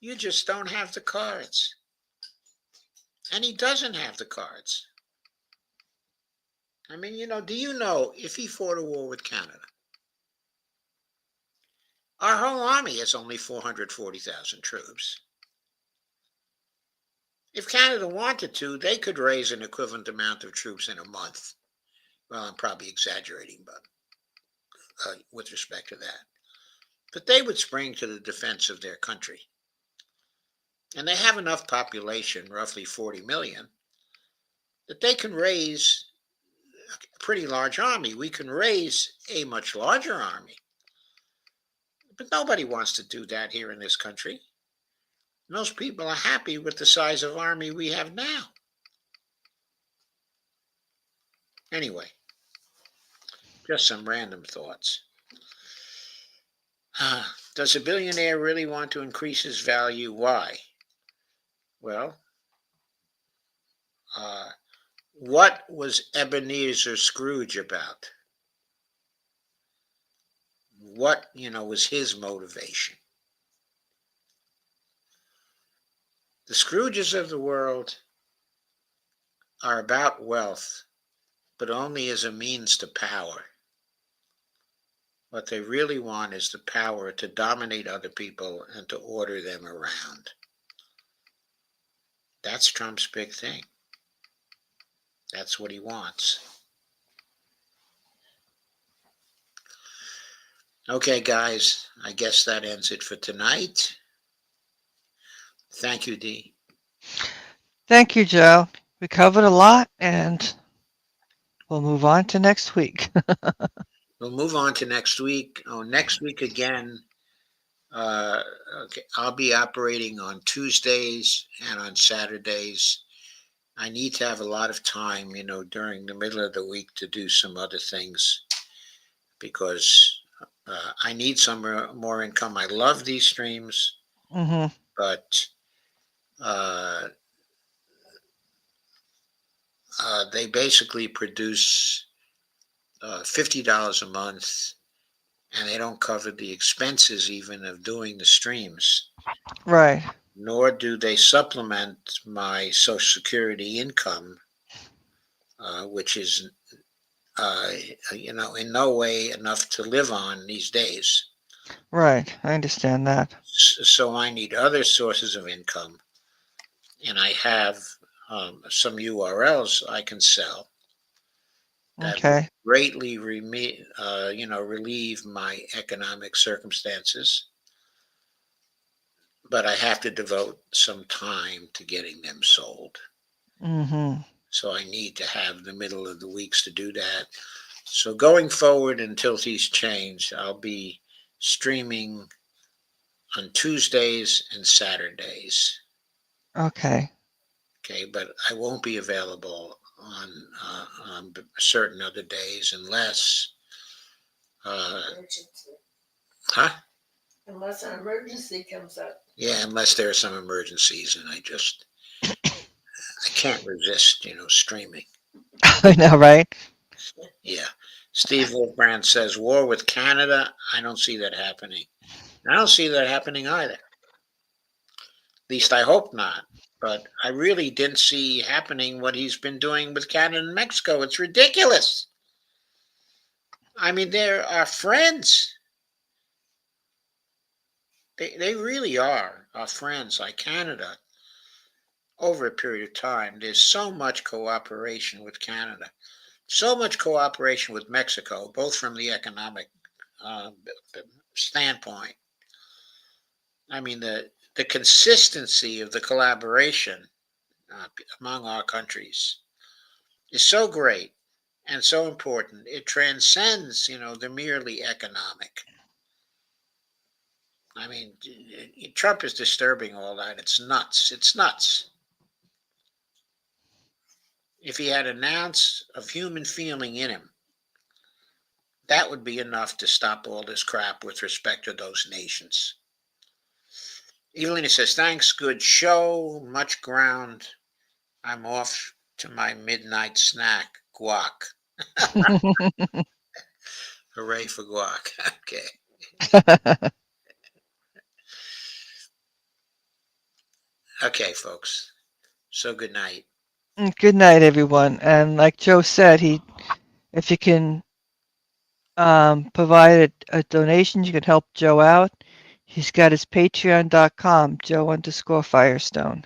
You just don't have the cards. And he doesn't have the cards. I mean, do you know if he fought a war with Canada? Our whole army is only 440,000 troops. If Canada wanted to, they could raise an equivalent amount of troops in a month. Well, I'm probably exaggerating, but with respect to that. But they would spring to the defense of their country. And they have enough population, roughly 40 million, that they can raise a pretty large army. We can raise a much larger army. But nobody wants to do that here in this country. Most people are happy with the size of army we have now. Anyway, just some random thoughts. Does a billionaire really want to increase his value? Why? Well, what was Ebenezer Scrooge about? What, was his motivation? The Scrooges of the world are about wealth, but only as a means to power. What they really want is the power to dominate other people and to order them around. That's Trump's big thing. That's what he wants. Okay, guys, I guess that ends it for tonight. Thank you, Dee. Thank you, Joe. We covered a lot, and we'll move on to next week. We'll move on to next week. Next week again, okay, I'll be operating on Tuesdays and on Saturdays. I need to have a lot of time, during the middle of the week to do some other things because I need some more income. I love these streams, but they basically produce $50 a month, and they don't cover the expenses even of doing the streams. Right. Nor do they supplement my Social Security income, which is, in no way enough to live on these days. Right. I understand that. So I need other sources of income, and I have some URLs I can sell that Okay. greatly relieve my economic circumstances. But I have to devote some time to getting them sold. So I need to have the middle of the weeks to do that. So going forward, until these change, I'll be streaming on Tuesdays and Saturdays. Okay. Okay, but I won't be available on certain other days unless, Emergency. huh? Unless an emergency comes up. Yeah, unless there are some emergencies, and I can't resist, streaming. I know, right? Yeah. Steve Wolfbrand says, war with Canada. I don't see that happening. I don't see that happening either. At least I hope not. But I really didn't see happening what he's been doing with Canada and Mexico. It's ridiculous. I mean, they're our friends. They really are our friends, like Canada. over a period of time, there's so much cooperation with Canada, so much cooperation with Mexico, both from the economic uh, standpoint. I mean, the consistency of the collaboration among our countries is so great and so important. It transcends, the merely economic. I mean, Trump is disturbing all that. It's nuts. It's nuts. If he had an ounce of human feeling in him, that would be enough to stop all this crap with respect to those nations. Evelina says, thanks, good show, much ground. I'm off to my midnight snack, guac. Hooray for guac. Okay. Okay, folks. So good night. Good night, everyone. And like Joe said, if you can provide a donation, you can help Joe out. He's got his patreon.com, Joe_Firestone.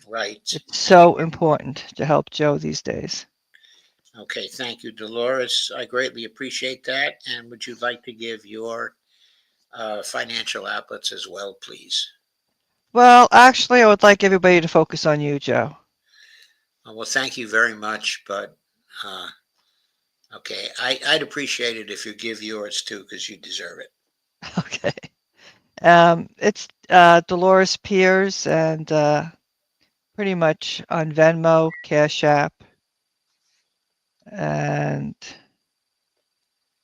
Right. It's so important to help Joe these days. Okay, thank you, Dolores. I greatly appreciate that. And would you like to give your financial outlets as well, please? Well, actually, I would like everybody to focus on you, Joe. Well, thank you very much, but okay, I'd appreciate it if you give yours too, because you deserve it. Okay. It's Dolores Piers and pretty much on Venmo, Cash App, and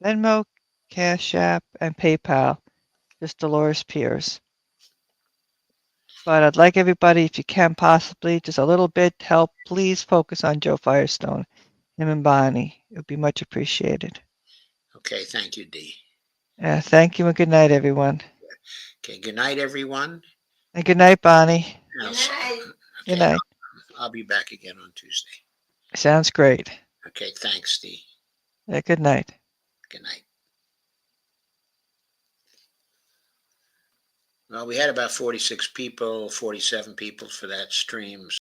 Venmo, Cash App, and PayPal. Just Dolores Piers. But I'd like everybody, if you can possibly, just a little bit help, please focus on Joe Firestone, him and Bonnie. It would be much appreciated. Okay, thank you, Dee. Thank you and good night, everyone. Okay, good night, everyone. And good night, Bonnie. Good night. Good Okay, night. I'll be back again on Tuesday. Sounds great. Okay, thanks, Dee. Good night. Good night. Well, we had about 46 people, 47 people for that stream.